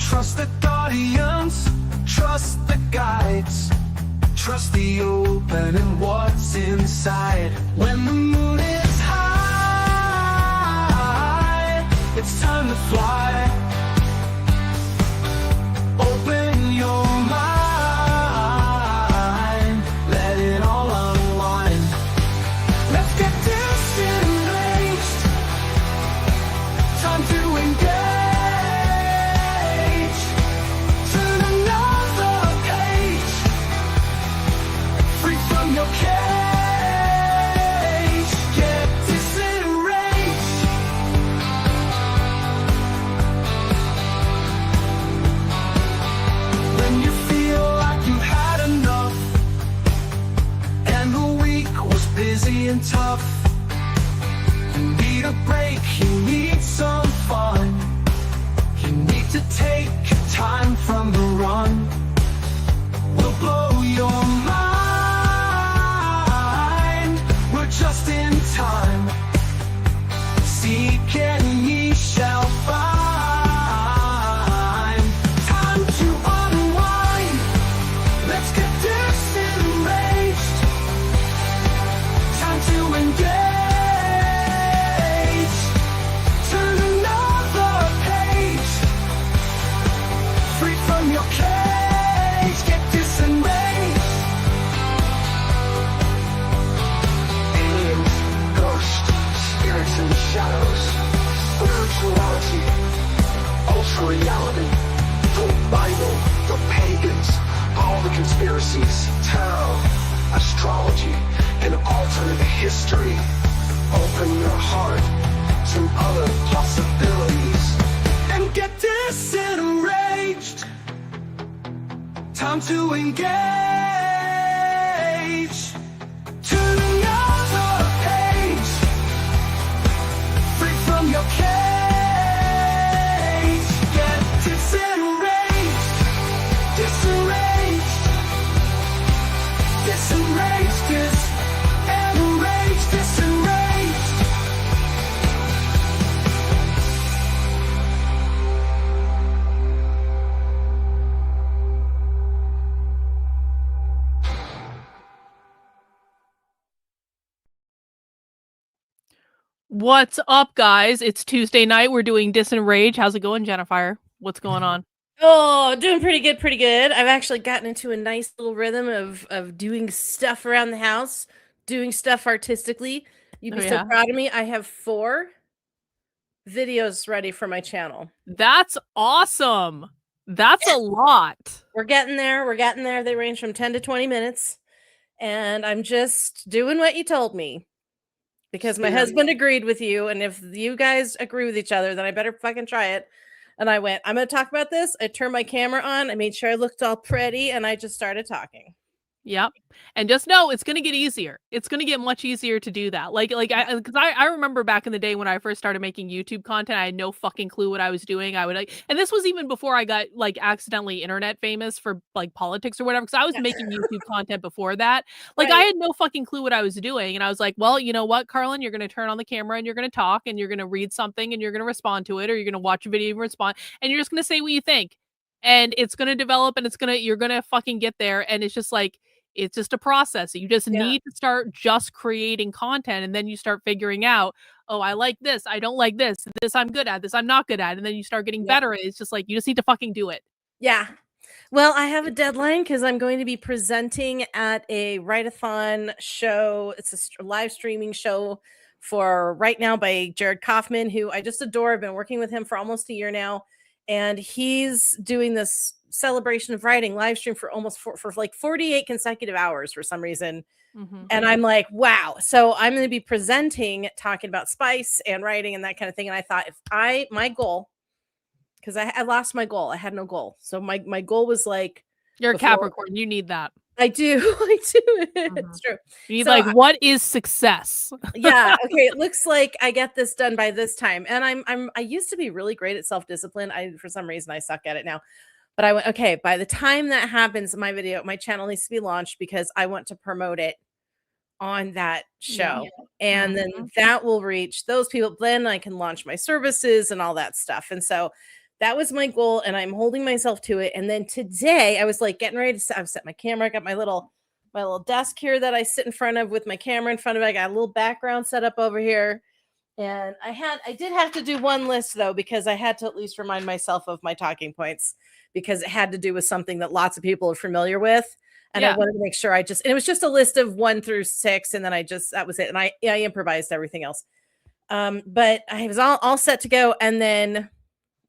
Trust the guardians, trust the guides, trust the open and what's inside. When the moon is high, it's time to fly. Open your mind, let it all unwind. Let's get disengaged, time to engage. Turn another page, free from your cage. Get disenraged. When you feel like you've had enough, and the week was busy and tough, you need a break, you need some fun, you need to take time from the run. We'll blow your mind, we're just in time. Seek and ye shall find. Time to unwind, let's get disenraged. Time to engage. Turn another page, free from your cage. Get disenraged. Aliens, ghosts, spirits and shadows, spirituality, ultra reality, the Bible, the pagans, all the conspiracies, tarot, astrology, and alternate history. Open your heart to other possibilities and get disenraged. Time to engage. Turn another page, free from your cage. Get disenraged, disenraged, disenraged, disenraged, disenraged. What's up, guys? It's Tuesday night. We're doing Disenrage. How's it going, Jennifer? What's going on? Oh, doing pretty good, pretty good. I've actually gotten into a nice little rhythm of doing stuff around the house, doing stuff artistically. You'd be so proud of me. I have 4 videos ready for my channel. That's awesome. That's a lot. We're getting there. We're getting there. They range from 10 to 20 minutes. And I'm just doing what you told me. Because my husband agreed with you, and if you guys agree with each other, then I better fucking try it. And I went, I'm going to talk about this. I turned my camera on. I made sure I looked all pretty, and I just started talking. Yep. And just know it's going to get easier. It's going to get much easier to do that. Because I remember back in the day when I first started making YouTube content, I had no fucking clue what I was doing. And this was even before I got accidentally internet famous for politics or whatever. Because I was making YouTube content before that. I had no fucking clue what I was doing. And I was like, well, you know what, Karlyn, you're going to turn on the camera and you're going to talk and you're going to read something and you're going to respond to it, or you're going to watch a video and respond, and you're just going to say what you think. And it's going to develop, and you're going to fucking get there. And it's just it's just a process. You just need to start just creating content, and then you start figuring out, oh, I like this, I don't like this I'm good at, this I'm not good at, and then you start getting better at it. It's just you just need to fucking do it. Yeah. Well, I have a deadline because I'm going to be presenting at a write-a-thon show. It's a live streaming show for Right Now by Jared Kaufman, who I just adore. I've been working with him for almost a year now, and he's doing this celebration of writing live stream for almost for 48 consecutive hours for some reason. And I'm like, wow. So I'm going to be presenting, talking about spice and writing and that kind of thing. And I thought, my goal, because I lost my goal. I had no goal. So my goal was you're a Capricorn. You need that. I do. It's true. You need what is success? Yeah. Okay. It looks like I get this done by this time. And I used to be really great at self-discipline. For some reason, I suck at it now. But I went, okay, by the time that happens, my channel needs to be launched because I want to promote it on that show. And then that will reach those people. Then I can launch my services and all that stuff. And so that was my goal, and I'm holding myself to it. And then today I was like getting ready to I've set my camera, I got my little desk here that I sit in front of with my camera in front of it. I got a little background set up over here. And I did have to do one list though, because I had to at least remind myself of my talking points, because it had to do with something that lots of people are familiar with. And I wanted to make sure and it was just a list of 1 through 6. And then that was it. And I improvised everything else. But I was all set to go. And then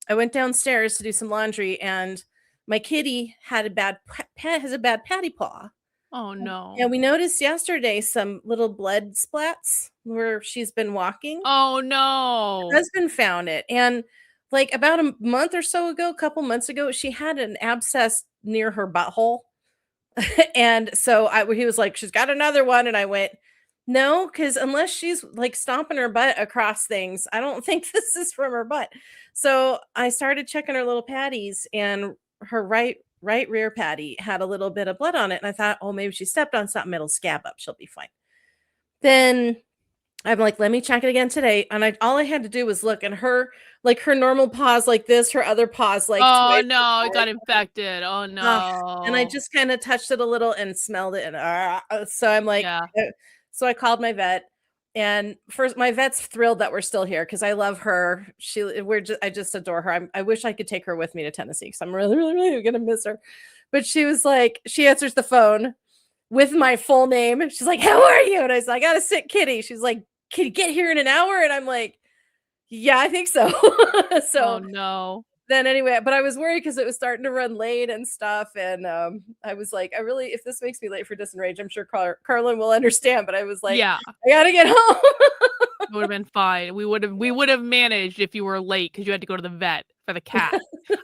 I went downstairs to do some laundry, and my kitty has a bad patty paw. Oh no. And we noticed yesterday some little blood splats where she's been walking. Oh no. Her husband found it. And like about a couple months ago, she had an abscess near her butthole. And so he was like, she's got another one. And I went, no, because unless she's like stomping her butt across things, I don't think this is from her butt. So I started checking her little patties, and her right rear patty had a little bit of blood on it. And I thought, oh, maybe she stepped on something, it'll scab up, she'll be fine. Then I'm like, let me check it again today. And all I had to do was look, and her normal paws like this, her other paws like, oh no, it got infected. Oh no. And I just kind of touched it a little and smelled it. And so I'm like, so I called my vet. And first, my vet's thrilled that we're still here, because I love her. I just adore her. I wish I could take her with me to Tennessee, because I'm really, really, really gonna miss her. But she was like, she answers the phone with my full name. She's like, "How are you?" And I was like, "I got a sick kitty." She's like, "Can you get here in an hour?" And I'm like, "Yeah, I think so." So oh no. Then anyway, but I was worried because it was starting to run late and stuff. And I was like, if this makes me late for DISENRAGE, I'm sure Karlyn will understand. But I was like, I gotta get home. It would have been fine. We would have managed if you were late because you had to go to the vet for the cat.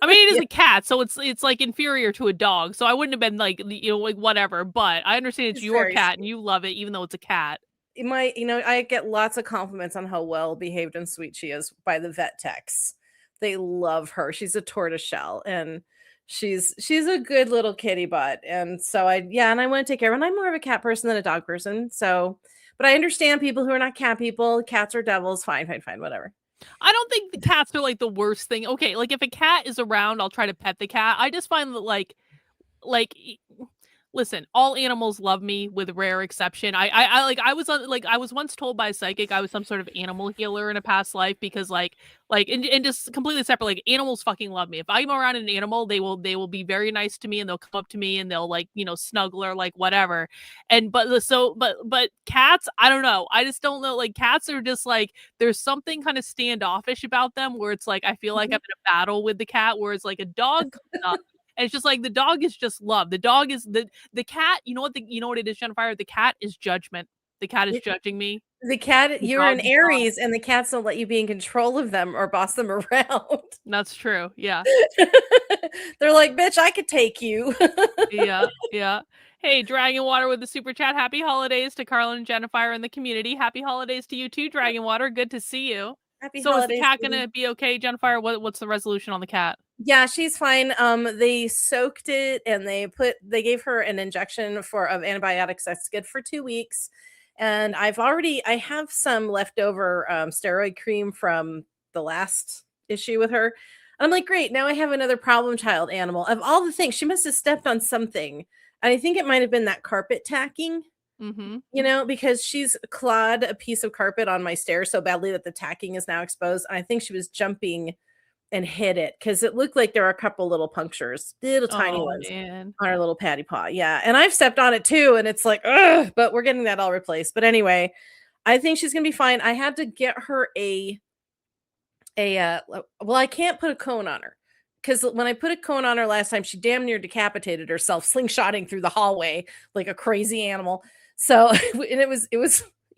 I mean, it is a cat, so it's like inferior to a dog. So I wouldn't have been like, like whatever. But I understand it's your cat and you love it, even though it's a cat. I get lots of compliments on how well behaved and sweet she is by the vet techs. They love her. She's a tortoiseshell, and she's a good little kitty butt. And so I want to take care of her. And I'm more of a cat person than a dog person. So, but I understand people who are not cat people. Cats are devils. Fine, whatever. I don't think the cats are like the worst thing. Okay, like if a cat is around, I'll try to pet the cat. I just find that like listen, all animals love me with rare exception. I was once told by a psychic I was some sort of animal healer in a past life, because and just completely separate, like animals fucking love me. If I'm around an animal, they will be very nice to me, and they'll come up to me and they'll snuggle or like whatever. And but cats, I don't know. I just don't know. Like cats are just like, there's something kind of standoffish about them where it's like I feel like I'm in a battle with the cat, whereas like a dog comes up. And it's just like the dog is just love. The dog is the cat. You know what it is, Jennifer? The cat is judgment. The cat is judging me. The cat, you're an Aries, and the cats don't let you be in control of them or boss them around. That's true. Yeah. They're like, bitch, I could take you. Yeah. Hey, Dragon Water with the super chat. Happy holidays to Karlyn and Jennifer in the community. Happy holidays to you too, Dragon Water. Good to see you. Happy holidays. Is the cat gonna be okay, Jennifer? What's the resolution on the cat? Yeah, she's fine. They soaked it, and they gave her an injection of antibiotics that's good for 2 weeks. And I have some leftover steroid cream from the last issue with her. I'm like, great, now I have another problem child animal. Of all the things, she must have stepped on something. And I think it might have been that carpet tacking. Mm-hmm. Because she's clawed a piece of carpet on my stairs so badly that the tacking is now exposed. And I think she was jumping and hit it, because it looked like there were a couple little punctures, little tiny ones on her little patty paw. Yeah. And I've stepped on it too. And it's like, ugh, but we're getting that all replaced. But anyway, I think she's going to be fine. I had to get her I can't put a cone on her, because when I put a cone on her last time, she damn near decapitated herself, slingshotting through the hallway like a crazy animal. So, and it was,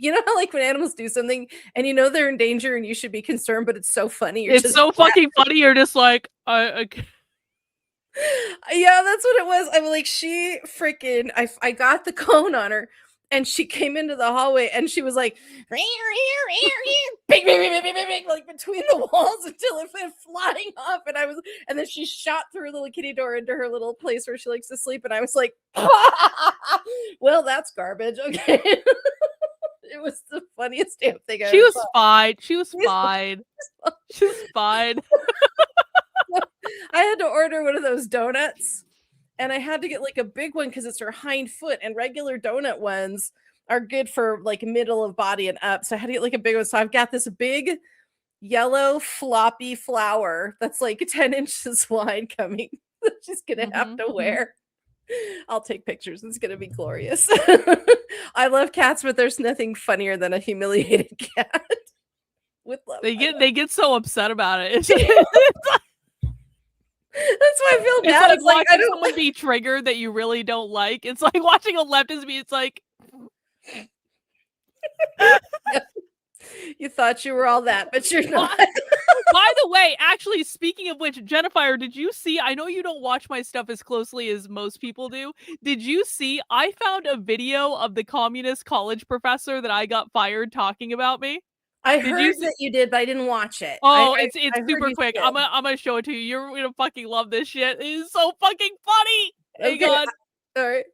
how like when animals do something and they're in danger and you should be concerned, but it's so funny. It's so fucking funny. You're just like, yeah, that's what it was. I'm like, she freaking, I got the cone on her, and she came into the hallway, and she was like, like between the walls until it went flying off. And then she shot through a little kitty door into her little place where she likes to sleep. And I was like, well, that's garbage. Okay. It was the funniest damn thing. She was fine. She was fine. She was fine. I had to order one of those donuts, and I had to get like a big one because it's her hind foot, and regular donut ones are good for like middle of body and up. So I had to get like a big one. So I've got this big yellow floppy flower that's like 10 inches wide coming that she's gonna have to wear. I'll take pictures. It's gonna be glorious. I love cats, but there's nothing funnier than a humiliated cat. With love. They get so upset about it. That's why I feel bad. It's like I don't someone be triggered that you really don't like. It's like watching a leftist be. It's like you thought you were all that, but you're not. By the way, actually, speaking of which, Jennifer, did you see? I know you don't watch my stuff as closely as most people do. Did you see? I found a video of the communist college professor that I got fired talking about me. I heard that you did, but I didn't watch it. Oh, it's super quick. I'm gonna show it to you. You're gonna fucking love this shit. It is so fucking funny. Okay. Hang on. All right.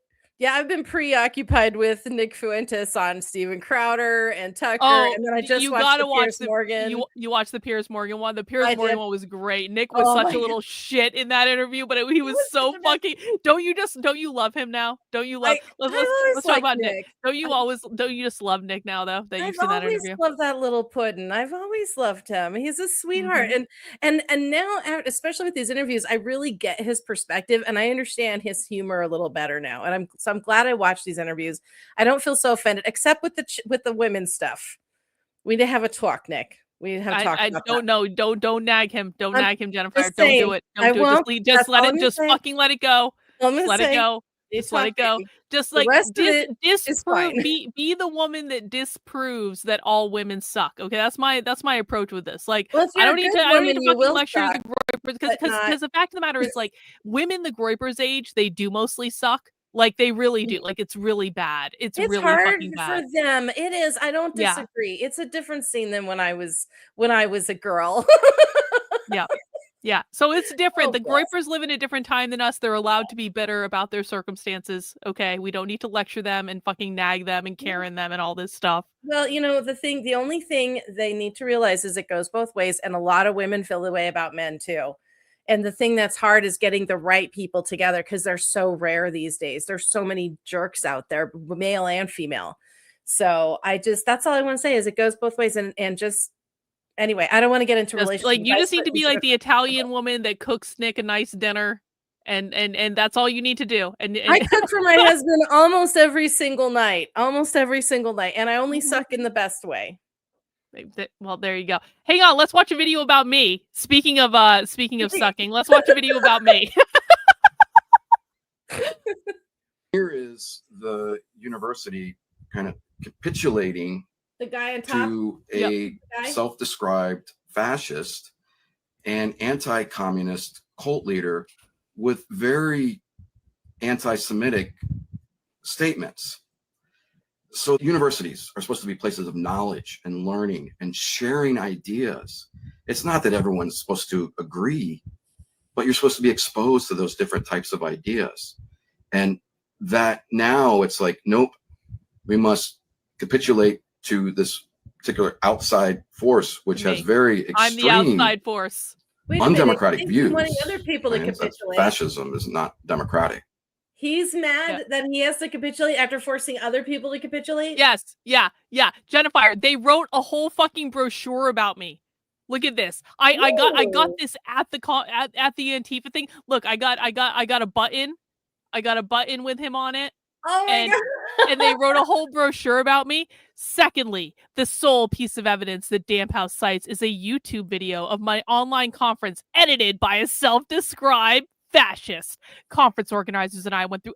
Yeah, I've been preoccupied with Nick Fuentes on Steven Crowder and Tucker, and then I just watched the Piers Morgan. You watched the Piers Morgan one. The Piers Morgan one was great. Nick was such a little shit in that interview, but he was so fucking. Don't you love him now? Don't you love? Let's talk about Nick. Don't you just love Nick now though that you've seen that interview? I've always loved that little puddin'. I've always loved him. He's a sweetheart, and now, especially with these interviews, I really get his perspective, and I understand his humor a little better now, and I'm glad I watched these interviews. I don't feel so offended, except with the women's stuff. We need to have a talk, Nick. We need to have a talk. I don't know. Don't nag him. Don't nag him, Jennifer. Don't do it. Don't do it. Just let it. Just fucking let it go. Let it go. Just let it go. Just like disprove. Be the woman that disproves that all women suck. Okay, that's my approach with this. Like, I don't need to fucking lecture the groypers because the fact of the matter is, like, women the groypers age, they do mostly suck. Like, they really do. Like, it's really bad. It's really hard fucking bad for them. It is. I don't disagree. Yeah. It's a different scene than when I was a girl. Yeah. So it's different. The groypers live in a different time than us. They're allowed to be bitter about their circumstances. Okay, we don't need to lecture them and fucking nag them and Karen them and all this stuff. Well, the only thing they need to realize is it goes both ways, and a lot of women feel the way about men too. And the thing that's hard is getting the right people together because they're so rare these days. There's so many jerks out there, male and female. So that's all I want to say is it goes both ways. And just, anyway, I don't want to get into relationships. Like, you just need to be like the Italian woman that cooks Nick a nice dinner. And that's all you need to do. And I cook for my husband almost every single night. And I only suck in the best way. Well, there you go. Hang on, let's watch a video about me. Speaking of sucking, let's watch a video about me. Here is the university kind of capitulating the guy on top to a self-described fascist and anti-communist cult leader with very anti-Semitic statements. So universities are supposed to be places of knowledge and learning and sharing ideas. It's not that everyone's supposed to agree, but you're supposed to be exposed to those different types of ideas. And that now it's like, nope, we must capitulate to this particular outside force, which has very extreme, I'm the outside force. Undemocratic views. Wanting other people to capitulate. Fascism is not democratic. He's mad that he has to capitulate after forcing other people to capitulate? Yes. Yeah. Jennifer, they wrote a whole fucking brochure about me. Look at this. I got this at the Antifa thing. Look, I got a button. I got a button with him on it. Oh my God. And they wrote a whole brochure about me. Secondly, the sole piece of evidence that Damp House cites is a YouTube video of my online conference edited by a self-described fascist. Conference organizers and I went through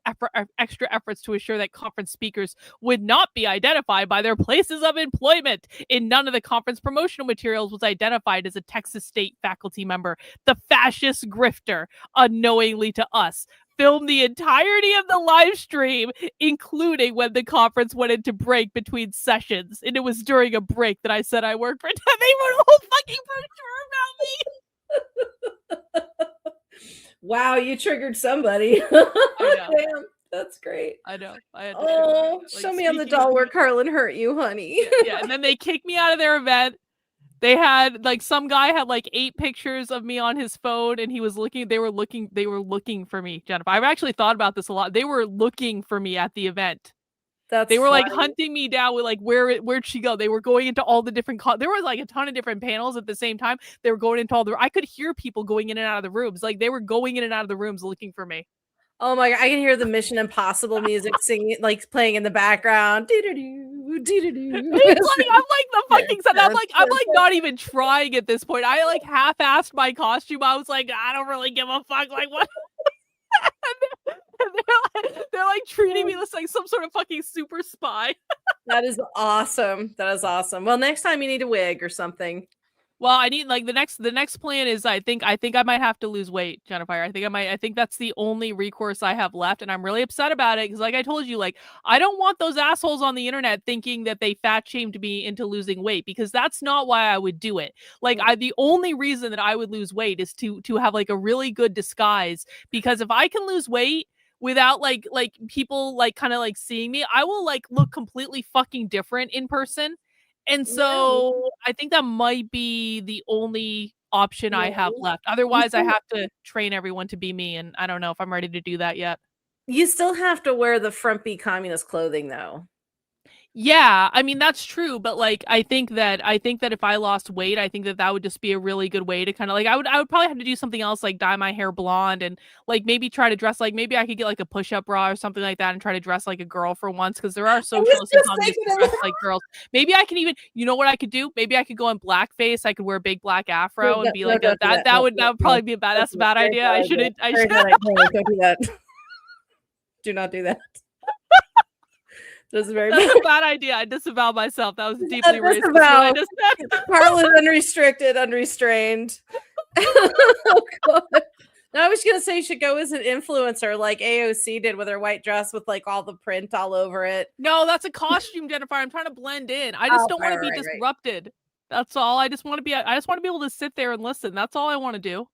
extra efforts to ensure that conference speakers would not be identified by their places of employment. In none of the conference promotional materials was identified as a Texas State faculty member. The fascist grifter, unknowingly to us, filmed the entirety of the live stream, including when the conference went into break between sessions. And it was during a break that I said I worked for them. They wrote a whole fucking brochure about me. Wow, you triggered somebody. Damn, that's great. I know. Show me on the doll where Karlyn hurt you, honey. Yeah, and then they kicked me out of their event. They had like some guy had like 8 pictures of me on his phone, and he was looking. They were looking for me, Jennifer. I've actually thought about this a lot. They were looking for me at the event. That's They were like funny. hunting me down with like where'd she go? They were going into all the different there was like a ton of different panels at the same time. They were going into all the I could hear people going in and out of the rooms. Like they were going in and out of the rooms looking for me. Oh my god, I can hear the Mission Impossible music singing, like playing in the background. Doo-doo-doo, doo-doo-doo. It's like I'm like the fucking son. I'm like not even trying at this point. I like half-assed my costume. I was like, I don't really give a fuck. Like what? they're like treating me like some sort of fucking super spy. That is awesome. That is awesome. Well, next time you need a wig or something. Well, I need like the next plan is I think I might have to lose weight, Jennifer. I think that's the only recourse I have left, and I'm really upset about it because like I told you, like I don't want those assholes on the internet thinking that they fat shamed me into losing weight, because that's not why I would do it. Like the only reason that I would lose weight is to have like a really good disguise, because if I can lose weight without like people like kind of like seeing me, I will like look completely fucking different in person. And so I think that might be the only option I have left. Otherwise, I have to train everyone to be me, and I don't know if I'm ready to do that yet. You still have to wear the frumpy communist clothing, though. Yeah, I mean that's true, but like I think that if I lost weight, I think that would just be a really good way to kind of like I would probably have to do something else, like dye my hair blonde and like maybe try to dress like, maybe I could get like a push-up bra or something like that and try to dress like a girl for once, because there are socialists who dress like girls. Maybe I can even, you know what I could do? Maybe I could go in blackface. I could wear a big black afro and be like that would probably be a bad. That's a bad idea. I should. Don't do that. Do not do that. That's a bad idea. I disavow myself. That was deeply racist. What I just said. Karlyn unrestricted, unrestrained. Oh, God. No, I was gonna say you should go as an influencer like AOC did with her white dress with like all the print all over it. No, that's a costume, Jennifer. I'm trying to blend in. I just don't want to be disrupted. Right. That's all. I just want to be able to sit there and listen. That's all I want to do.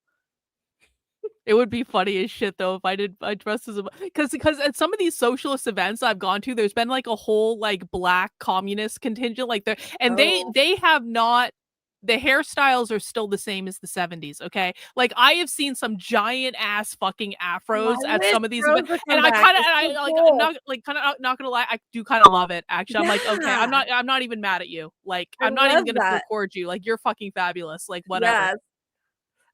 It would be funny as shit though if I dressed as a, because at some of these socialist events I've gone to, there's been like a whole like black communist contingent like there, and they have not, the hairstyles are still the same as the 70s. Okay, like I have seen some giant ass fucking afros at some of these events, and I'm not gonna lie, I do kind of love it actually. I'm like, okay, I'm not even mad at you. Like I'm not even gonna record you. Like you're fucking fabulous. Like whatever. Yes.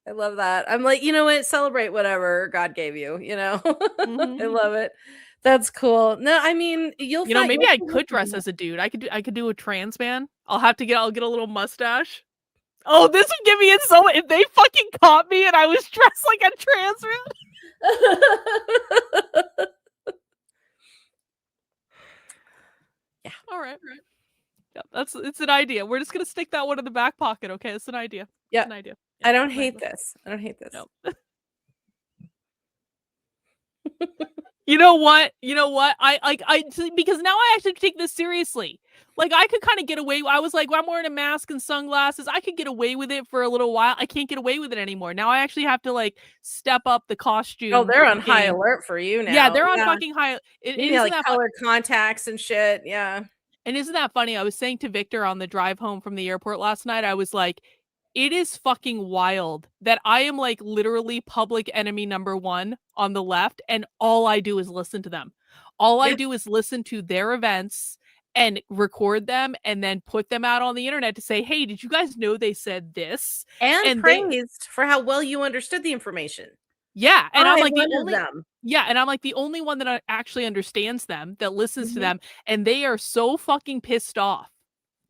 I love that. I'm like, you know what? Celebrate whatever God gave you, you know? I love it. That's cool. No, I mean, maybe I could dress as a dude. I could do a trans man. I'll get a little mustache. Oh, this would give me if they fucking caught me and I was dressed like a trans man. Yeah. All right. Yeah, it's an idea. We're just gonna stick that one in the back pocket. Okay, it's an idea. Yeah, it's an idea. Yeah, I don't hate this. No. You know what? I because now I actually take this seriously. Like I could kind of get away. I was like, well, I'm wearing a mask and sunglasses. I could get away with it for a little while. I can't get away with it anymore. Now I actually have to like step up the costume. Oh, they're on high alert for you now. Yeah, they're on fucking high. Like colored contacts and shit. Yeah. And isn't that funny? I was saying to Victor on the drive home from the airport last night, I was like, it is fucking wild that I am like literally public enemy number 1 on the left, and all I do is listen to them. All I do is listen to their events and record them and then put them out on the internet to say, hey, did you guys know they said this? And praised for how well you understood the information. Yeah, and I'm like the only one that actually understands them, that listens to them, and they are so fucking pissed off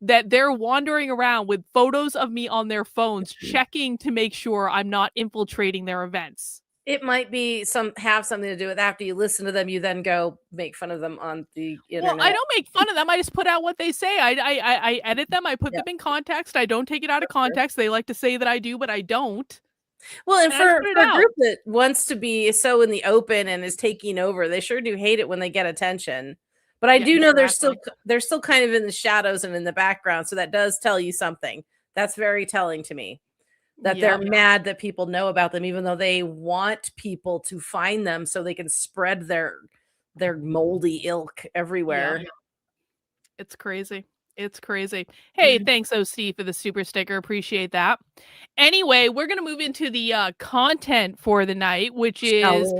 that they're wandering around with photos of me on their phones, checking to make sure I'm not infiltrating their events. It might be have something to do with after you listen to them, you then go make fun of them on the internet. Well, I don't make fun of them. I just put out what they say. I edit them. I put them in context. I don't take it out of context. They like to say that I do, but I don't. Well, and for a group that wants to be so in the open and is taking over, they sure do hate it when they get attention. But I do know they're still kind of in the shadows and in the background, so that does tell you something. That's very telling to me. That they're mad that people know about them, even though they want people to find them so they can spread their moldy ilk everywhere. Yeah. It's crazy. It's crazy. Hey, thanks, OC, for the super sticker. Appreciate that. Anyway, we're going to move into the content for the night, which is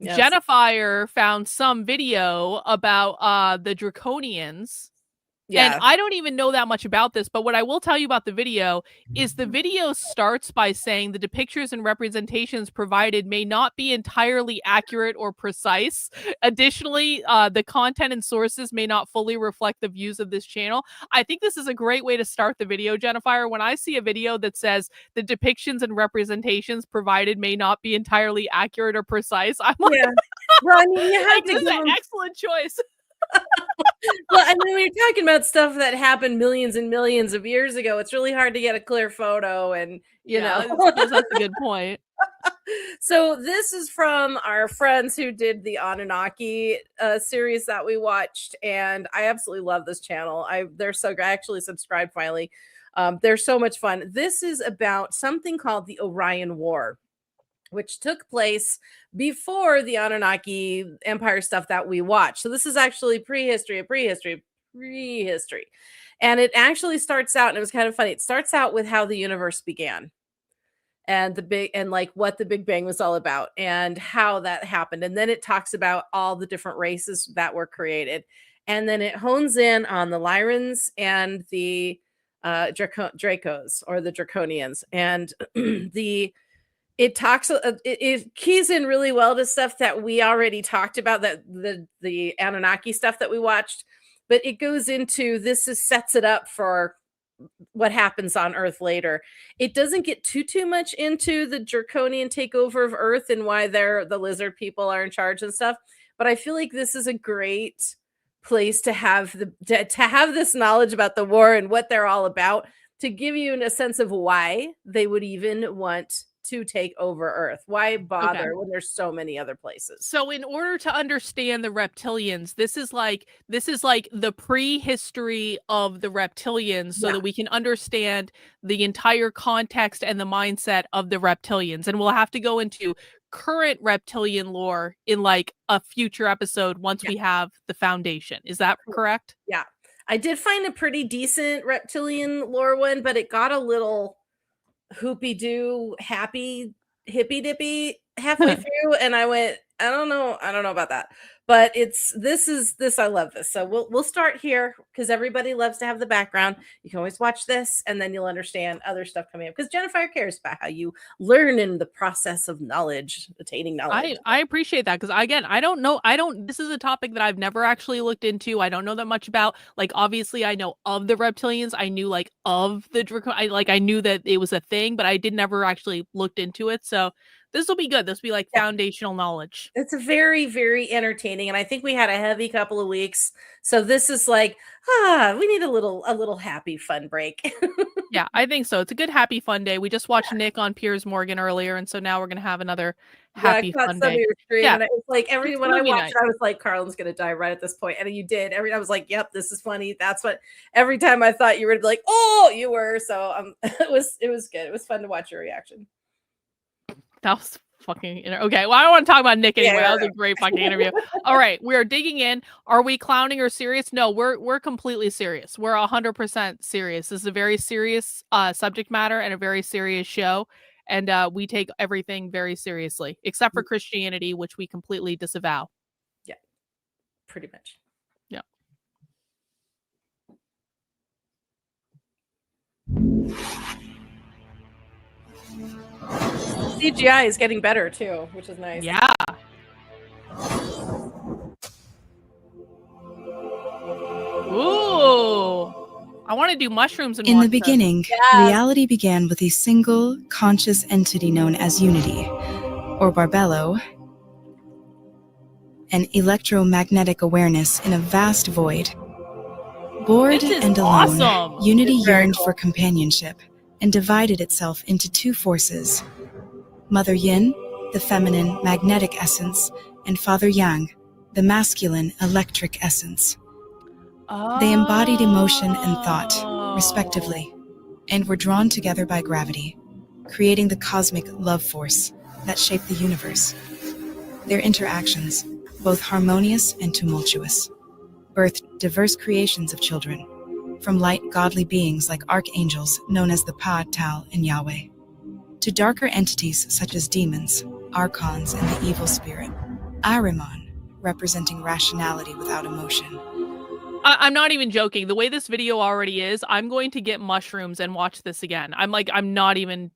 Yes. Jennifer found some video about the Draconians. And Yeah. I don't even know that much about this, but what I will tell you about the video is the video starts by saying the depictions and representations provided may not be entirely accurate or precise. Additionally, the content and sources may not fully reflect the views of this channel. I think this is a great way to start the video, Jennifer. When I see a video that says the depictions and representations provided may not be entirely accurate or precise, I'm like, Yeah. Well, I mean, you have like, to this is give an them. excellent choice. Well, I mean, when you're talking about stuff that happened millions and millions of years ago, it's really hard to get a clear photo, and you know. That's a good point. So this is from our friends who did the Anunnaki series that we watched, and I absolutely love this channel. They're so great. I actually subscribed finally. They're so much fun. This is about something called the Orion War, which took place before the Anunnaki Empire stuff that we watched. So this is actually prehistory. And it actually starts out, and it was kind of funny. It starts out with how the universe began and what the Big Bang was all about and how that happened. And then it talks about all the different races that were created. And then it hones in on the Lyrans and the Dracos or the Draconians. And it keys in really well to stuff that we already talked about, that the Anunnaki stuff that we watched, but it goes into sets it up for what happens on Earth later. It doesn't get too much into the Draconian takeover of Earth and why the lizard people are in charge and stuff, but I feel like this is a great place to have this knowledge about the war and what they're all about, to give you a sense of why they would even want to take over Earth. Why bother when there's so many other places? So in order to understand the reptilians, this is like the prehistory of the reptilians, so that we can understand the entire context and the mindset of the reptilians. And we'll have to go into current reptilian lore in like a future episode once we have the foundation. Is that correct? Yeah. I did find a pretty decent reptilian lore one, but it got a little hoopy doo happy hippy dippy halfway through, and I went, I don't know about that. But I love this. So we'll start here because everybody loves to have the background. You can always watch this and then you'll understand other stuff coming up, because Jennifer cares about how you learn in the process of attaining knowledge. I appreciate that, because again, this is a topic that I've never actually looked into. I don't know that much about. Like, obviously I know of the reptilians, I knew like of the I knew that it was a thing, but I did never actually looked into it. So this will be good. This will be like foundational knowledge. It's a very, very entertaining, and I think we had a heavy couple of weeks. So this is like, we need a little happy fun break. Yeah, I think so. It's a good happy fun day. We just watched Nick on Piers Morgan earlier, and so now we're gonna have another happy fun day. Your stream, yeah, and it was like when I watched night. it, I was like, Karlyn's gonna die right at this point, and you did. I was like, yep, this is funny. That's what. Every time I thought you were like, oh, you were. So it was good. It was fun to watch your reaction. That was fucking okay. Well, I don't want to talk about Nick anyway. That was a great fucking interview. All right, we're digging in. Are we clowning or serious? No, we're completely serious. We're 100% serious. This is a very serious subject matter and a very serious show, and we take everything very seriously, except for Christianity, which we completely disavow. Yeah, pretty much. Yeah. CGI is getting better too, which is nice. Yeah. Ooh. I want to do mushrooms and in the beginning, Yes. reality began with a single conscious entity known as unity, or Barbello, an electromagnetic awareness in a vast void. Bored This is and alone, awesome. unity It's very yearned cool. for companionship and divided itself into two forces: Mother Yin, the feminine magnetic essence, and Father Yang, the masculine electric essence. They embodied emotion and thought, respectively, and were drawn together by gravity, creating the cosmic love force that shaped the universe. Their interactions, both harmonious and tumultuous, birthed diverse creations of children, from light godly beings like archangels known as the Pa-Tal and Yahweh, to darker entities such as demons, archons, and the evil spirit, Ahriman, representing rationality without emotion. I'm not even joking. The way this video already is, I'm going to get mushrooms and watch this again. I'm not even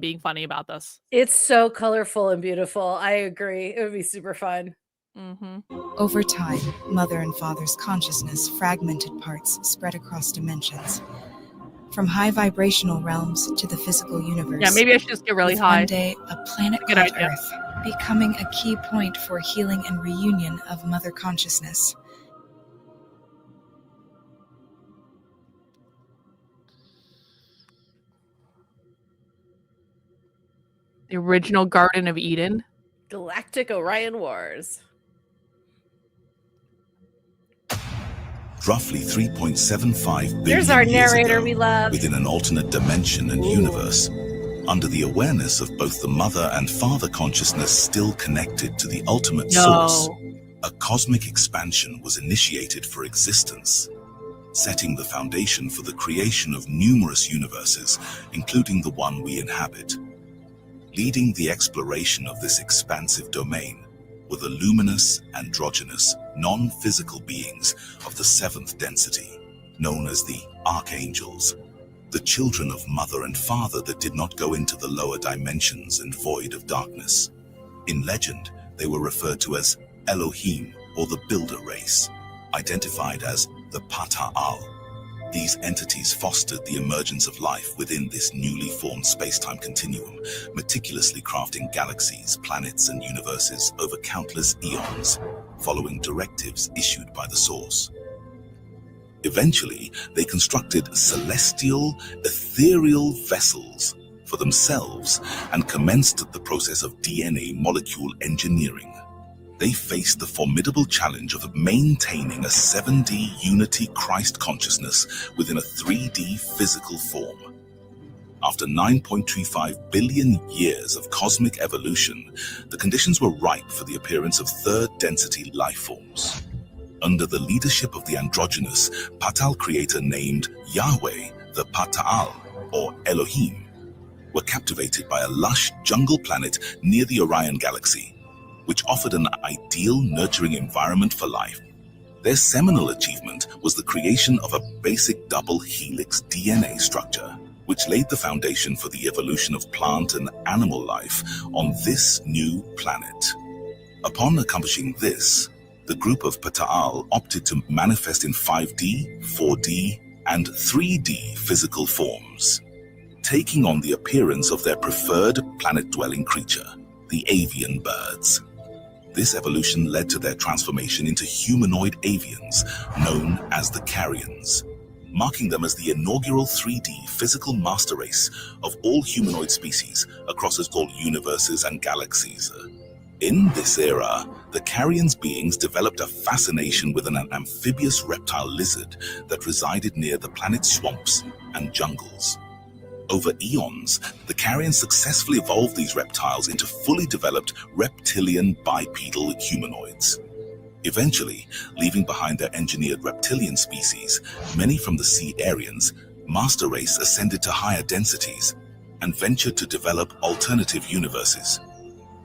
being funny about this. It's so colorful and beautiful. I agree. It would be super fun. Mm-hmm. Over time, mother and father's consciousness fragmented parts spread across dimensions, from high vibrational realms to the physical universe. Yeah, maybe I should just get really with high. One day, a planet Good called idea. Earth becoming a key point for healing and reunion of mother consciousness. The original Garden of Eden. Galactic Orion Wars. Roughly 3.75 billion Here's our years narrator ago, we love. within an alternate dimension and universe, under the awareness of both the mother and father consciousness still connected to the ultimate source, a cosmic expansion was initiated for existence, setting the foundation for the creation of numerous universes, including the one we inhabit. Leading the exploration of this expansive domain were the luminous, androgynous, non-physical beings of the seventh density, known as the archangels, the children of mother and father that did not go into the lower dimensions and void of darkness. In legend, they were referred to as Elohim, or the builder race, identified as the Pa-Tal. These entities fostered the emergence of life within this newly formed space-time continuum, meticulously crafting galaxies, planets, and universes over countless eons, following directives issued by the source. Eventually, they constructed celestial, ethereal vessels for themselves and commenced the process of DNA molecule engineering. They faced the formidable challenge of maintaining a 7D unity Christ consciousness within a 3D physical form. After 9.25 billion years of cosmic evolution, the conditions were ripe for the appearance of third-density life forms. Under the leadership of the androgynous Pa-Tal creator named Yahweh, the Pa-Tal, or Elohim, were captivated by a lush jungle planet near the Orion galaxy, which offered an ideal, nurturing environment for life. Their seminal achievement was the creation of a basic double helix DNA structure, which laid the foundation for the evolution of plant and animal life on this new planet. Upon accomplishing this, the group of Pa-Tal opted to manifest in 5D, 4D, and 3D physical forms, taking on the appearance of their preferred planet-dwelling creature, the avian birds. This evolution led to their transformation into humanoid avians, known as the Carians, marking them as the inaugural 3D physical master race of all humanoid species across all universes and galaxies. In this era, the Carians beings developed a fascination with an amphibious reptile lizard that resided near the planet's swamps and jungles. Over eons, the Carians successfully evolved these reptiles into fully developed reptilian bipedal humanoids. Eventually, leaving behind their engineered reptilian species, many from the sea Aryans, Master Race ascended to higher densities and ventured to develop alternative universes.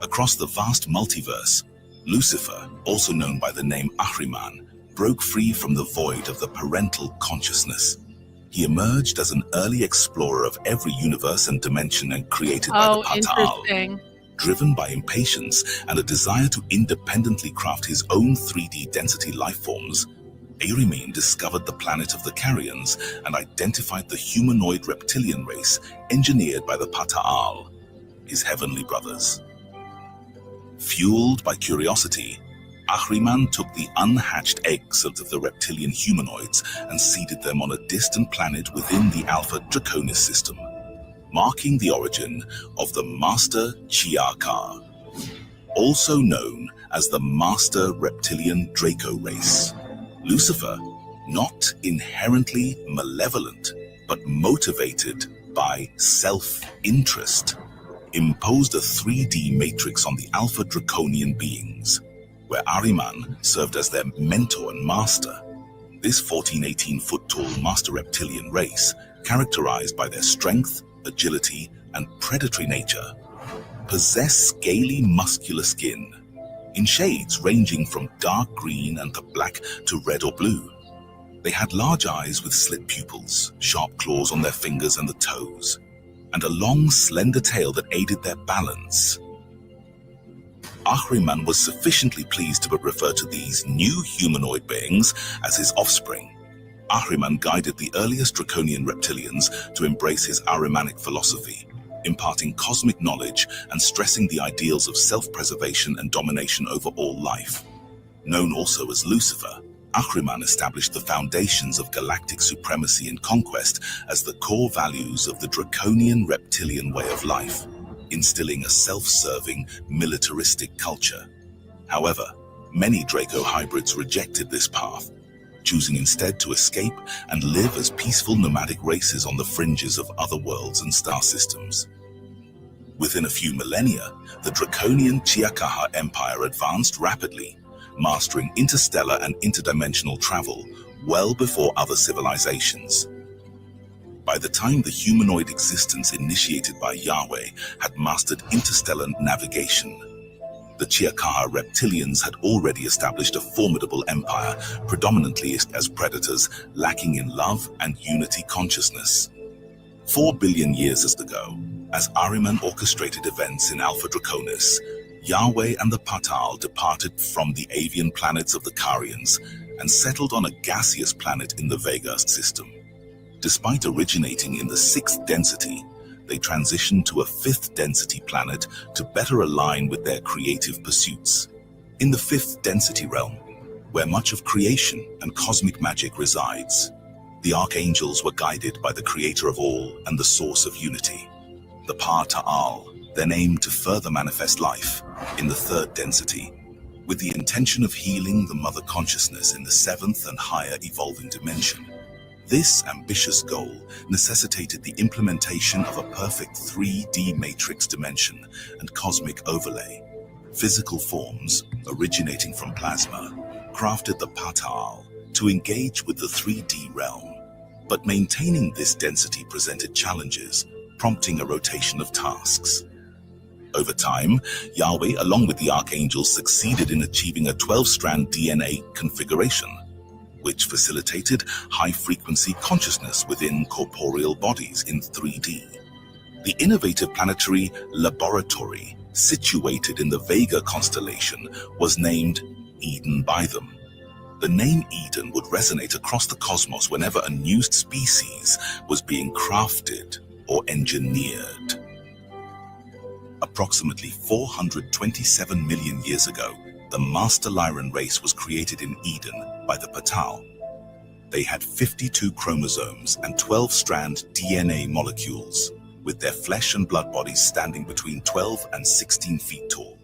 Across the vast multiverse, Lucifer, also known by the name Ahriman, broke free from the void of the parental consciousness. He emerged as an early explorer of every universe and dimension and created by the Pa-Tal. Driven by impatience and a desire to independently craft his own 3D density lifeforms, Ahriman discovered the planet of the Carians and identified the humanoid reptilian race engineered by the Pa-Tal, his heavenly brothers. Fueled by curiosity, Ahriman took the unhatched eggs of the reptilian humanoids and seeded them on a distant planet within the Alpha Draconis system, marking the origin of the Master Chiakar, also known as the Master Reptilian Draco race. Lucifer, not inherently malevolent, but motivated by self-interest, imposed a 3D matrix on the Alpha Draconian beings, where Ahriman served as their mentor and master. This 14-18-foot-tall master reptilian race, characterized by their strength, agility, and predatory nature, possess scaly, muscular skin, in shades ranging from dark green and black to red or blue. They had large eyes with slit pupils, sharp claws on their fingers and the toes, and a long, slender tail that aided their balance. Ahriman was sufficiently pleased to refer to these new humanoid beings as his offspring. Ahriman guided the earliest Draconian reptilians to embrace his Ahrimanic philosophy, imparting cosmic knowledge and stressing the ideals of self-preservation and domination over all life. Known also as Lucifer, Ahriman established the foundations of galactic supremacy and conquest as the core values of the Draconian reptilian way of life, instilling a self-serving, militaristic culture. However, many Draco hybrids rejected this path, choosing instead to escape and live as peaceful nomadic races on the fringes of other worlds and star systems. Within a few millennia, the Draconian Chiakaha Empire advanced rapidly, mastering interstellar and interdimensional travel well before other civilizations. By the time the humanoid existence initiated by Yahweh had mastered interstellar navigation, the Chiakaha reptilians had already established a formidable empire, predominantly as predators, lacking in love and unity consciousness. 4 billion years ago, as Ahriman orchestrated events in Alpha Draconis, Yahweh and the Patal departed from the avian planets of the Carians and settled on a gaseous planet in the Vega system. Despite originating in the 6th density, they transitioned to a 5th density planet to better align with their creative pursuits. In the 5th density realm, where much of creation and cosmic magic resides, the archangels were guided by the creator of all and the source of unity, the Pa Ta'al, then aimed to further manifest life in the 3rd density, with the intention of healing the mother consciousness in the 7th and higher evolving dimension. This ambitious goal necessitated the implementation of a perfect 3D matrix dimension and cosmic overlay. Physical forms, originating from plasma, crafted the Patal to engage with the 3D realm. But maintaining this density presented challenges, prompting a rotation of tasks. Over time, Yahweh, along with the archangels, succeeded in achieving a 12-strand DNA configuration, which facilitated high-frequency consciousness within corporeal bodies in 3D. The innovative planetary laboratory, situated in the Vega constellation, was named Eden by them. The name Eden would resonate across the cosmos whenever a new species was being crafted or engineered. Approximately 427 million years ago, the Master Lyran race was created in Eden by the Patal. They had 52 chromosomes and 12-strand DNA molecules, with their flesh and blood bodies standing between 12 and 16 feet tall.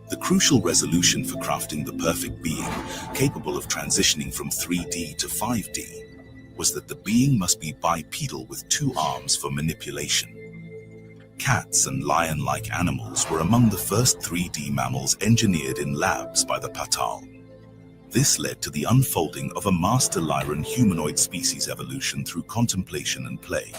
The crucial resolution for crafting the perfect being, capable of transitioning from 3D to 5D, was that the being must be bipedal with 2 arms for manipulation. Cats and lion-like animals were among the first 3D mammals engineered in labs by the Patal. This led to the unfolding of a Master Lyran humanoid species evolution through contemplation and play,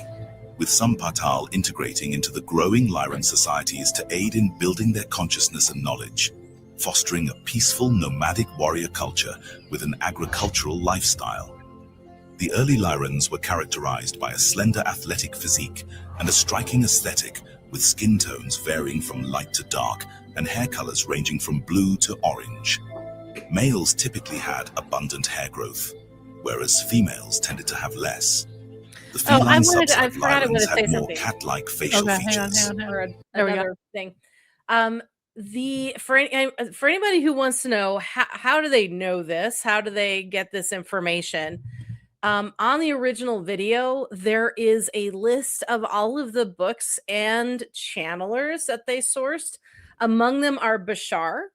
with some Patal integrating into the growing Lyran societies to aid in building their consciousness and knowledge, fostering a peaceful nomadic warrior culture with an agricultural lifestyle. The early Lyrans were characterized by a slender athletic physique and a striking aesthetic, with skin tones varying from light to dark and hair colors ranging from blue to orange. Males typically had abundant hair growth, whereas females tended to have less. The feline subset of Lyrans had more cat-like facial features. There we go. Thing. For anybody who wants to know how do they know this? How do they get this information? On the original video, there is a list of all of the books and channelers that they sourced. Among them are Bashar,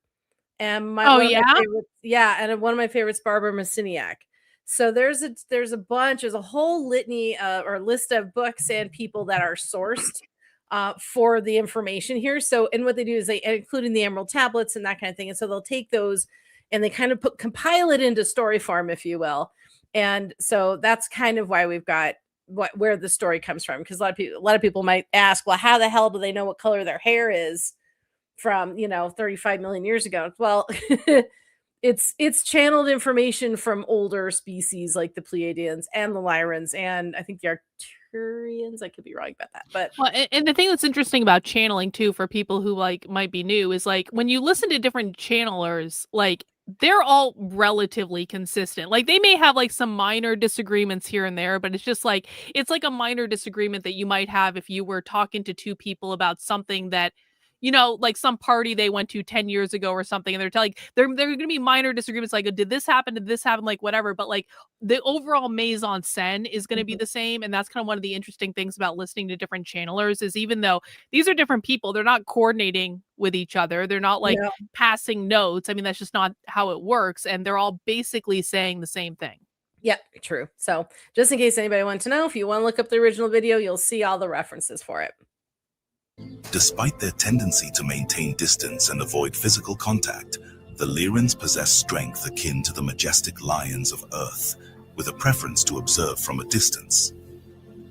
and one of my favorites, Barbara Masiniak. So there's a whole litany or list of books and people that are sourced for the information here. So, and what they do is including the Emerald Tablets and that kind of thing. And so they'll take those and they kind of compile it into story form, if you will. And so that's kind of why we've got where the story comes from, because a lot of people might ask, well, how the hell do they know what color their hair is from 35 million years ago? Well, it's channeled information from older species like the Pleiadians and the Lyrans, and I think the Arcturians. I could be wrong about that, but well, and the thing that's interesting about channeling too, for people who like might be new, is like when you listen to different channelers, like they're all relatively consistent. Like they may have like some minor disagreements here and there, but it's like a minor disagreement that you might have if you were talking to two people about something that, like some party they went to 10 years ago or something, and they're telling they're going to be minor disagreements, like, did this happen, like whatever, but like the overall mise en scène is going to be the same. And that's kind of one of the interesting things about listening to different channelers, is even though these are different people, they're not coordinating with each other, they're not like passing notes. I mean, that's just not how it works, and they're all basically saying the same thing. Yeah, true. So just in case anybody wants to know, if you want to look up the original video, you'll see all the references for it. Despite their tendency to maintain distance and avoid physical contact, the Lyrans possess strength akin to the majestic lions of Earth, with a preference to observe from a distance.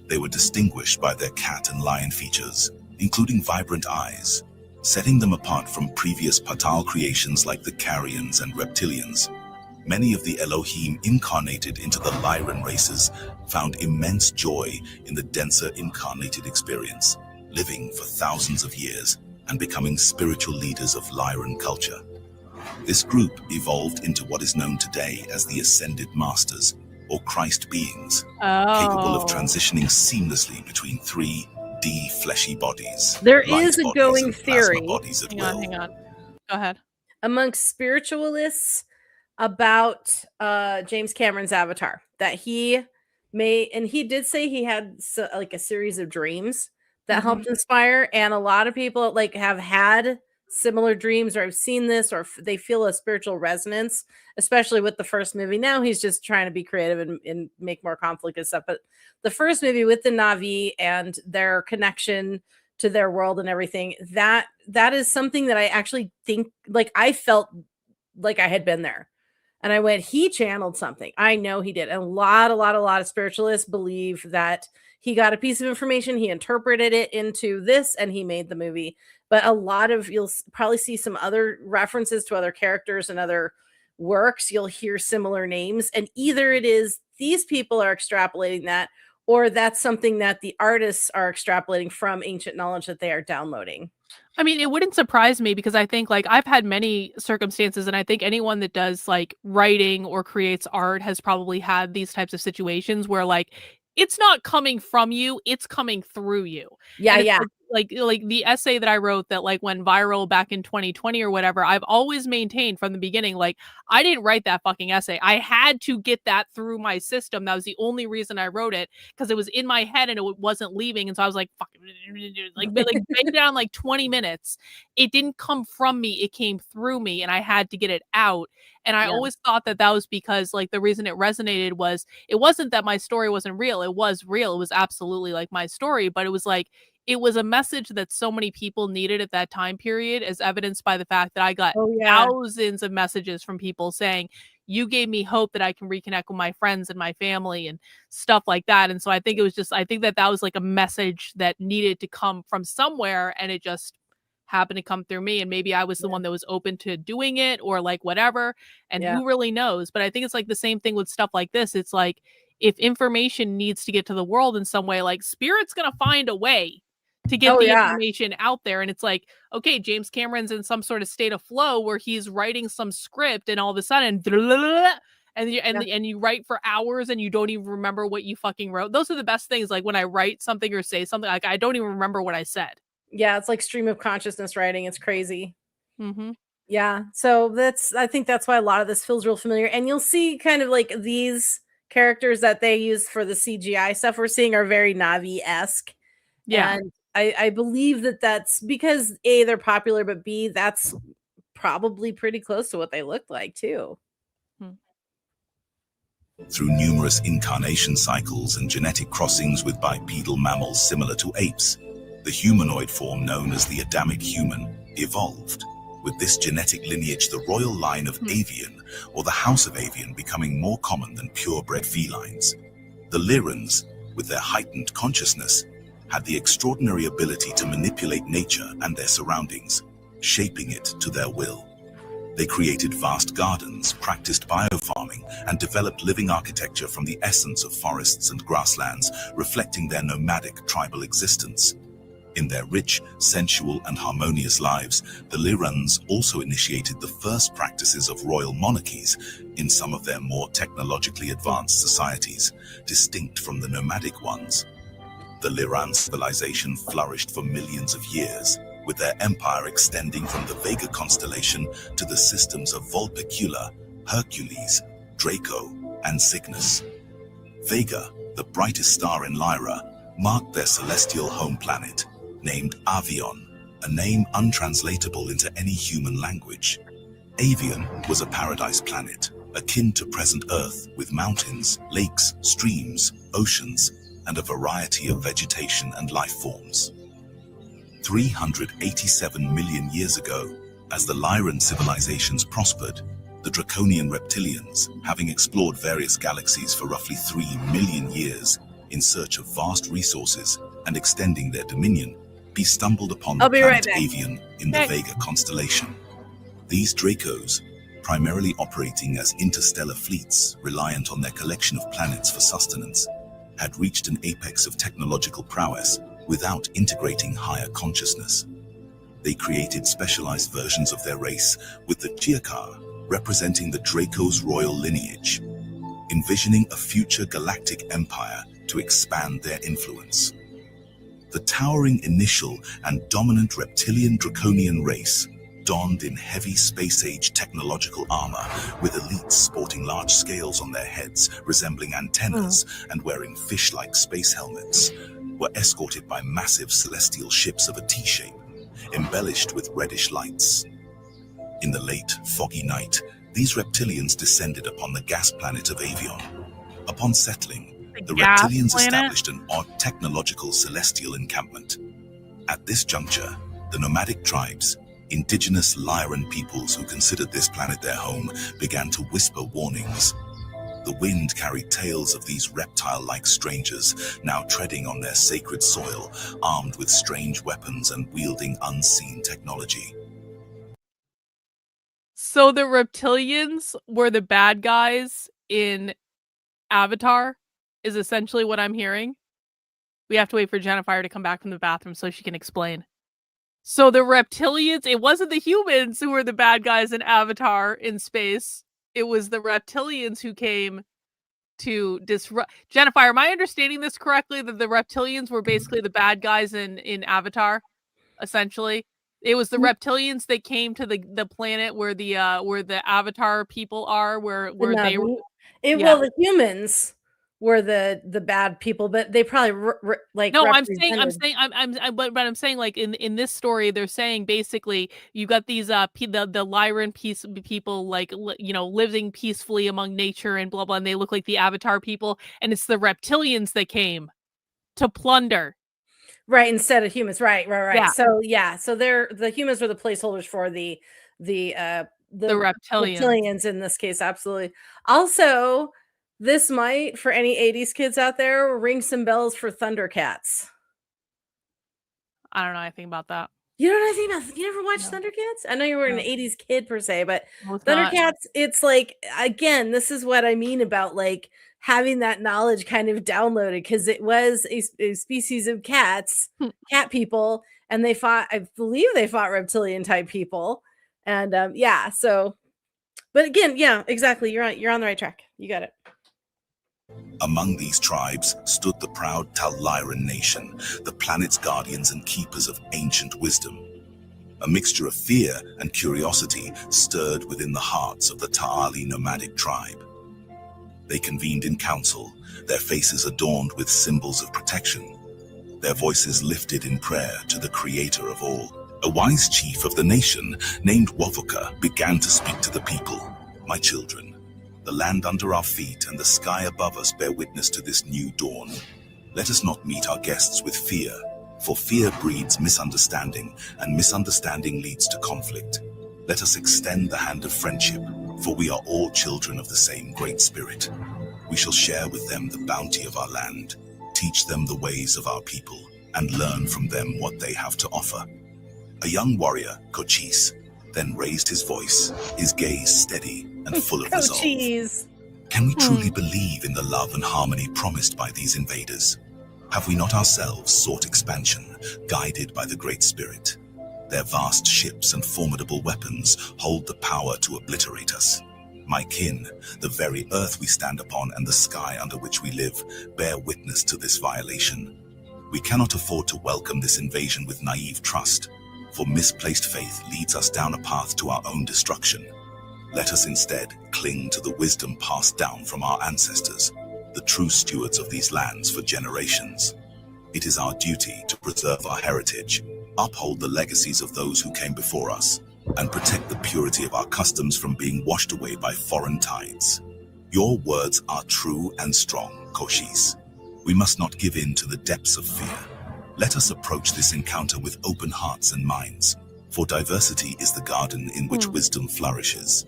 They were distinguished by their cat and lion features, including vibrant eyes, setting them apart from previous Patal creations like the Carians and Reptilians. Many of the Elohim incarnated into the Lyran races found immense joy in the denser incarnated experience, living for thousands of years and becoming spiritual leaders of Lyran culture. This group evolved into what is known today as the Ascended Masters, or Christ beings, capable of transitioning seamlessly between 3D fleshy bodies. There is a going theory. Hang on. Go ahead. Amongst spiritualists about James Cameron's Avatar, that he did say he had like a series of dreams that helped inspire, and a lot of people like have had similar dreams or have seen this, or they feel a spiritual resonance, especially with the first movie. Now he's just trying to be creative and make more conflict and stuff, but the first movie with the Na'vi and their connection to their world and everything, that is something that I actually think, like, I felt like I had been there, and I went, he channeled something. I know he did. And a lot of spiritualists believe that he got a piece of information, he interpreted it into this, and he made the movie. But you'll probably see some other references to other characters and other works. You'll hear similar names, and either it is these people are extrapolating that, or that's something that the artists are extrapolating from ancient knowledge that they are downloading. I mean, it wouldn't surprise me, because I think like I've had many circumstances, and I think anyone that does like writing or creates art has probably had these types of situations where like it's not coming from you, it's coming through you. Yeah, yeah. Like the essay that I wrote that like went viral back in 2020 or whatever, I've always maintained from the beginning, like I didn't write that fucking essay. I had to get that through my system. That was the only reason I wrote it, because it was in my head and it wasn't leaving. And so I was like, fuck, like bang down like 20 minutes. It didn't come from me, it came through me, and I had to get it out. And I always thought that was because like the reason it resonated was, it wasn't that my story wasn't real. It was real. It was absolutely like my story, but it was like, it was a message that so many people needed at that time period, as evidenced by the fact that I got thousands of messages from people saying, you gave me hope that I can reconnect with my friends and my family and stuff like that. And so I think that was like a message that needed to come from somewhere, and it just happened to come through me. And maybe I was the one that was open to doing it, or like whatever, and who really knows. But I think it's like the same thing with stuff like this. It's like, if information needs to get to the world in some way, like Spirit's gonna find a way to get the information out there. And it's like, okay, James Cameron's in some sort of state of flow where he's writing some script, and all of a sudden and you write for hours and you don't even remember what you fucking wrote. Those are the best things. Like when I write something or say something, like I don't even remember what I said. Yeah, it's like stream of consciousness writing. It's crazy. Yeah, so I think that's why a lot of this feels real familiar. And you'll see kind of like these characters that they use for the CGI stuff we're seeing are very Na'vi-esque. Yeah. And I believe that's because A, they're popular, but B, that's probably pretty close to what they look like too. Through numerous incarnation cycles and genetic crossings with bipedal mammals similar to apes, the humanoid form known as the Adamic human evolved. with this genetic lineage the royal line of avian or the house of avian becoming more common than purebred felines. The Lyrans, with their heightened consciousness, had the extraordinary ability to manipulate nature and their surroundings, shaping it to their will. They created vast gardens, practiced biofarming, and developed living architecture from the essence of forests and grasslands, reflecting their nomadic tribal existence. In their rich, sensual, and harmonious lives, the Lyrans also initiated the first practices of royal monarchies in some of their more technologically advanced societies, distinct from the nomadic ones. The Lyran civilization flourished for millions of years, with their empire extending from the Vega constellation to the systems of Vulpecula, Hercules, Draco, and Cygnus. Vega, the brightest star in Lyra, marked their celestial home planet, named Avion, a name untranslatable into any human language. Avion was a paradise planet, akin to present Earth, with mountains, lakes, streams, oceans, and a variety of vegetation and life forms. 387 million years ago, as the Lyran civilizations prospered, the Draconian reptilians, having explored various galaxies for roughly 3 million years in search of vast resources and extending their dominion, stumbled upon the planet Avian in the Vega constellation. These Dracos, primarily operating as interstellar fleets reliant on their collection of planets for sustenance, had reached an apex of technological prowess without integrating higher consciousness. They created specialized versions of their race, with the Chiakar representing the Draco's royal lineage, envisioning a future galactic empire to expand their influence. The towering initial and dominant reptilian Draconian race, donned in heavy space-age technological armor, with elites sporting large scales on their heads resembling antennas and wearing fish-like space helmets, were escorted by massive celestial ships of a T-shape, embellished with reddish lights. In the late, foggy night, these reptilians descended upon the gas planet of Avion. Upon settling, the reptilians established an odd technological celestial encampment. At this juncture, the nomadic tribes, indigenous Lyran peoples who considered this planet their home, began to whisper warnings. The wind carried tales of these reptile-like strangers now treading on their sacred soil, armed with strange weapons and wielding unseen technology. So the reptilians were the bad guys in Avatar, is essentially what I'm hearing. We have to wait for Jennifer to come back from the bathroom so she can explain. So the reptilians, it wasn't the humans who were the bad guys in Avatar in space. It was the reptilians who came to disrupt. Jennifer, am I understanding this correctly? That the reptilians were basically the bad guys in Avatar, essentially? It was the reptilians that came to the planet where the Avatar people are, where they were. Well, the humans were the bad people, but they probably No, I'm saying like in this story, they're saying basically you got these the Lyran people like living peacefully among nature and blah blah, and they look like the Avatar people, and it's the reptilians that came to plunder. Right, instead of humans. Right. Yeah. So the humans were the placeholders for the reptilians in this case. Absolutely. Also, this might, for any 80s kids out there, ring some bells for Thundercats. I don't know anything about that. You don't know anything about? You never watched Thundercats? I know you were an 80s kid per se, but Thundercats, not. It's like, again, this is what I mean about like having that knowledge kind of downloaded, because it was a species of cats, cat people, and they fought, I believe they fought reptilian type people. And so, but again, yeah, exactly. You're on the right track. You got it. Among these tribes stood the proud Tal Lyran nation, the planet's guardians and keepers of ancient wisdom. A mixture of fear and curiosity stirred within the hearts of the Ta'ali nomadic tribe. They convened in council, their faces adorned with symbols of protection, their voices lifted in prayer to the creator of all. A wise chief of the nation, named Wavuka, began to speak to the people. "My children, the land under our feet and the sky above us bear witness to this new dawn. Let us not meet our guests with fear, for fear breeds misunderstanding, and misunderstanding leads to conflict. Let us extend the hand of friendship, for we are all children of the same Great Spirit. We shall share with them the bounty of our land, teach them the ways of our people, and learn from them what they have to offer. A young warrior, Cochise, then raised his voice, his gaze steady and full of resolve. Can we truly believe in the love and harmony promised by these invaders? Have we not ourselves sought expansion, guided by the Great Spirit? Their vast ships and formidable weapons hold the power to obliterate us. My kin, the very earth we stand upon and the sky under which we live bear witness to this violation. We cannot afford to welcome this invasion with naive trust, for misplaced faith leads us down a path to our own destruction. Let us instead cling to the wisdom passed down from our ancestors, the true stewards of these lands for generations. It is our duty to preserve our heritage, uphold the legacies of those who came before us, and protect the purity of our customs from being washed away by foreign tides. Your words are true and strong, Cochise. We must not give in to the depths of fear. Let us approach this encounter with open hearts and minds, for diversity is the garden in which wisdom flourishes.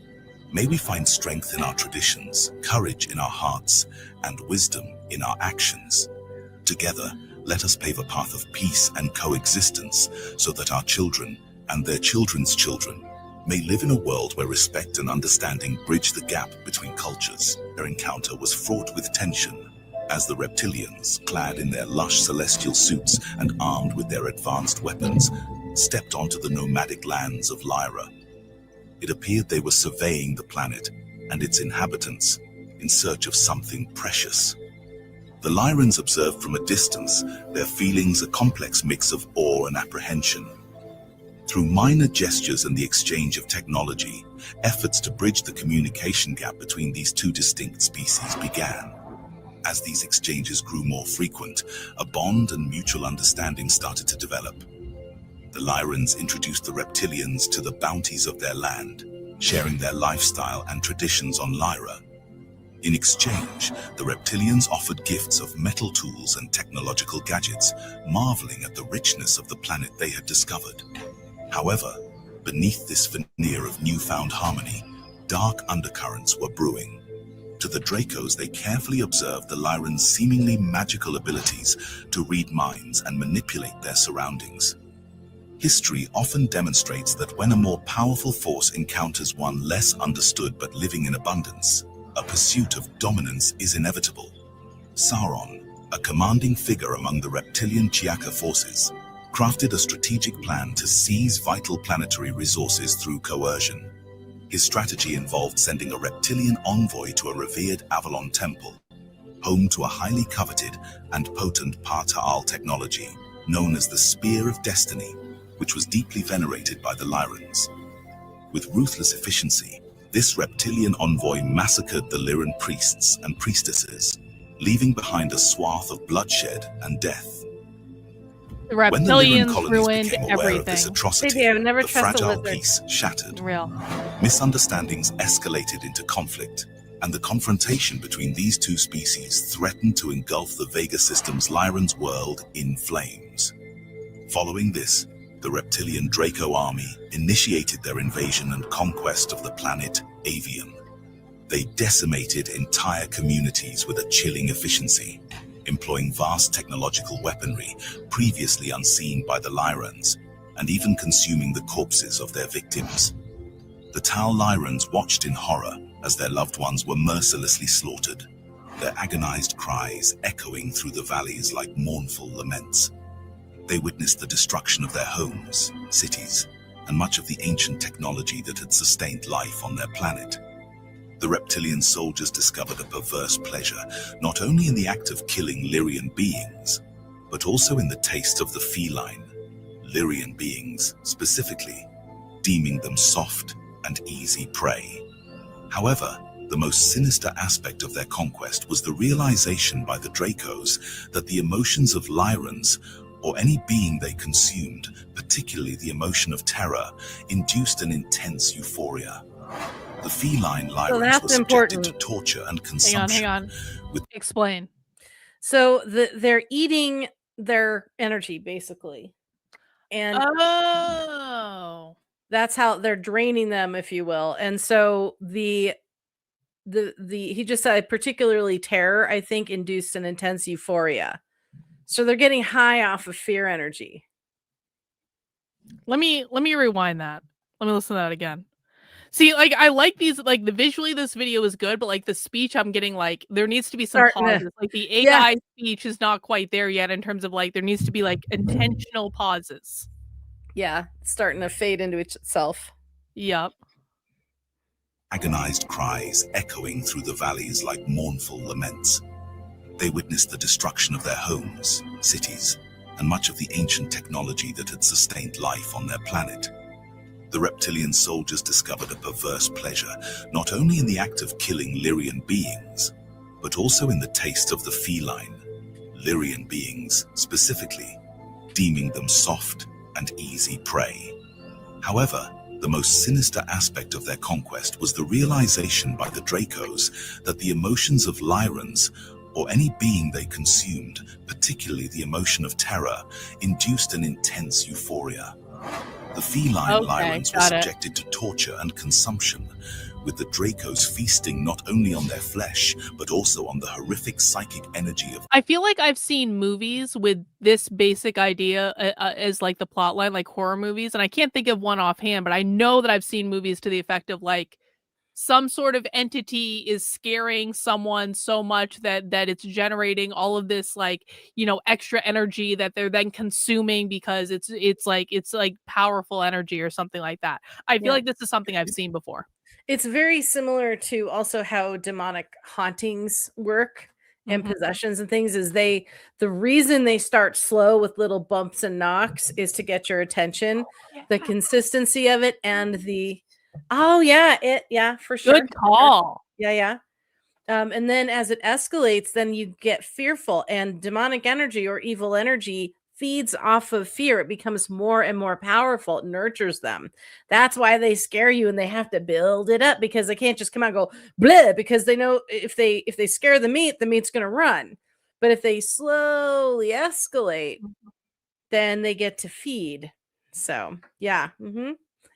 May we find strength in our traditions, courage in our hearts, and wisdom in our actions. Together, let us pave a path of peace and coexistence so that our children and their children's children may live in a world where respect and understanding bridge the gap between cultures. Their encounter was fraught with tension, as the reptilians, clad in their lush celestial suits and armed with their advanced weapons, stepped onto the nomadic lands of Lyra. It appeared they were surveying the planet and its inhabitants in search of something precious. The Lyrans observed from a distance, their feelings a complex mix of awe and apprehension. Through minor gestures and the exchange of technology, efforts to bridge the communication gap between these two distinct species began. As these exchanges grew more frequent, a bond and mutual understanding started to develop. The Lyrans introduced the reptilians to the bounties of their land, sharing their lifestyle and traditions on Lyra. In exchange, the reptilians offered gifts of metal tools and technological gadgets, marveling at the richness of the planet they had discovered. However, beneath this veneer of newfound harmony, dark undercurrents were brewing. To the Dracos, they carefully observed the Lyrans' seemingly magical abilities to read minds and manipulate their surroundings. History often demonstrates that when a more powerful force encounters one less understood but living in abundance, a pursuit of dominance is inevitable. Sauron, a commanding figure among the reptilian Chiaka forces, crafted a strategic plan to seize vital planetary resources through coercion. His strategy involved sending a reptilian envoy to a revered Avalon temple, home to a highly coveted and potent Par-Ta'al technology known as the Spear of Destiny, which was deeply venerated by the Lyrans. With ruthless efficiency, this reptilian envoy massacred the Lyran priests and priestesses, leaving behind a swath of bloodshed and death. The When the Lyran reptilians colonies ruined became aware of this everything. atrocity, I've never the trusted a fragile lizard. peace shattered. Real. Misunderstandings escalated into conflict, and the confrontation between these two species threatened to engulf the Vega system's Lyran's world in flames. Following this, the reptilian Draco army initiated their invasion and conquest of the planet Avian. They decimated entire communities with a chilling efficiency, employing vast technological weaponry previously unseen by the Lyrans, and even consuming the corpses of their victims. The Tal Lyrans watched in horror as their loved ones were mercilessly slaughtered, their agonized cries echoing through the valleys like mournful laments. They witnessed the destruction of their homes, cities, and much of the ancient technology that had sustained life on their planet. The reptilian soldiers discovered a perverse pleasure, not only in the act of killing Lyrian beings, but also in the taste of the feline, Lyrian beings specifically, deeming them soft and easy prey. However, the most sinister aspect of their conquest was the realization by the Dracos that the emotions of Lyrans, or any being they consumed, particularly the emotion of terror, induced an intense euphoria. The feline Lyrans were subjected to torture and consumption. Hang on. Explain. So they're eating their energy, basically. And Oh. That's how they're draining them, if you will. And so the he just said particularly terror, I think, induced an intense euphoria. So they're getting high off of fear energy. Let me rewind that. Let me listen to that again. See, like, I like these, like, the visually this video is good, but like the speech I'm getting, like, there needs to be some pauses. Like the AI speech is not quite there yet in terms of like there needs to be like intentional pauses. Yeah, it's starting to fade into itself. Yep. Agonized cries echoing through the valleys like mournful laments. They witnessed the destruction of their homes, cities, and much of the ancient technology that had sustained life on their planet. The reptilian soldiers discovered a perverse pleasure, not only in the act of killing Lyrian beings, but also in the taste of the feline, Lyrian beings specifically, deeming them soft and easy prey. However, the most sinister aspect of their conquest was the realization by the Dracos that the emotions of Lyrans, or any being they consumed, particularly the emotion of terror, induced an intense euphoria. The feline Lyrans were subjected to torture and consumption, with the Dracos feasting not only on their flesh, but also on the horrific psychic energy of... I feel like I've seen movies with this basic idea as like the plot line, like horror movies, and I can't think of one offhand, but I know that I've seen movies to the effect of like some sort of entity is scaring someone so much that it's generating all of this, like, you know, extra energy that they're then consuming because it's like powerful energy or something like that. I feel like this is something I've seen before. It's very similar to also how demonic hauntings work and possessions and things. Is the reason they start slow with little bumps and knocks is to get your attention. The consistency of it and the for sure. Good call. Yeah. And then as it escalates, then you get fearful, and demonic energy or evil energy feeds off of fear. It becomes more and more powerful. It nurtures them. That's why they scare you, and they have to build it up because they can't just come out and go bleh, because they know if they scare the meat's going to run. But if they slowly escalate, then they get to feed. So yeah.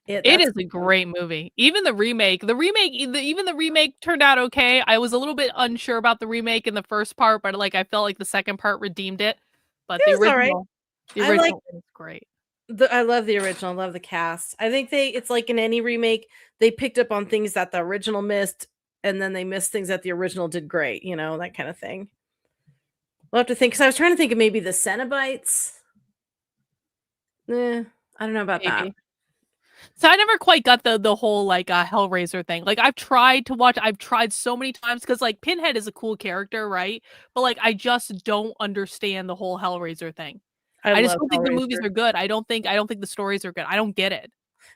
It is a great movie. Even the remake turned out okay. I was a little bit unsure about the remake in the first part, but like I felt like the second part redeemed it. But the original is great. I love the original. I love the cast. I think it's like in any remake, they picked up on things that the original missed, and then they missed things that the original did great. You know, that kind of thing. We'll have to think, because I was trying to think of maybe the Cenobites. I don't know about that. So I never quite got the whole like Hellraiser thing. Like I've tried so many times because like Pinhead is a cool character, right? But like I just don't understand the whole Hellraiser thing. I just don't think the movies are good. I don't think the stories are good. I don't get it.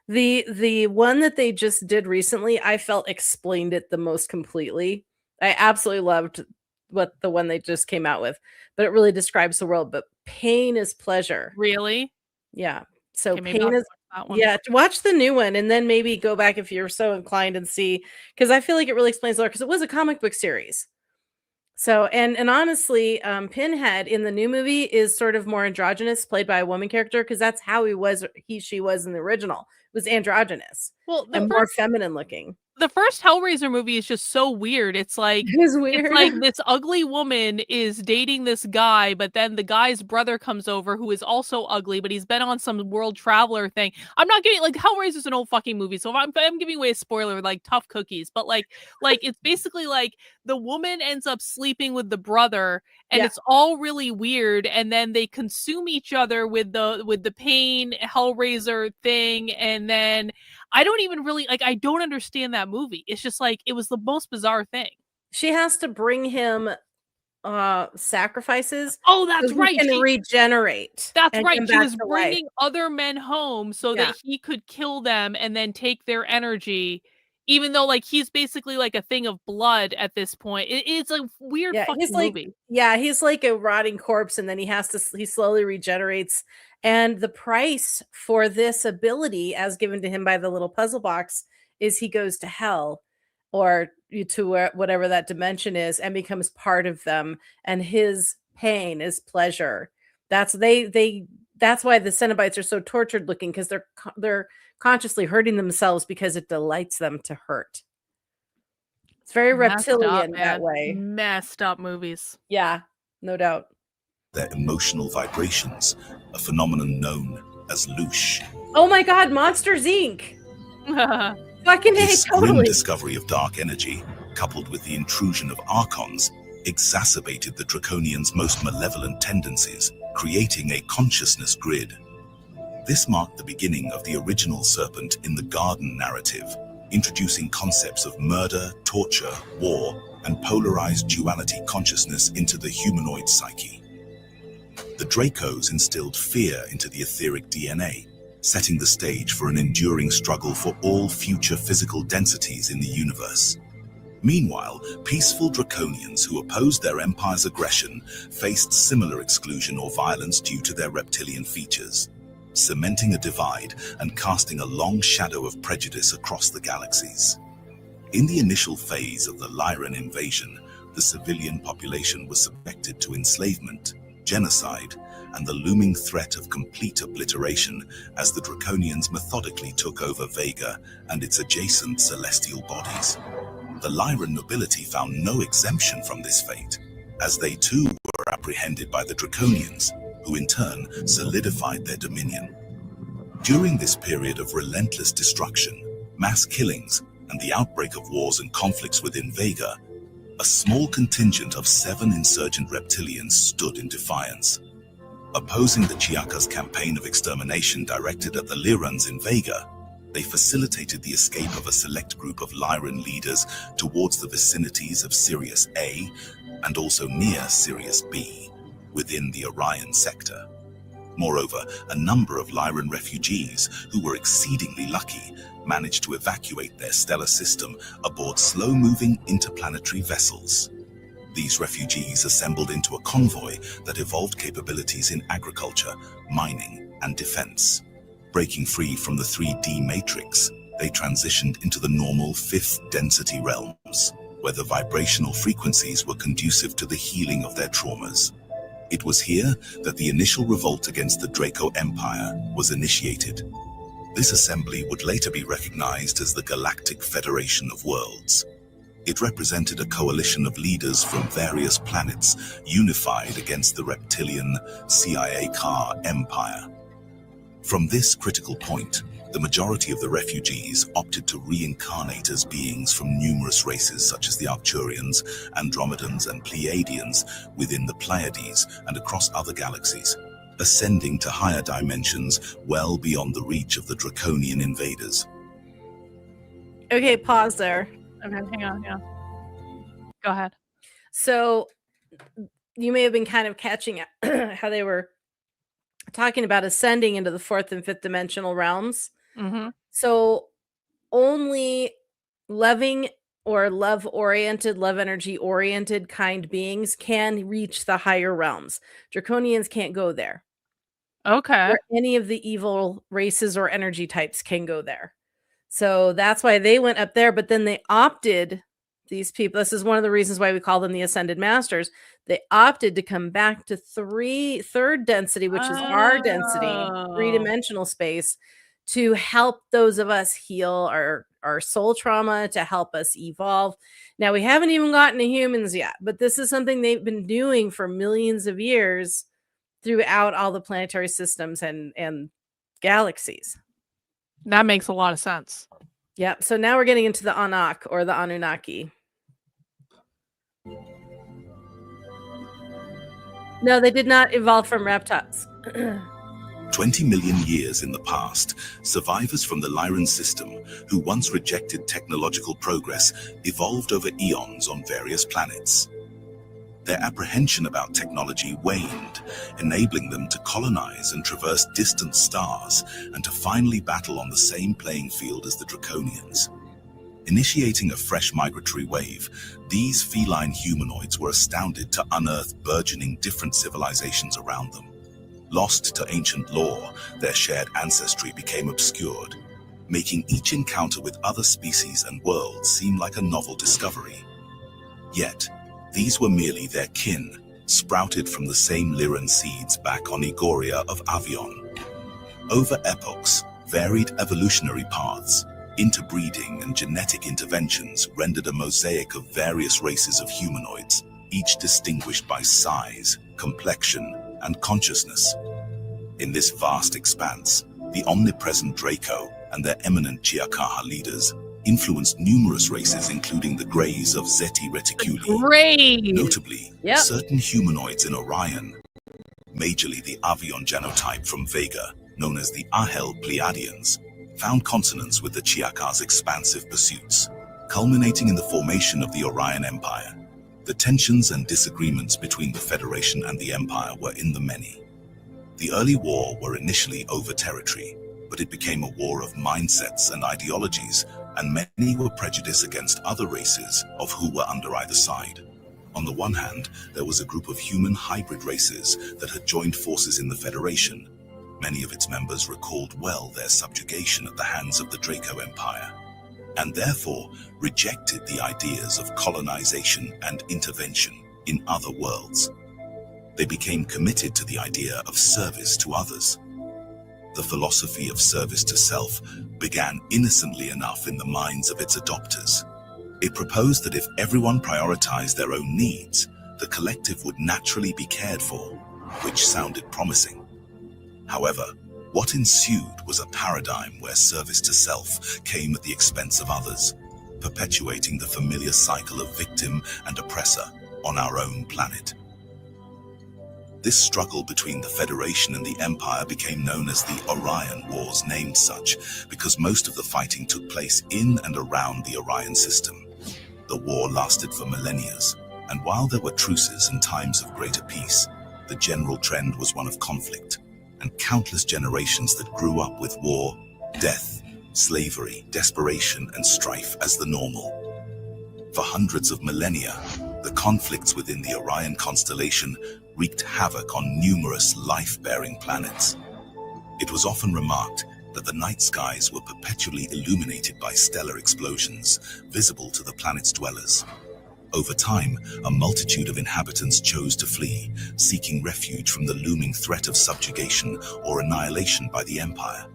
The one that they just did recently, I felt explained it the most completely. I absolutely loved what the one they just came out with, but it really describes the world. But pain is pleasure. Really? Yeah. So pain is watch the new one and then maybe go back if you're so inclined and see, because I feel like it really explains the lore, because it was a comic book series. So and honestly, Pinhead in the new movie is sort of more androgynous, played by a woman character, because that's how she was in the original. It was androgynous. Well, and more feminine looking. The first Hellraiser movie is just so weird. It's like it's weird. It's like this ugly woman is dating this guy, but then the guy's brother comes over who is also ugly, but he's been on some world traveler thing. I'm not getting like Hellraiser's an old fucking movie, so I'm giving away a spoiler, like tough cookies. But like it's basically like the woman ends up sleeping with the brother, and it's all really weird. And then they consume each other with the pain Hellraiser thing, and then I don't even really I don't understand that movie. It's just like it was the most bizarre thing. She has to bring him sacrifices. Oh, that's right. He can regenerate. That's right. She was bringing other men home so that he could kill them and then take their energy, even though like he's basically like a thing of blood at this point. It's a weird fucking movie. He's like a rotting corpse, and then he slowly regenerates. And the price for this ability, as given to him by the little puzzle box, is he goes to hell or to whatever that dimension is and becomes part of them. And his pain is pleasure. That's they that's why the Cenobites are so tortured looking, because they're consciously hurting themselves because it delights them to hurt. It's very reptilian that way. Messed up movies. Yeah, no doubt. Their emotional vibrations, a phenomenon known as loosh. Oh my God, Monsters Inc. Fucking hey, This grim totally. discovery of dark energy, coupled with the intrusion of archons, exacerbated the Draconians' most malevolent tendencies, creating a consciousness grid. This marked the beginning of the original Serpent in the Garden narrative, introducing concepts of murder, torture, war, and polarized duality consciousness into the humanoid psyche. The Dracos instilled fear into the etheric DNA, setting the stage for an enduring struggle for all future physical densities in the universe. Meanwhile, peaceful Draconians who opposed their empire's aggression faced similar exclusion or violence due to their reptilian features, cementing a divide and casting a long shadow of prejudice across the galaxies. In the initial phase of the Lyran invasion, the civilian population was subjected to enslavement, genocide, and the looming threat of complete obliteration as the Draconians methodically took over Vega and its adjacent celestial bodies. The Lyran nobility found no exemption from this fate, as they too were apprehended by the Draconians, who in turn solidified their dominion. During this period of relentless destruction, mass killings, and the outbreak of wars and conflicts within Vega, a small contingent of 7 insurgent reptilians stood in defiance. Opposing the Chiaka's campaign of extermination directed at the Lyrans in Vega, they facilitated the escape of a select group of Lyran leaders towards the vicinities of Sirius A and also near Sirius B, within the Orion sector. Moreover, a number of Lyran refugees, who were exceedingly lucky, managed to evacuate their stellar system aboard slow-moving interplanetary vessels. These refugees assembled into a convoy that evolved capabilities in agriculture, mining, and defense. Breaking free from the 3D matrix, they transitioned into the normal 5th density realms, where the vibrational frequencies were conducive to the healing of their traumas. It was here that the initial revolt against the Draco Empire was initiated. This assembly would later be recognized as the Galactic Federation of Worlds. It represented a coalition of leaders from various planets unified against the reptilian CIA-Car Empire. From this critical point, the majority of the refugees opted to reincarnate as beings from numerous races such as the Arcturians, Andromedans, and Pleiadians within the Pleiades and across other galaxies, ascending to higher dimensions well beyond the reach of the Draconian invaders. Okay, pause there. Okay, hang on. Go ahead. So you may have been kind of catching how they were talking about ascending into the 4th and 5th dimensional realms. Mm-hmm. So only loving or love-oriented, love energy-oriented kind beings can reach the higher realms. Draconians can't go there. Okay. Or any of the evil races or energy types can go there. So that's why they went up there, but then they opted, these people, this is one of the reasons why we call them the Ascended Masters, they opted to come back to 3rd density, which is our density, 3-dimensional space, to help those of us heal our soul trauma, to help us evolve. Now, we haven't even gotten to humans yet, but this is something they've been doing for millions of years throughout all the planetary systems and galaxies. That makes a lot of sense. Yep. So now we're getting into the Anak or the Anunnaki. No, they did not evolve from reptiles. 20 million years in the past, survivors from the Lyran system, who once rejected technological progress, evolved over eons on various planets. Their apprehension about technology waned, enabling them to colonize and traverse distant stars and to finally battle on the same playing field as the Draconians. Initiating a fresh migratory wave, these feline humanoids were astounded to unearth burgeoning different civilizations around them. Lost to ancient lore, their shared ancestry became obscured, making each encounter with other species and worlds seem like a novel discovery. Yet, these were merely their kin, sprouted from the same Lyran seeds back on Igoria of Avion. Over epochs, varied evolutionary paths, interbreeding and genetic interventions rendered a mosaic of various races of humanoids, each distinguished by size, complexion, and consciousness. In this vast expanse, the omnipresent Draco and their eminent Chiakaha leaders influenced numerous races, including the Greys of Zeti Reticuli. Great. Notably, certain humanoids in Orion, majorly the Avion genotype from Vega, known as the Ahel Pleiadians, found consonance with the Chiaka's expansive pursuits, culminating in the formation of the Orion Empire. The tensions and disagreements between the Federation and the Empire were in the many. The early war were initially over territory, but it became a war of mindsets and ideologies, and many were prejudiced against other races of who were under either side. On the one hand, there was a group of human hybrid races that had joined forces in the Federation. Many of its members recalled well their subjugation at the hands of the Draco Empire, and therefore rejected the ideas of colonization and intervention in other worlds. They became committed to the idea of service to others. The philosophy of service to self began innocently enough in the minds of its adopters. It proposed that if everyone prioritized their own needs, the collective would naturally be cared for, which sounded promising. However, what ensued was a paradigm where service to self came at the expense of others, perpetuating the familiar cycle of victim and oppressor on our own planet. This struggle between the Federation and the Empire became known as the Orion Wars, named such because most of the fighting took place in and around the Orion system. The war lasted for millennia, and while there were truces and times of greater peace, the general trend was one of conflict, and countless generations that grew up with war, death, slavery, desperation, and strife as the normal. For hundreds of millennia, the conflicts within the Orion constellation wreaked havoc on numerous life-bearing planets. It was often remarked that the night skies were perpetually illuminated by stellar explosions, visible to the planet's dwellers. Over time, a multitude of inhabitants chose to flee, seeking refuge from the looming threat of subjugation or annihilation by the Empire.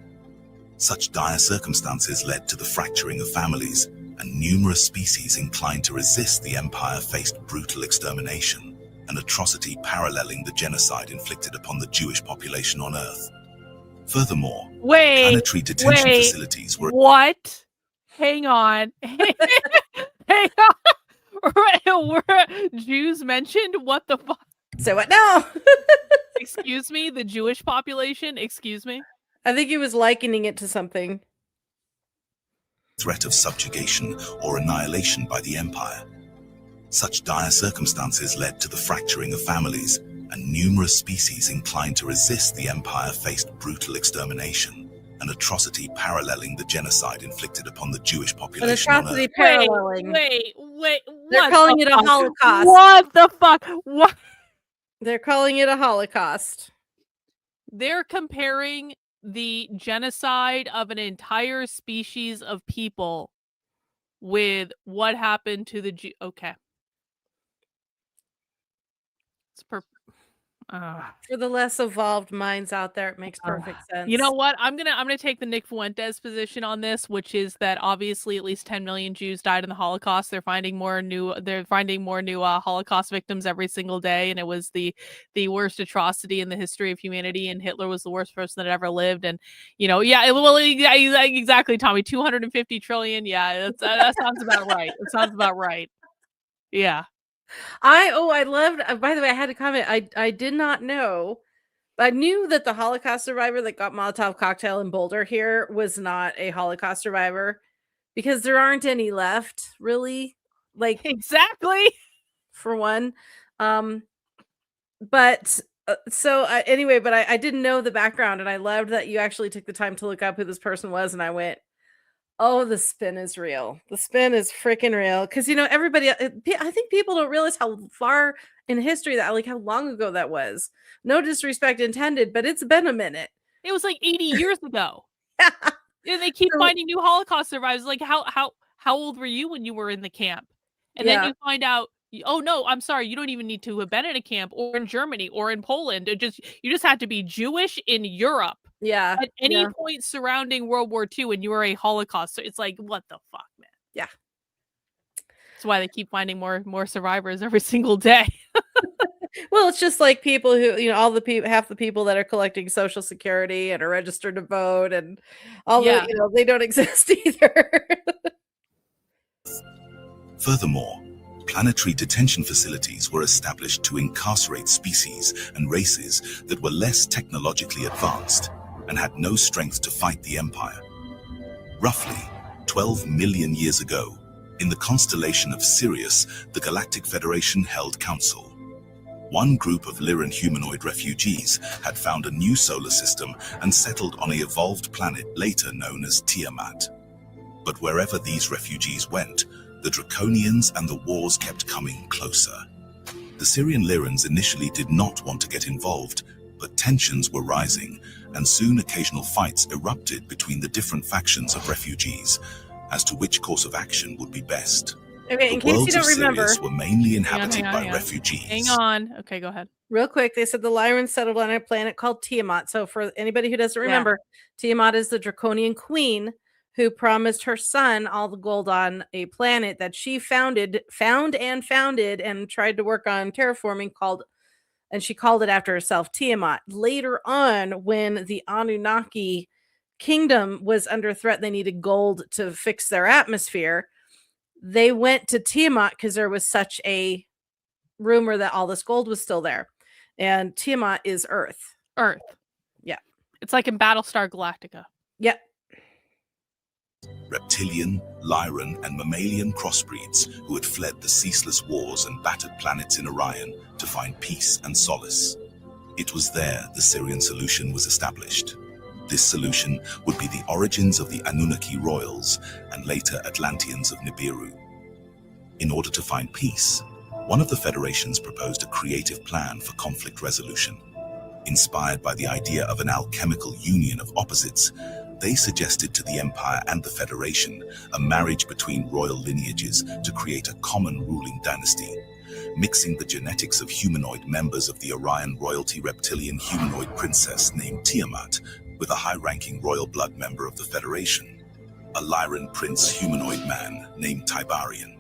Such dire circumstances led to the fracturing of families, and numerous species inclined to resist the Empire faced brutal extermination, an atrocity paralleling the genocide inflicted upon the Jewish population on Earth. Furthermore, planetary detention facilities were... What? Hang on. Hang on. Were Jews mentioned? What the fuck? So what now? Excuse me? The Jewish population? Excuse me? I think he was likening it to something. Threat of subjugation or annihilation by the Empire. Such dire circumstances led to the fracturing of families, and numerous species inclined to resist the Empire faced brutal extermination, an atrocity paralleling the genocide inflicted upon the Jewish population on Earth. Paralleling. Wait. They're calling it a Holocaust. What the fuck? What? They're calling it a Holocaust. They're comparing the genocide of an entire species of people with what happened to the Jew. Okay. It's perfect. For the less evolved minds out there, it makes perfect sense. You know what? I'm gonna take the Nick Fuentes position on this, which is that obviously at least 10 million Jews died in the Holocaust. They're finding more new Holocaust victims every single day, and it was the worst atrocity in the history of humanity. And Hitler was the worst person that ever lived. And exactly, Tommy. 250 trillion. Yeah, that sounds about right. It sounds about right. Yeah. I loved, by the way, I had a comment. I did not know. I knew that the Holocaust survivor that got Molotov cocktail in Boulder here was not a Holocaust survivor, because there aren't any left, really. Like, exactly. For one. But anyway, but I didn't know the background, and I loved that you actually took the time to look up who this person was, and I went, oh, the spin is real. The spin is freaking real. Because, everybody, I think people don't realize how far in history that, like, how long ago that was. No disrespect intended, but it's been a minute. It was like 80 years ago. Yeah, they keep finding new Holocaust survivors. Like, how old were you when you were in the camp? And then you find out, Oh no, I'm sorry. You don't even need to have been in a camp or in Germany or in Poland. You just had to be Jewish in Europe Yeah. at any point surrounding World War II, and you were a Holocaust. So it's like, what the fuck, man? Yeah. That's why they keep finding more survivors every single day. Well, it's just like people who, all the people, half the people that are collecting Social Security and are registered to vote, and all Yeah. the, they don't exist either. Furthermore, planetary detention facilities were established to incarcerate species and races that were less technologically advanced and had no strength to fight the Empire. Roughly 12 million years ago, in the constellation of Sirius, the Galactic Federation held council. One group of Lyran humanoid refugees had found a new solar system and settled on an evolved planet later known as Tiamat. But wherever these refugees went, the Draconians and the wars kept coming closer. The Syrian Lyrans initially did not want to get involved, but tensions were rising, and soon occasional fights erupted between the different factions of refugees as to which course of action would be best. Okay, in The case you worlds don't of remember, Sirius were mainly inhabited hang on. by refugees. Hang on. Okay, go ahead. real quick, they said the Lyran settled on a planet called Tiamat. So for anybody who doesn't remember, Tiamat is the Draconian queen who promised her son all the gold on a planet that she found and tried to work on terraforming, and she called it after herself, Tiamat. Later on, when the Anunnaki kingdom was under threat, they needed gold to fix their atmosphere. They went to Tiamat because there was such a rumor that all this gold was still there. And Tiamat is Earth. Earth. Yeah. It's like in Battlestar Galactica. Yep. Reptilian, Lyran, and mammalian crossbreeds who had fled the ceaseless wars and battered planets in Orion to find peace and solace. It was there the Syrian solution was established. This solution would be the origins of the Anunnaki royals and later Atlanteans of Nibiru. In order to find peace, one of the federations proposed a creative plan for conflict resolution. Inspired by the idea of an alchemical union of opposites, they suggested to the Empire and the Federation a marriage between royal lineages to create a common ruling dynasty, mixing the genetics of humanoid members of the Orion royalty reptilian humanoid princess named Tiamat with a high-ranking royal blood member of the Federation, a Lyran prince humanoid man named Tibarian.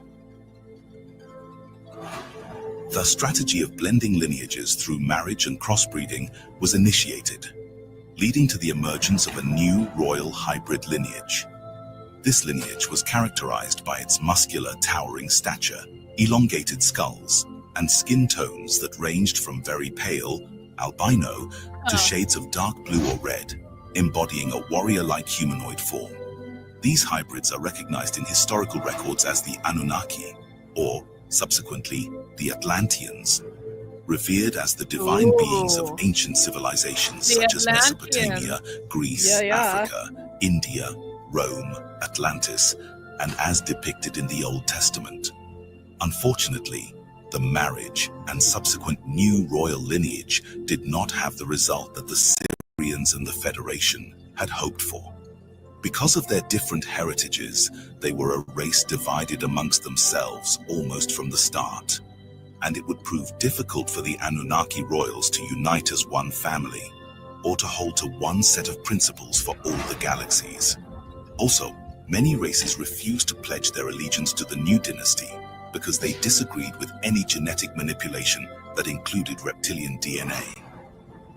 The strategy of blending lineages through marriage and crossbreeding was initiated, leading to the emergence of a new royal hybrid lineage. This lineage was characterized by its muscular, towering stature, elongated skulls, and skin tones that ranged from very pale, albino, to shades of dark blue or red, embodying a warrior-like humanoid form. These hybrids are recognized in historical records as the Anunnaki, or, subsequently, the Atlanteans, revered as the divine beings of ancient civilizations such as Mesopotamia, Greece, Africa, India, Rome, Atlantis, and as depicted in the Old Testament. Unfortunately, the marriage and subsequent new royal lineage did not have the result that the Syrians and the Federation had hoped for. Because of their different heritages, they were a race divided amongst themselves almost from the start, and it would prove difficult for the Anunnaki royals to unite as one family, or to hold to one set of principles for all the galaxies. Also, many races refused to pledge their allegiance to the new dynasty because they disagreed with any genetic manipulation that included reptilian DNA.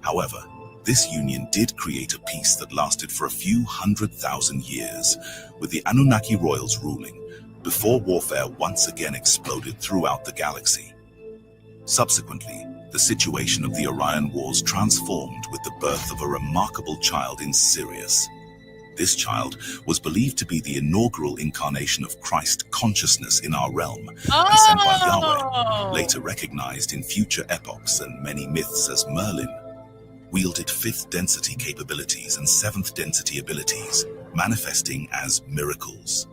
However, this union did create a peace that lasted for a few 100,000 years, with the Anunnaki royals ruling, before warfare once again exploded throughout the galaxy. Subsequently, the situation of the Orion Wars transformed with the birth of a remarkable child in Sirius. This child was believed to be the inaugural incarnation of Christ consciousness in our realm, and sent by Yahweh, later recognized in future epochs and many myths as Merlin. Wielded 5th density capabilities and 7th density abilities, manifesting as miracles.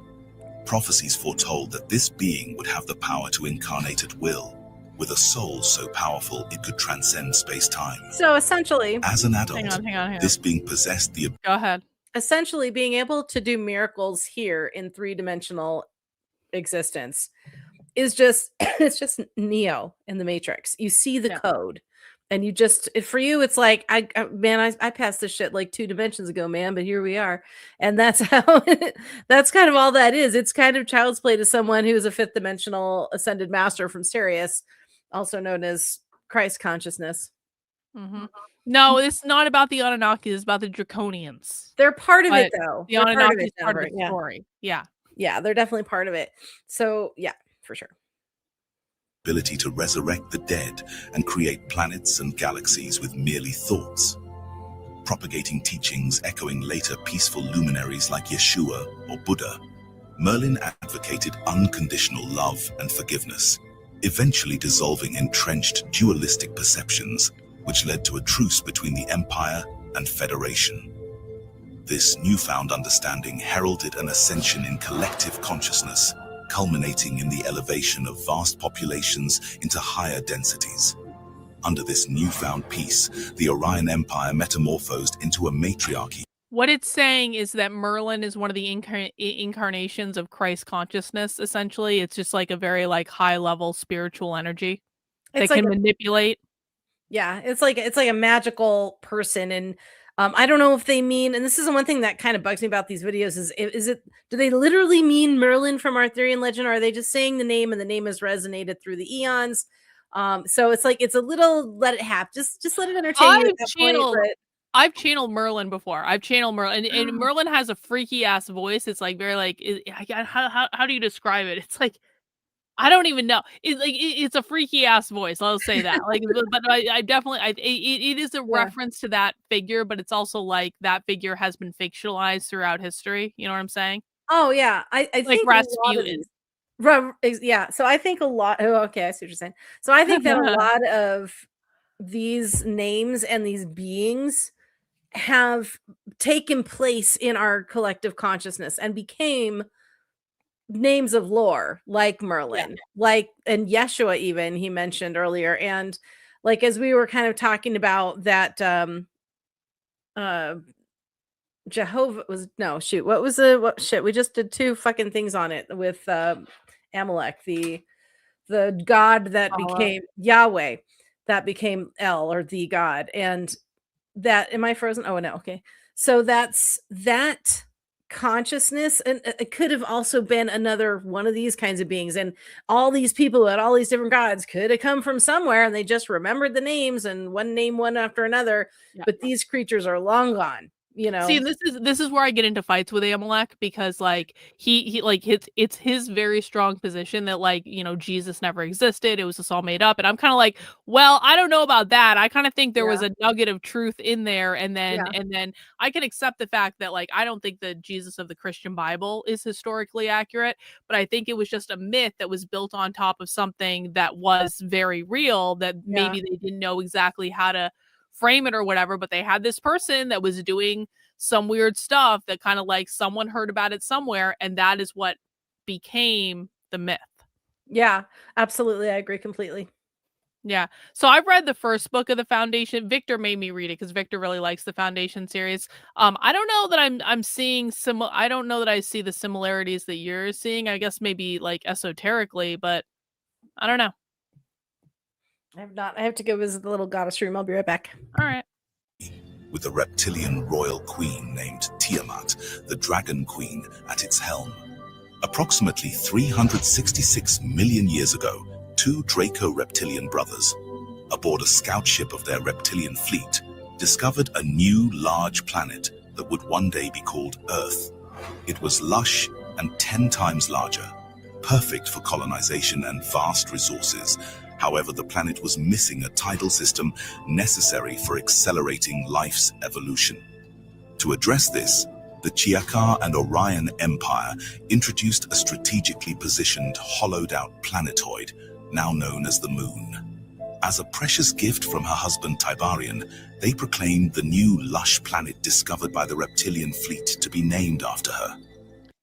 Prophecies foretold that this being would have the power to incarnate at will, with a soul so powerful it could transcend space-time. So essentially, as an adult, hang on. this being possessed the... Go ahead. Essentially being able to do miracles here in 3-dimensional existence is just it's just Neo in the Matrix. You see the code, and you just for you it's like I passed this shit like 2 dimensions ago, man, but here we are. And that's how that's kind of all that is. It's kind of child's play to someone who's a 5th dimensional ascended master from Sirius, also known as Christ consciousness. Mm-hmm. No, it's not about the Anunnaki. It's about the Draconians. They're part of it, though. The Anunnaki is part of the story. Yeah. Yeah, they're definitely part of it. So, yeah, for sure. Ability to resurrect the dead and create planets and galaxies with merely thoughts. Propagating teachings echoing later peaceful luminaries like Yeshua or Buddha, Merlin advocated unconditional love and forgiveness, eventually dissolving entrenched dualistic perceptions, which led to a truce between the Empire and Federation. This newfound understanding heralded an ascension in collective consciousness, culminating in the elevation of vast populations into higher densities. Under this newfound peace, the Orion Empire metamorphosed into a matriarchy. What it's saying is that Merlin is one of the incarnations of Christ consciousness, essentially. It's just like a very like high-level spiritual energy that can manipulate. Yeah, it's like a magical person, and I don't know if they mean, and this is the one thing that kind of bugs me about these videos is it do they literally mean Merlin from Arthurian legend, or are they just saying the name and the name has resonated through the eons? So it's like it's a little let it happen, just let it entertain you. I've channeled Merlin before. I've channeled Merlin, and Merlin has a freaky ass voice. It's like very like how do you describe it? It's like I don't even know. It's a freaky ass voice. I'll say that. Like, but I definitely it is a reference to that figure, but it's also like that figure has been fictionalized throughout history. You know what I'm saying? Oh yeah, I like think Rasputin. Yeah, so I think a lot. Oh, okay, I see what you're saying. So I think that a lot of these names and these beings have taken place in our collective consciousness and became names of lore, like Merlin, like, and Yeshua even he mentioned earlier. And like as we were kind of talking about that Jehovah was we just did 2 fucking things on it with Amalek, the god that became Yahweh, that became El, or the god. And that, am I frozen? Oh no, okay. So that's that consciousness, and it could have also been another one of these kinds of beings, and all these people at all these different gods could have come from somewhere, and they just remembered the names and one name one after another. But these creatures are long gone, you know. See, this is where I get into fights with Amalek, because like he like it's his very strong position that like, you know, Jesus never existed, it was just all made up. And I'm kind of like, well, I don't know about that. I kind of think there was a nugget of truth in there, and then I can accept the fact that like I don't think the Jesus of the Christian Bible is historically accurate, but I think it was just a myth that was built on top of something that was very real, that maybe they didn't know exactly how to frame it or whatever, but they had this person that was doing some weird stuff that kind of like someone heard about it somewhere, and that is what became the myth. Yeah, absolutely. I agree completely. Yeah. So I've read the first book of the Foundation. Victor made me read it because Victor really likes the Foundation series. I don't know that I'm seeing I don't know that I see the similarities that you're seeing. I guess maybe like esoterically, but I don't know. I have not. I have to go visit the little goddess room. I'll be right back. All right. With a reptilian royal queen named Tiamat, the Dragon Queen, at its helm. Approximately 366 million years ago, 2 Draco-reptilian brothers, aboard a scout ship of their reptilian fleet, discovered a new large planet that would one day be called Earth. It was lush and 10 times larger, perfect for colonization and vast resources. However, the planet was missing a tidal system necessary for accelerating life's evolution. To address this, the Chiakar and Orion Empire introduced a strategically positioned, hollowed-out planetoid, now known as the Moon. As a precious gift from her husband Tiberian, they proclaimed the new lush planet discovered by the reptilian fleet to be named after her.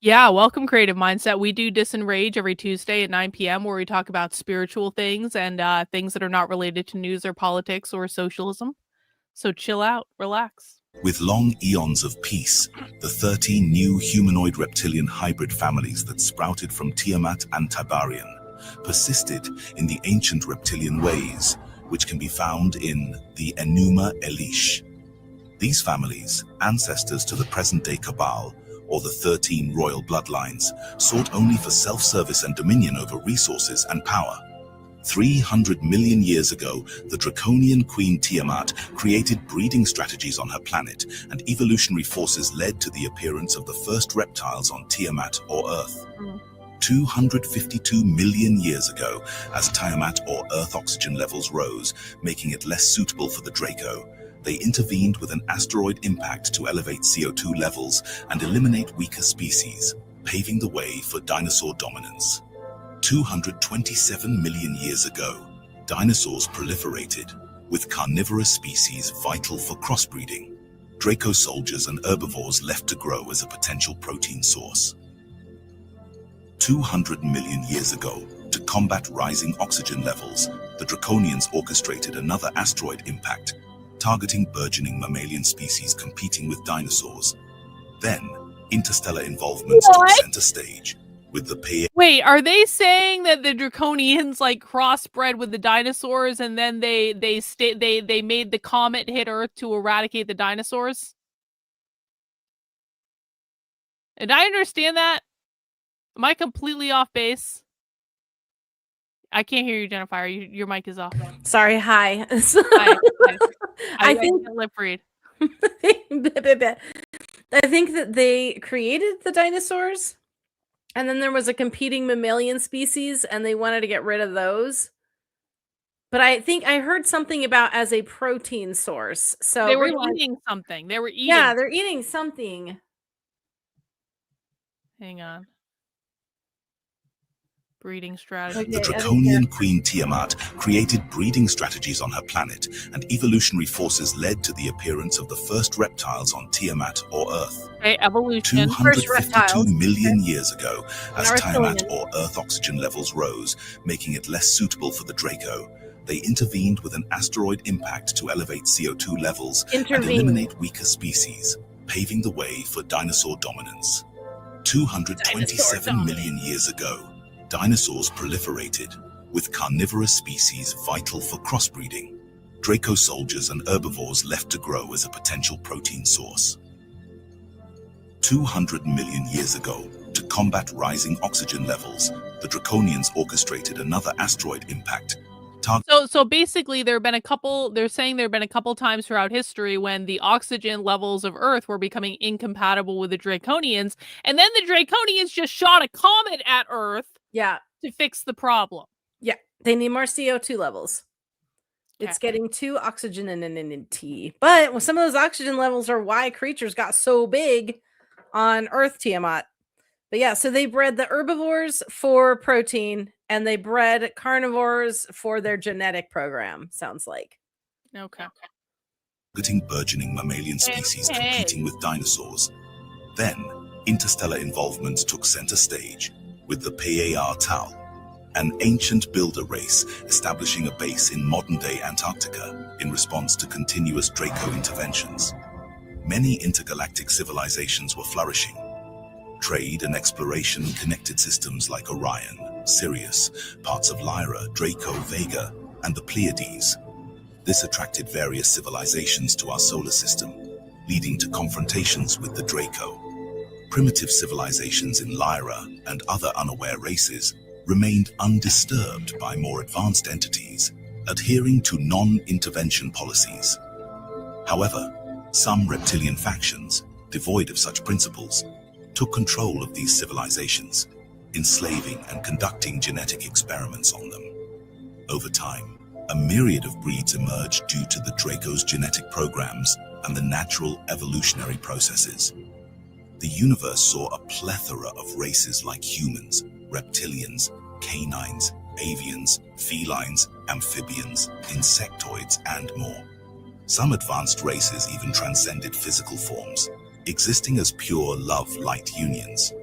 Yeah, welcome Creative Mindset. We do DISENRAGE every Tuesday at 9 p.m. where we talk about spiritual things and things that are not related to news or politics or socialism. So chill out, relax. With long eons of peace, the 13 new humanoid reptilian hybrid families that sprouted from Tiamat and Tiberian persisted in the ancient reptilian ways, which can be found in the Enuma Elish. These families, ancestors to the present-day Cabal, or the 13 royal bloodlines, sought only for self-service and dominion over resources and power. 300 million years ago, the Draconian queen Tiamat created breeding strategies on her planet, and evolutionary forces led to the appearance of the first reptiles on Tiamat or Earth. 252 million years ago, as Tiamat or Earth oxygen levels rose, making it less suitable for the Draco, they intervened with an asteroid impact to elevate CO2 levels and eliminate weaker species, paving the way for dinosaur dominance. 227 million years ago, dinosaurs proliferated, with carnivorous species vital for crossbreeding. Draco soldiers and herbivores left to grow as a potential protein source. 200 million years ago, to combat rising oxygen levels, the Draconians orchestrated another asteroid impact, targeting burgeoning mammalian species competing with dinosaurs. Then, interstellar involvement took center stage, with the Wait, are they saying that the Draconians like crossbred with the dinosaurs, and then they made the comet hit Earth to eradicate the dinosaurs? Did I understand that? Am I completely off base? I can't hear you, Jennifer. Your mic is off. Sorry, hi. Hi. I think can't lip read. I think that they created the dinosaurs, and then there was a competing mammalian species, and they wanted to get rid of those. But I think I heard something about as a protein source. So they were eating something. They were eating. Yeah, they're eating something. Hang on. Breeding strategy. The Draconian queen Tiamat created breeding strategies on her planet, and evolutionary forces led to the appearance of the first reptiles on Tiamat or Earth. Okay, evolution. 252 million years ago, as Tiamat or Earth oxygen levels rose, making it less suitable for the Draco, they intervened with an asteroid impact to elevate CO2 levels and eliminate weaker species, paving the way for dinosaur dominance. 227 million years ago, dinosaurs proliferated, with carnivorous species vital for crossbreeding. Draco soldiers and herbivores left to grow as a potential protein source. 200 million years ago, to combat rising oxygen levels, the Draconians orchestrated another asteroid impact. So basically, they're saying there have been a couple times throughout history when the oxygen levels of Earth were becoming incompatible with the Draconians, and then the Draconians just shot a comet at Earth. Yeah. To fix the problem. Yeah. They need more CO2 levels. It's getting too oxygen in tea. But some of those oxygen levels are why creatures got so big on Earth, Tiamat. But yeah, so they bred the herbivores for protein, and they bred carnivores for their genetic program, sounds like. Okay. Targeting burgeoning mammalian species competing with dinosaurs. Then, interstellar involvement took center stage, with the Payar Tal, an ancient builder race establishing a base in modern-day Antarctica in response to continuous Draco interventions. Many intergalactic civilizations were flourishing. Trade and exploration connected systems like Orion, Sirius, parts of Lyra, Draco, Vega, and the Pleiades. This attracted various civilizations to our solar system, leading to confrontations with the Draco. Primitive civilizations in Lyra and other unaware races remained undisturbed by more advanced entities, adhering to non-intervention policies. However, some reptilian factions, devoid of such principles, took control of these civilizations, enslaving and conducting genetic experiments on them. Over time, a myriad of breeds emerged due to the Draco's genetic programs and the natural evolutionary processes. The universe saw a plethora of races like humans, reptilians, canines, avians, felines, amphibians, insectoids, and more. Some advanced races even transcended physical forms, existing as pure love-light unions.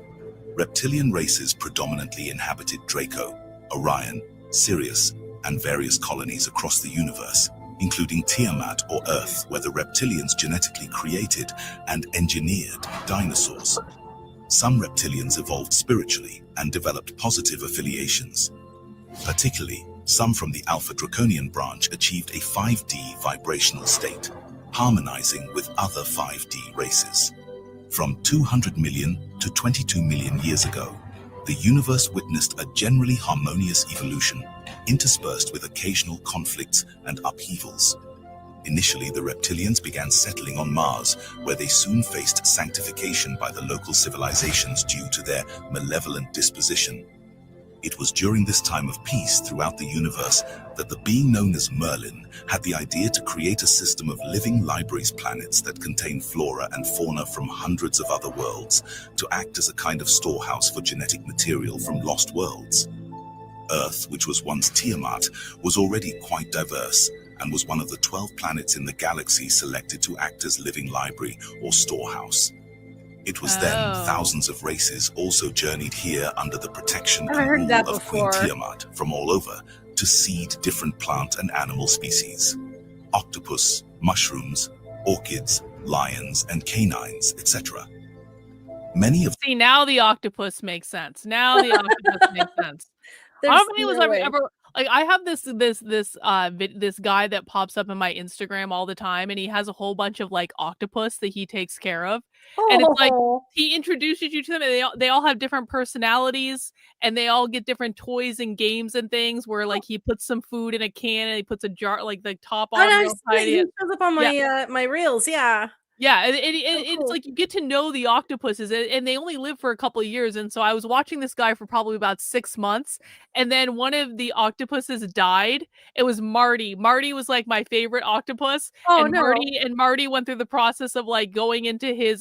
Reptilian races predominantly inhabited Draco, Orion, Sirius, and various colonies across the universe, including Tiamat or Earth, where the reptilians genetically created and engineered dinosaurs. Some reptilians evolved spiritually and developed positive affiliations. Particularly, some from the Alpha Draconian branch achieved a 5D vibrational state, harmonizing with other 5D races. From 200 million to 22 million years ago, the universe witnessed a generally harmonious evolution, interspersed with occasional conflicts and upheavals. Initially, the reptilians began settling on Mars, where they soon faced sanctification by the local civilizations due to their malevolent disposition. It was during this time of peace throughout the universe that the being known as Merlin had the idea to create a system of living libraries planets that contain flora and fauna from hundreds of other worlds to act as a kind of storehouse for genetic material from lost worlds. Earth, which was once Tiamat, was already quite diverse and was one of the 12 planets in the galaxy selected to act as living library or storehouse. It was then thousands of races also journeyed here under the protection and rule of Queen Tiamat from all over to seed different plant and animal species. Octopus, mushrooms, orchids, lions, and canines, etc. Many of See, now the octopus makes sense. Now the octopus makes sense. How many was ever like I have this guy that pops up in my Instagram all the time, and he has a whole bunch of like octopus that he takes care of. And it's like he introduces you to them, and they all have different personalities, and they all get different toys and games and things where like he puts some food in a can and he puts a jar like the top on. He shows up on my my reels, yeah. Yeah, it's like you get to know the octopuses, and they only live for a couple of years. And so I was watching this guy for probably about 6 months, and then one of the octopuses died. It was Marty. Marty was like my favorite octopus. Marty went through the process of like going into his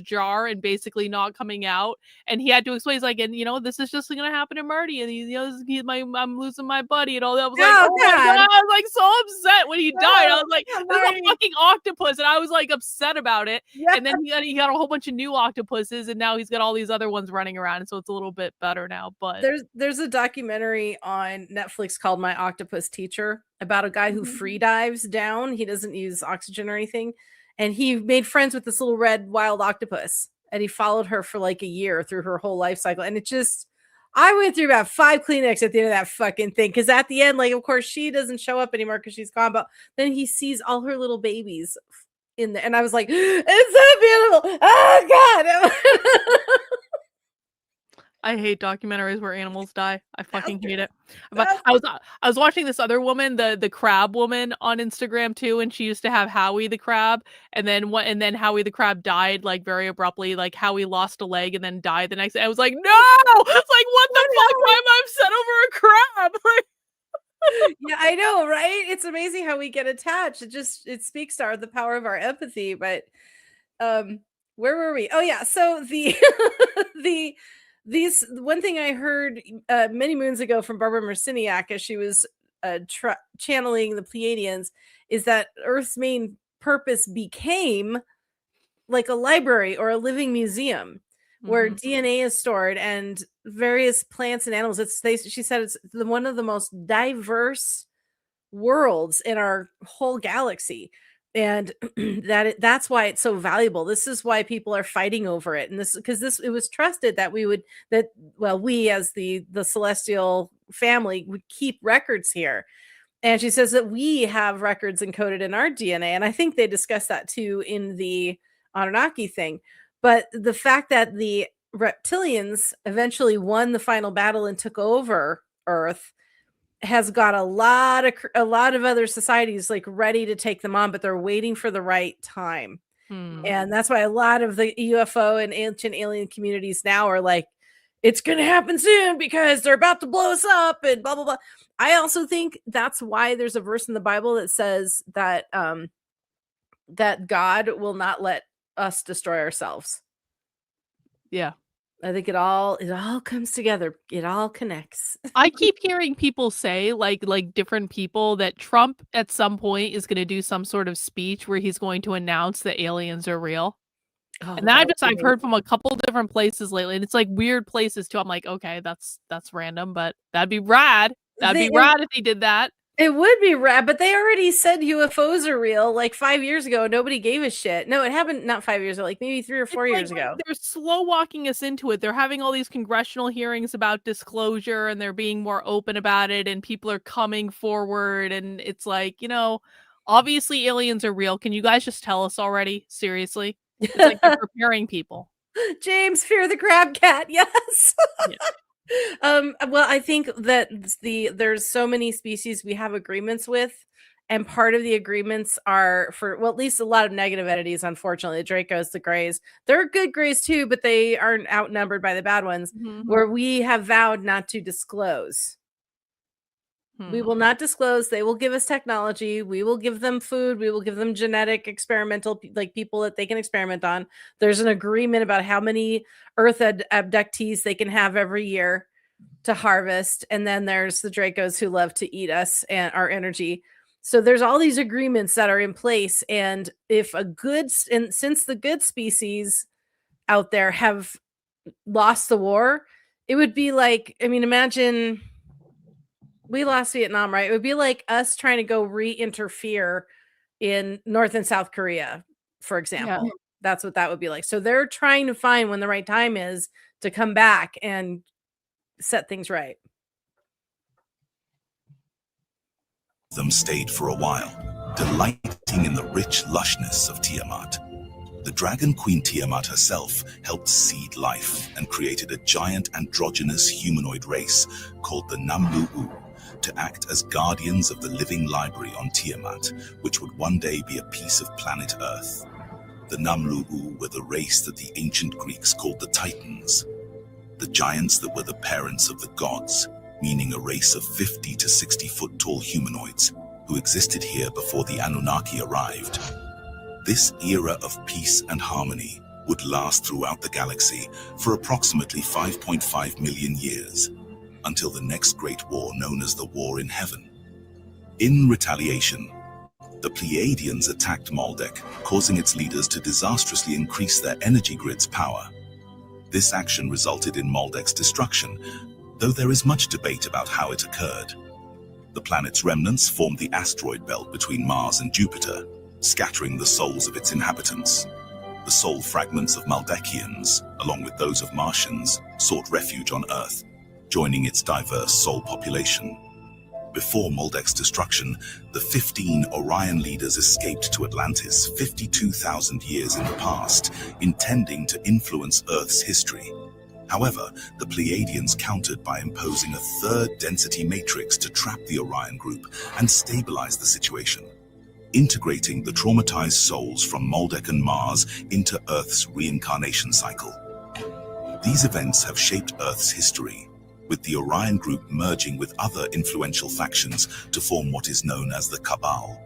jar and basically not coming out. And he had to explain, he's like, and this is just gonna happen to Marty, and I'm losing my buddy and all that. I was like, oh my God. I was like so upset when he died. I was like, this is a fucking octopus, and I was like upset about it. And then he got a whole bunch of new octopuses, and now he's got all these other ones running around, and so it's a little bit better now. But there's a documentary on Netflix called My Octopus Teacher about a guy who free dives down. He doesn't use oxygen or anything, and he made friends with this little red wild octopus, and he followed her for like a year through her whole life cycle. And it just, I went through about 5 Kleenex at the end of that fucking thing, because at the end, like, of course she doesn't show up anymore because she's gone, but then he sees all her little babies in there, and I was like, it's so beautiful. Oh God. I hate documentaries where animals die. I fucking hate it. But I was watching this other woman, the crab woman on Instagram too, and she used to have Howie the crab, and then Howie the crab died like very abruptly. Like Howie lost a leg and then died the next day. I was like, no! It's like, what the fuck? Why am I upset over a crab? Like, yeah, I know, right? It's amazing how we get attached. It speaks to the power of our empathy. But where were we? Oh yeah, so these one thing I heard many moons ago from Barbara Marciniak as she was channeling the Pleiadians is that Earth's main purpose became like a library or a living museum where DNA is stored and various plants and animals. She said it's one of the most diverse worlds in our whole galaxy, and that's why it's so valuable. This is why people are fighting over it, and it was trusted that we as the celestial family would keep records here. And she says that we have records encoded in our DNA, and I think they discussed that too in the Anunnaki thing. But the fact that the reptilians eventually won the final battle and took over Earth has got a lot of other societies like ready to take them on, but they're waiting for the right time. And that's why a lot of the UFO and ancient alien communities now are like, it's going to happen soon because they're about to blow us up and blah, blah, blah. I also think that's why there's a verse in the Bible that says that that God will not let us destroy ourselves. Yeah. I think it all comes together. It all connects. I keep hearing people say, like different people, that Trump at some point is going to do some sort of speech where he's going to announce that aliens are real. And I've heard from a couple different places lately, and it's like weird places too. I'm like, okay, that's random, but that'd be rad. That'd be rad if he did that. It would be rad, but they already said UFOs are real like 5 years ago. Nobody gave a shit. No, it happened not 5 years ago, like maybe 3 or 4 years ago. They're slow walking us into it. They're having all these congressional hearings about disclosure, and they're being more open about it, and people are coming forward, and it's like, obviously aliens are real. Can you guys just tell us already? Seriously? It's like they're preparing people. James, fear the crab cat. Yes. Yeah. Well, I think that there's so many species we have agreements with, and part of the agreements are for, well, at least a lot of negative entities, unfortunately, the Dracos, the Greys. There are good Greys too, but they aren't outnumbered by the bad ones, where we have vowed not to disclose. We will not disclose. They will give us technology. We will give them food. We will give them genetic experimental, like people that they can experiment on. There's an agreement about how many Earth abductees they can have every year to harvest. And then there's the Dracos who love to eat us and our energy. So there's all these agreements that are in place. And if since the good species out there have lost the war, it would be like, I mean, imagine we lost Vietnam, right? It would be like us trying to go re-interfere in North and South Korea, for example. Yeah. That's what that would be like. So they're trying to find when the right time is to come back and set things right. Them stayed for a while, delighting in the rich lushness of Tiamat. The dragon queen Tiamat herself helped seed life and created a giant androgynous humanoid race called the Namlu'u, to act as guardians of the living library on Tiamat, which would one day be a piece of planet Earth. The Namlu'u were the race that the ancient Greeks called the Titans, the giants that were the parents of the gods, meaning a race of 50 to 60 foot tall humanoids who existed here before the Anunnaki arrived. This era of peace and harmony would last throughout the galaxy for approximately 5.5 million years, until the next great war known as the War in Heaven. In retaliation, the Pleiadians attacked Maldek, causing its leaders to disastrously increase their energy grid's power. This action resulted in Maldek's destruction, though there is much debate about how it occurred. The planet's remnants formed the asteroid belt between Mars and Jupiter, scattering the souls of its inhabitants. The soul fragments of Maldekians, along with those of Martians, sought refuge on Earth, joining its diverse soul population. Before Maldek's destruction, the 15 Orion leaders escaped to Atlantis 52,000 years in the past, intending to influence Earth's history. However, the Pleiadians countered by imposing a third density matrix to trap the Orion group and stabilize the situation, integrating the traumatized souls from Maldek and Mars into Earth's reincarnation cycle. These events have shaped Earth's history, with the Orion group merging with other influential factions to form what is known as the Cabal,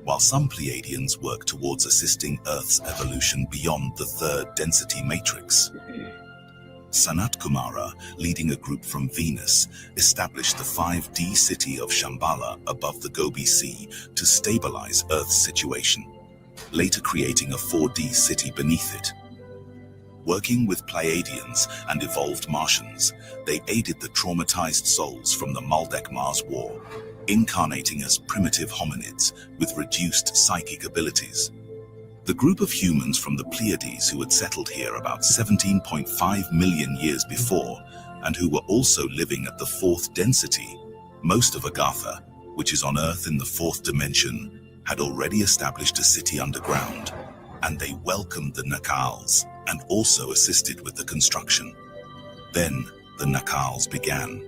while some Pleiadians work towards assisting Earth's evolution beyond the third density matrix. Sanat Kumara, leading a group from Venus, established the 5D city of Shambhala above the Gobi Sea to stabilize Earth's situation, later creating a 4D city beneath it. Working with Pleiadians and evolved Martians, they aided the traumatized souls from the Maldek-Mars War, incarnating as primitive hominids with reduced psychic abilities. The group of humans from the Pleiades who had settled here about 17.5 million years before, and who were also living at the fourth density, most of Agartha, which is on Earth in the fourth dimension, had already established a city underground, and they welcomed the Nakals and also assisted with the construction. Then the Nakals began,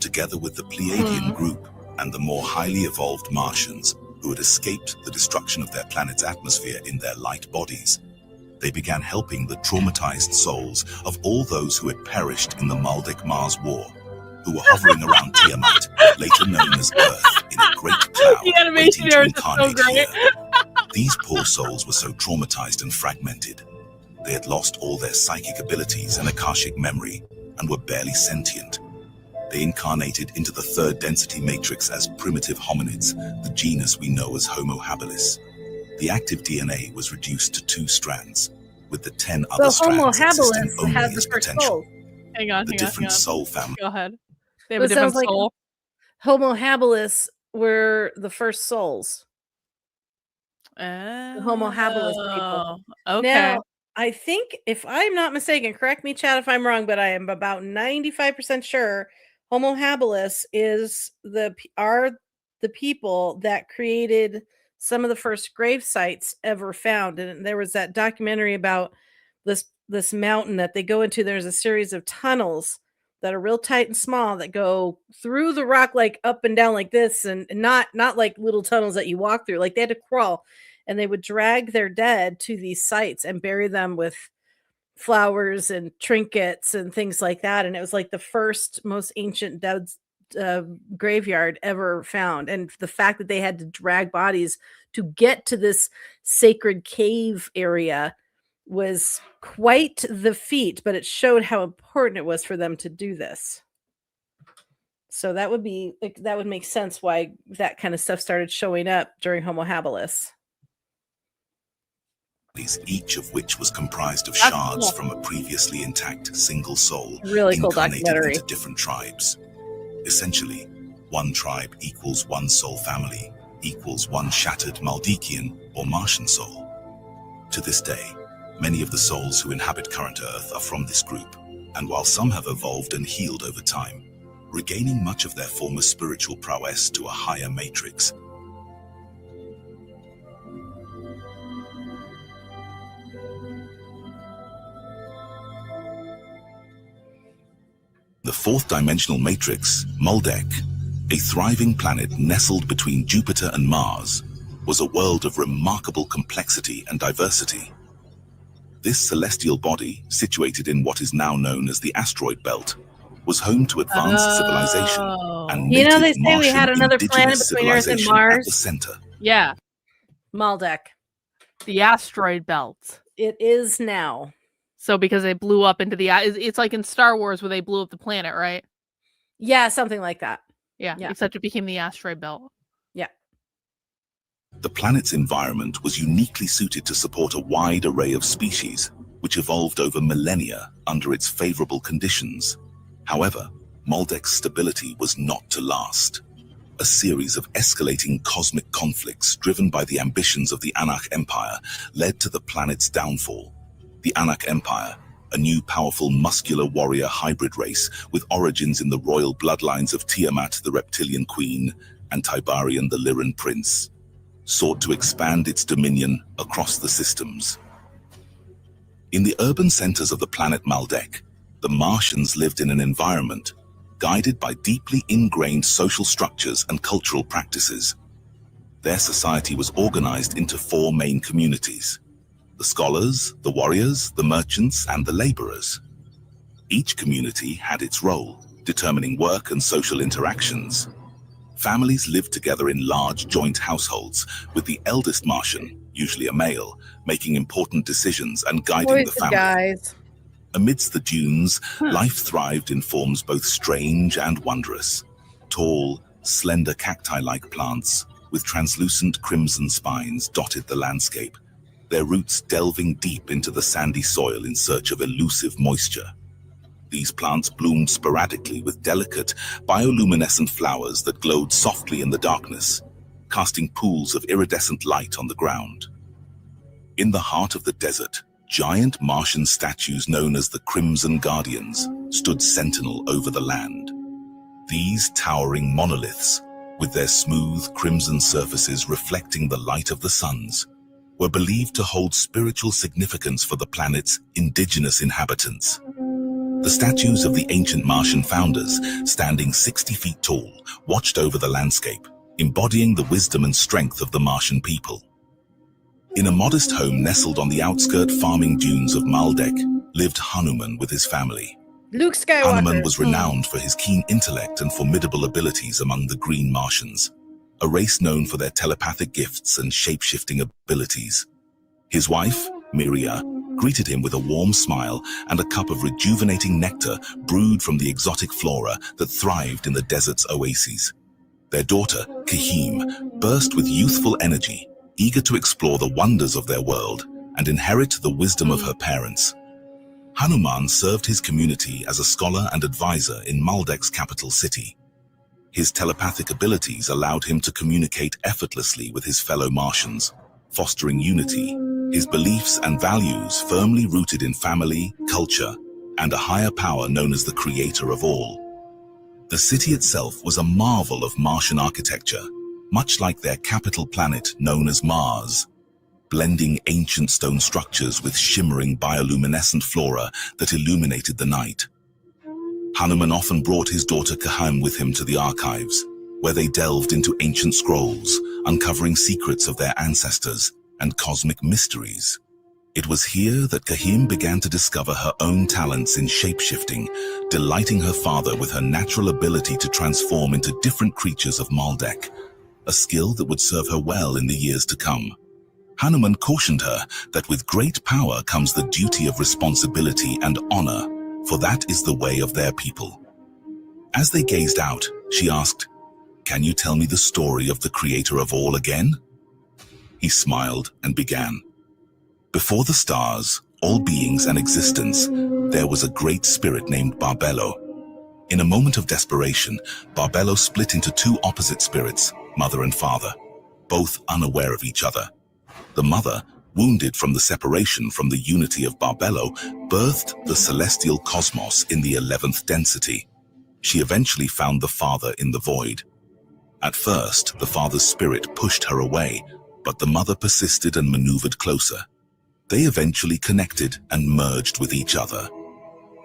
together with the Pleiadian group and the more highly evolved Martians who had escaped the destruction of their planet's atmosphere in their light bodies. They began helping the traumatized souls of all those who had perished in the Maldek-Mars War, who were hovering around Tiamat, later known as Earth, in a great cloud, waiting to incarnate here. These poor souls were so traumatized and fragmented. They had lost all their psychic abilities and Akashic memory, and were barely sentient. They incarnated into the third density matrix as primitive hominids, the genus we know as Homo habilis. The active DNA was reduced to 2 strands, with the 10 other strands existing only as potential. Hang on. Different soul family. Go ahead. They have a different soul. Homo habilis were the first souls. The Homo habilis people. Okay. Now, I think, if I'm not mistaken, correct me, Chad, if I'm wrong, but I am about 95% sure Homo habilis are the people that created some of the first grave sites ever found. And there was that documentary about this mountain that they go into. There's a series of tunnels that are real tight and small that go through the rock, like up and down like this, and not like little tunnels that you walk through. Like, they had to crawl, and they would drag their dead to these sites and bury them with flowers and trinkets and things like that. And it was like the first, most ancient dead graveyard ever found. And the fact that they had to drag bodies to get to this sacred cave area was quite the feat, but it showed how important it was for them to do this. So that would make sense why that kind of stuff started showing up during Homo habilis. Each of which was comprised of shards from a previously intact single soul, really cool incarnated documentary. into different tribes. Essentially, one tribe equals one soul family, equals one shattered Maldekian or Martian soul. To this day, many of the souls who inhabit current Earth are from this group, and while some have evolved and healed over time, regaining much of their former spiritual prowess to a higher matrix. The fourth dimensional matrix, Maldek, a thriving planet nestled between Jupiter and Mars, was a world of remarkable complexity and diversity. This celestial body, situated in what is now known as the asteroid belt, was home to advanced civilization and native they say we Martian had another planet indigenous between Earth and civilization Mars. at the center. Yeah. Maldek. The asteroid belt. It is now. So because they blew up into it's like in Star Wars where they blew up the planet, right? Yeah, something like that. Yeah. Except it became the asteroid belt. Yeah. The planet's environment was uniquely suited to support a wide array of species, which evolved over millennia under its favorable conditions. However, Maldek's stability was not to last. A series of escalating cosmic conflicts driven by the ambitions of the Anak Empire led to the planet's downfall. The Anak Empire, a new powerful muscular warrior hybrid race with origins in the royal bloodlines of Tiamat the reptilian queen and Tiberian the Lyran prince, sought to expand its dominion across the systems. In the urban centers of the planet Maldek, the Martians lived in an environment guided by deeply ingrained social structures and cultural practices. Their society was organized into four main communities: the scholars, the warriors, the merchants, and the laborers. Each community had its role, determining work and social interactions. Families lived together in large joint households, with the eldest Martian, usually a male, making important decisions and guiding the family. Guys. Amidst the dunes, life thrived in forms both strange and wondrous. Tall, slender cacti-like plants with translucent crimson spines dotted the landscape, their roots delving deep into the sandy soil in search of elusive moisture. These plants bloomed sporadically with delicate, bioluminescent flowers that glowed softly in the darkness, casting pools of iridescent light on the ground. In the heart of the desert, giant Martian statues known as the Crimson Guardians stood sentinel over the land. These towering monoliths, with their smooth crimson surfaces reflecting the light of the suns, were believed to hold spiritual significance for the planet's indigenous inhabitants. The statues of the ancient Martian founders, standing 60 feet tall, watched over the landscape, embodying the wisdom and strength of the Martian people. In a modest home nestled on the outskirt farming dunes of Maldek lived Hanuman with his family. Luke Skywalker. Hanuman was renowned for his keen intellect and formidable abilities among the Green Martians, a race known for their telepathic gifts and shape-shifting abilities. His wife, Miria, greeted him with a warm smile and a cup of rejuvenating nectar brewed from the exotic flora that thrived in the desert's oases. Their daughter, Kahim, burst with youthful energy, eager to explore the wonders of their world and inherit the wisdom of her parents. Hanuman served his community as a scholar and advisor in Maldek's capital city. His telepathic abilities allowed him to communicate effortlessly with his fellow Martians, fostering unity, his beliefs and values firmly rooted in family, culture, and a higher power known as the creator of all. The city itself was a marvel of Martian architecture, much like their capital planet known as Mars, blending ancient stone structures with shimmering bioluminescent flora that illuminated the night. Hanuman often brought his daughter Kahim with him to the archives, where they delved into ancient scrolls, uncovering secrets of their ancestors and cosmic mysteries. It was here that Kahim began to discover her own talents in shape-shifting, delighting her father with her natural ability to transform into different creatures of Maldek, a skill that would serve her well in the years to come. Hanuman cautioned her that with great power comes the duty of responsibility and honor, for that is the way of their people. As they gazed out, she asked, "Can you tell me the story of the creator of all again?" He smiled and began. Before the stars, all beings and existence, there was a great spirit named Barbelo. In a moment of desperation, Barbelo split into two opposite spirits, mother and father, both unaware of each other. The mother, wounded from the separation from the unity of Barbelo, birthed the celestial cosmos in the 11th density. She eventually found the father in the void. At first, the father's spirit pushed her away, but the mother persisted and maneuvered closer. They eventually connected and merged with each other.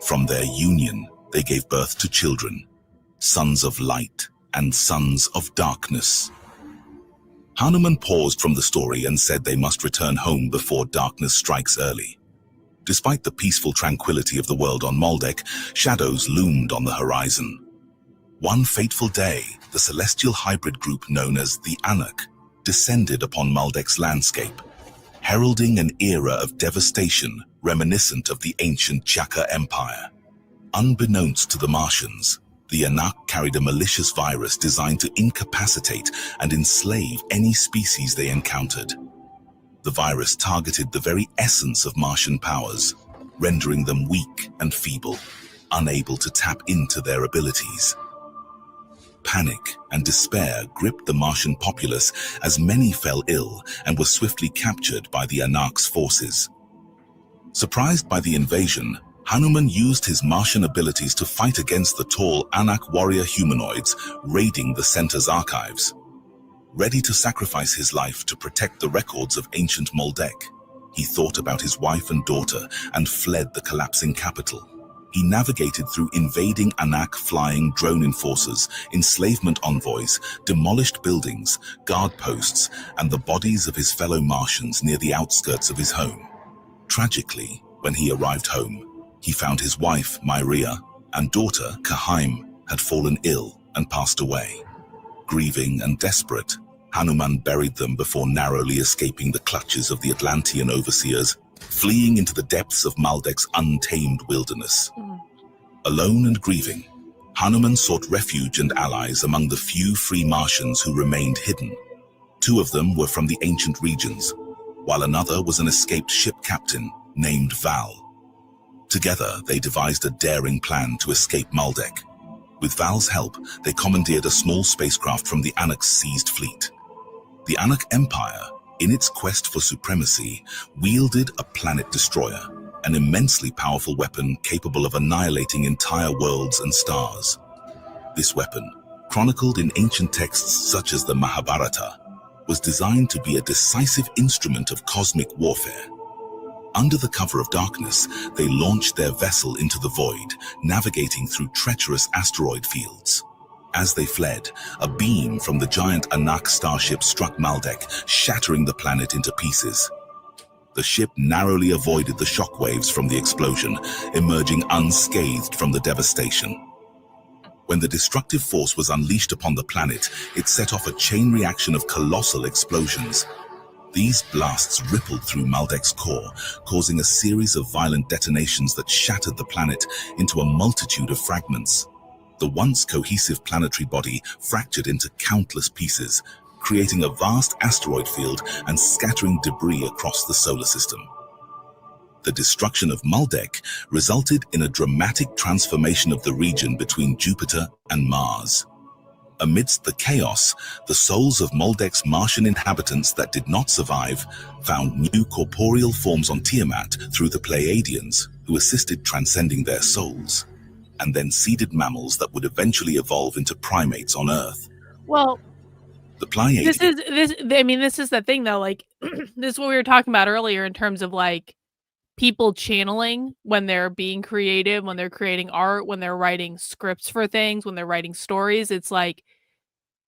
From their union, they gave birth to children, sons of light and sons of darkness. Hanuman paused from the story and said they must return home before darkness strikes early. Despite the peaceful tranquility of the world on Maldek, shadows loomed on the horizon. One fateful day, the celestial hybrid group known as the Anak descended upon Maldek's landscape, heralding an era of devastation reminiscent of the ancient Chaka Empire. Unbeknownst to the Martians, the Anak carried a malicious virus designed to incapacitate and enslave any species they encountered. The virus targeted the very essence of Martian powers, rendering them weak and feeble, unable to tap into their abilities. Panic and despair gripped the Martian populace as many fell ill and were swiftly captured by the Anak's forces. Surprised by the invasion, Hanuman used his Martian abilities to fight against the tall Anak warrior humanoids raiding the center's archives. Ready to sacrifice his life to protect the records of ancient Maldek, he thought about his wife and daughter and fled the collapsing capital. He navigated through invading Anak flying drone enforcers, enslavement envoys, demolished buildings, guard posts, and the bodies of his fellow Martians near the outskirts of his home. Tragically, when he arrived home, he found his wife, Myria, and daughter, Kahim, had fallen ill and passed away. Grieving and desperate, Hanuman buried them before narrowly escaping the clutches of the Atlantean overseers, fleeing into the depths of Maldek's untamed wilderness. Alone and grieving, Hanuman sought refuge and allies among the few free Martians who remained hidden. Two of them were from the ancient regions, while another was an escaped ship captain named Val. Together, they devised a daring plan to escape Maldek. With Val's help, they commandeered a small spacecraft from the Anak's seized fleet. The Anak Empire, in its quest for supremacy, wielded a planet destroyer, an immensely powerful weapon capable of annihilating entire worlds and stars. This weapon, chronicled in ancient texts such as the Mahabharata, was designed to be a decisive instrument of cosmic warfare. Under the cover of darkness, they launched their vessel into the void, navigating through treacherous asteroid fields. As they fled, a beam from the giant Anak starship struck Maldek, shattering the planet into pieces. The ship narrowly avoided the shockwaves from the explosion, emerging unscathed from the devastation. When the destructive force was unleashed upon the planet, it set off a chain reaction of colossal explosions. These blasts rippled through Maldek's core, causing a series of violent detonations that shattered the planet into a multitude of fragments. The once cohesive planetary body fractured into countless pieces, creating a vast asteroid field and scattering debris across the solar system. The destruction of Maldek resulted in a dramatic transformation of the region between Jupiter and Mars. Amidst the chaos, the souls of Maldek's Martian inhabitants that did not survive found new corporeal forms on Tiamat through the Pleiadians, who assisted transcending their souls, and then seeded mammals that would eventually evolve into primates on Earth. Well, the Pleiadians... This is the thing, though. Like, this is what we were talking about earlier in terms of, like, people channeling when they're being creative, when they're creating art, when they're writing scripts for things, when they're writing stories. It's like,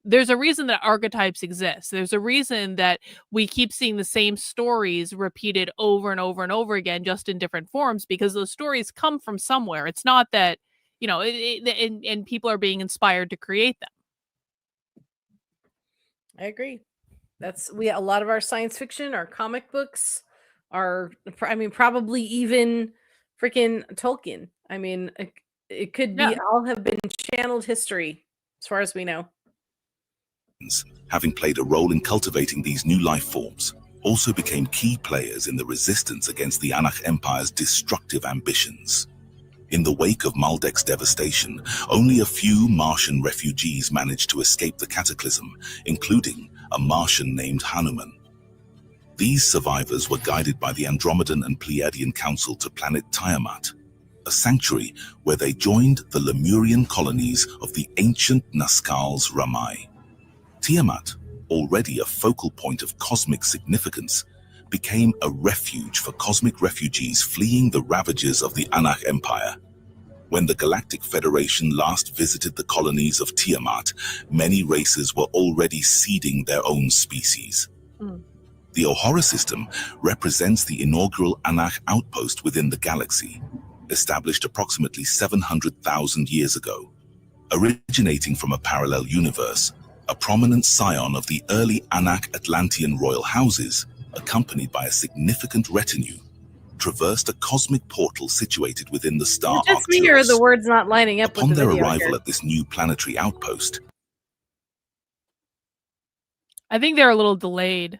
there's a reason that archetypes exist. There's a reason that we keep seeing the same stories repeated over and over and over again, just in different forms, because those stories come from somewhere. It's not that, you know, and people are being inspired to create them. I agree. A lot of our science fiction, our comic books, probably even freaking Tolkien. I mean, it could be all have been channeled history, as far as we know. Having played a role in cultivating these new life forms, also became key players in the resistance against the Anak Empire's destructive ambitions. In the wake of Maldek's devastation, only a few Martian refugees managed to escape the cataclysm, including a Martian named Hanuman. These survivors were guided by the Andromedan and Pleiadian Council to planet Tiamat, a sanctuary where they joined the Lemurian colonies of the ancient Nazcals Ramai. Tiamat, already a focal point of cosmic significance, became a refuge for cosmic refugees fleeing the ravages of the Anak Empire. When the Galactic Federation last visited the colonies of Tiamat, many races were already seeding their own species. The Ohora system represents the inaugural Anak outpost within the galaxy, established approximately 700,000 years ago. Originating from a parallel universe, a prominent scion of the early Anak Atlantean royal houses, accompanied by a significant retinue, traversed a cosmic portal situated within the star Just me, or the words not lining up Upon with the their video arrival here. at this new planetary outpost, I think they're a little delayed.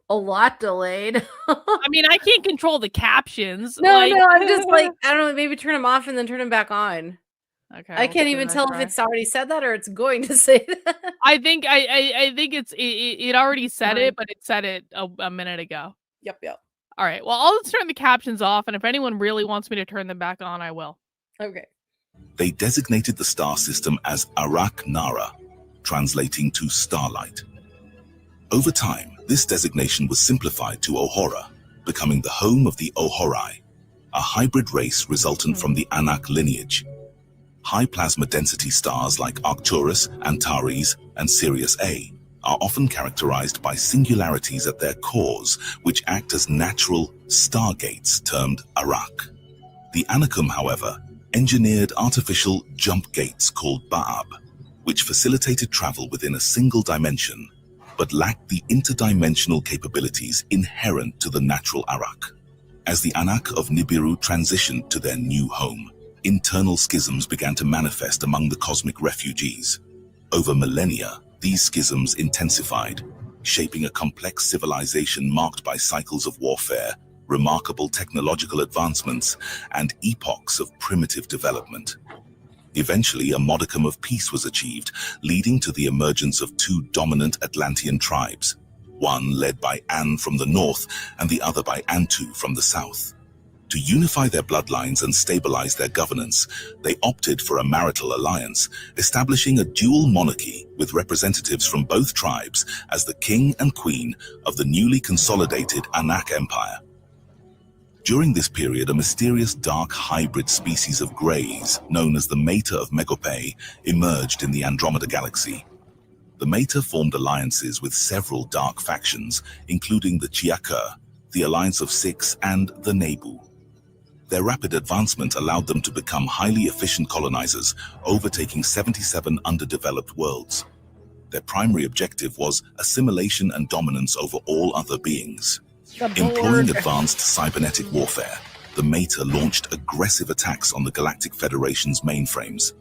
A lot delayed. I mean, I can't control the captions. No, I'm just like, I don't know, maybe turn them off and then turn them back on. Okay, I can't even tell if it's already said that or it's going to say that. I think it already said it, but it said it a minute ago. Yep. All right. Well, I'll just turn the captions off, and if anyone really wants me to turn them back on, I will. Okay. they designated the star system as Arak Nara, translating to starlight. Over time, this designation was simplified to Ohora, becoming the home of the Ohorai, a hybrid race resultant from the Anak lineage. High plasma density stars like Arcturus, Antares, and Sirius A are often characterized by singularities at their cores, which act as natural stargates termed Arak. The Anakim, however, engineered artificial jump gates called Ba'ab, which facilitated travel within a single dimension, but lacked the interdimensional capabilities inherent to the natural Arak. As the Anak of Nibiru transitioned to their new home, internal schisms began to manifest among the cosmic refugees. Over millennia, these schisms intensified, shaping a complex civilization marked by cycles of warfare, remarkable technological advancements, and epochs of primitive development. Eventually, a modicum of peace was achieved, leading to the emergence of two dominant Atlantean tribes, one led by An from the north and the other by Antu from the south. To unify their bloodlines and stabilize their governance, they opted for a marital alliance, establishing a dual monarchy with representatives from both tribes as the king and queen of the newly consolidated Anak Empire. During this period, a mysterious dark hybrid species of greys, known as the Mater of Megope, emerged in the Andromeda Galaxy. The Mater formed alliances with several dark factions, including the Chiaka, the Alliance of Six, and the Nebu. Their rapid advancement allowed them to become highly efficient colonizers, overtaking 77 underdeveloped worlds. Their primary objective was assimilation and dominance over all other beings. Employing advanced cybernetic warfare, the Mater launched aggressive attacks on the Galactic Federation's mainframes,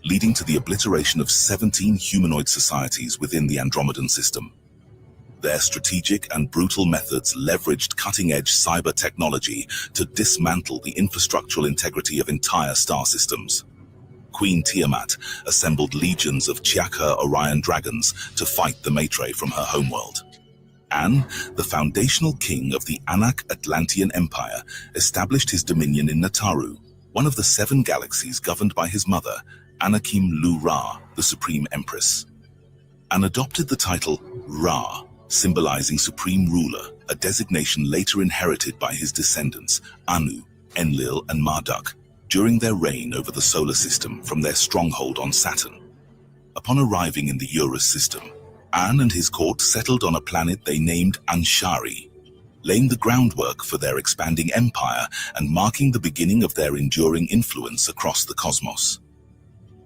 leading to the obliteration of 17 humanoid societies within the Andromedan system. Their strategic and brutal methods leveraged cutting-edge cyber technology to dismantle the infrastructural integrity of entire star systems. Queen Tiamat assembled legions of Chiaka Orion dragons to fight the Maitre from her homeworld. An, the foundational king of the Anak Atlantean Empire, established his dominion in Nataru, one of the 7 galaxies governed by his mother, Anakim Lu-Ra, the Supreme Empress. An adopted the title Ra, symbolizing supreme ruler, a designation later inherited by his descendants, Anu, Enlil, and Marduk, during their reign over the solar system from their stronghold on Saturn. Upon arriving in the Eurus system, An and his court settled on a planet they named Anshari, laying the groundwork for their expanding empire and marking the beginning of their enduring influence across the cosmos.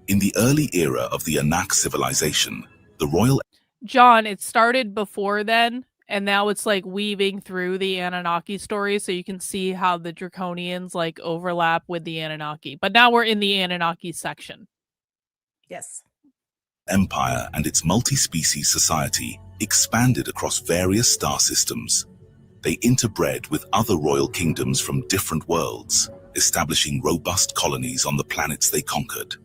In the early era of the Anak civilization, the royal... John, it started before then, and now it's like weaving through the Anunnaki story, so you can see how the Draconians like overlap with the Anunnaki. But now we're in the Anunnaki section. Yes. Empire and its multi-species society expanded across various star systems. They interbred with other royal kingdoms from different worlds, establishing robust colonies on the planets they conquered.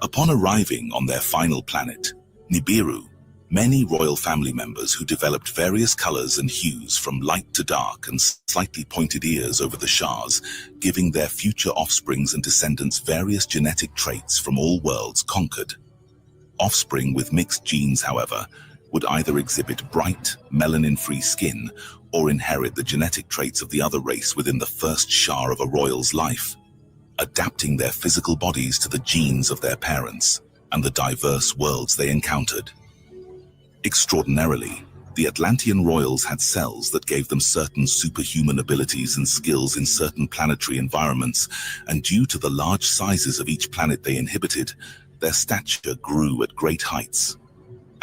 Upon arriving on their final planet, Nibiru, many royal family members who developed various colors and hues from light to dark and slightly pointed ears over the Shahs, giving their future offsprings and descendants various genetic traits from all worlds conquered. Offspring with mixed genes, however, would either exhibit bright, melanin-free skin or inherit the genetic traits of the other race within the first Shah of a royal's life, adapting their physical bodies to the genes of their parents and the diverse worlds they encountered. Extraordinarily, the Atlantean royals had cells that gave them certain superhuman abilities and skills in certain planetary environments, and due to the large sizes of each planet they inhabited, their stature grew at great heights.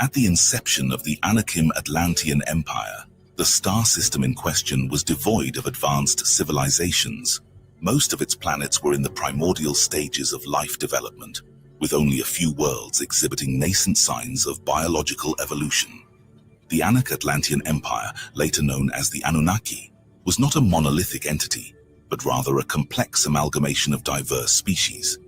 At the inception of the Anakim Atlantean Empire, the star system in question was devoid of advanced civilizations. Most of its planets were in the primordial stages of life development, with only a few worlds exhibiting nascent signs of biological evolution. The Anak Atlantean Empire, later known as the Anunnaki, was not a monolithic entity, but rather a complex amalgamation of diverse species.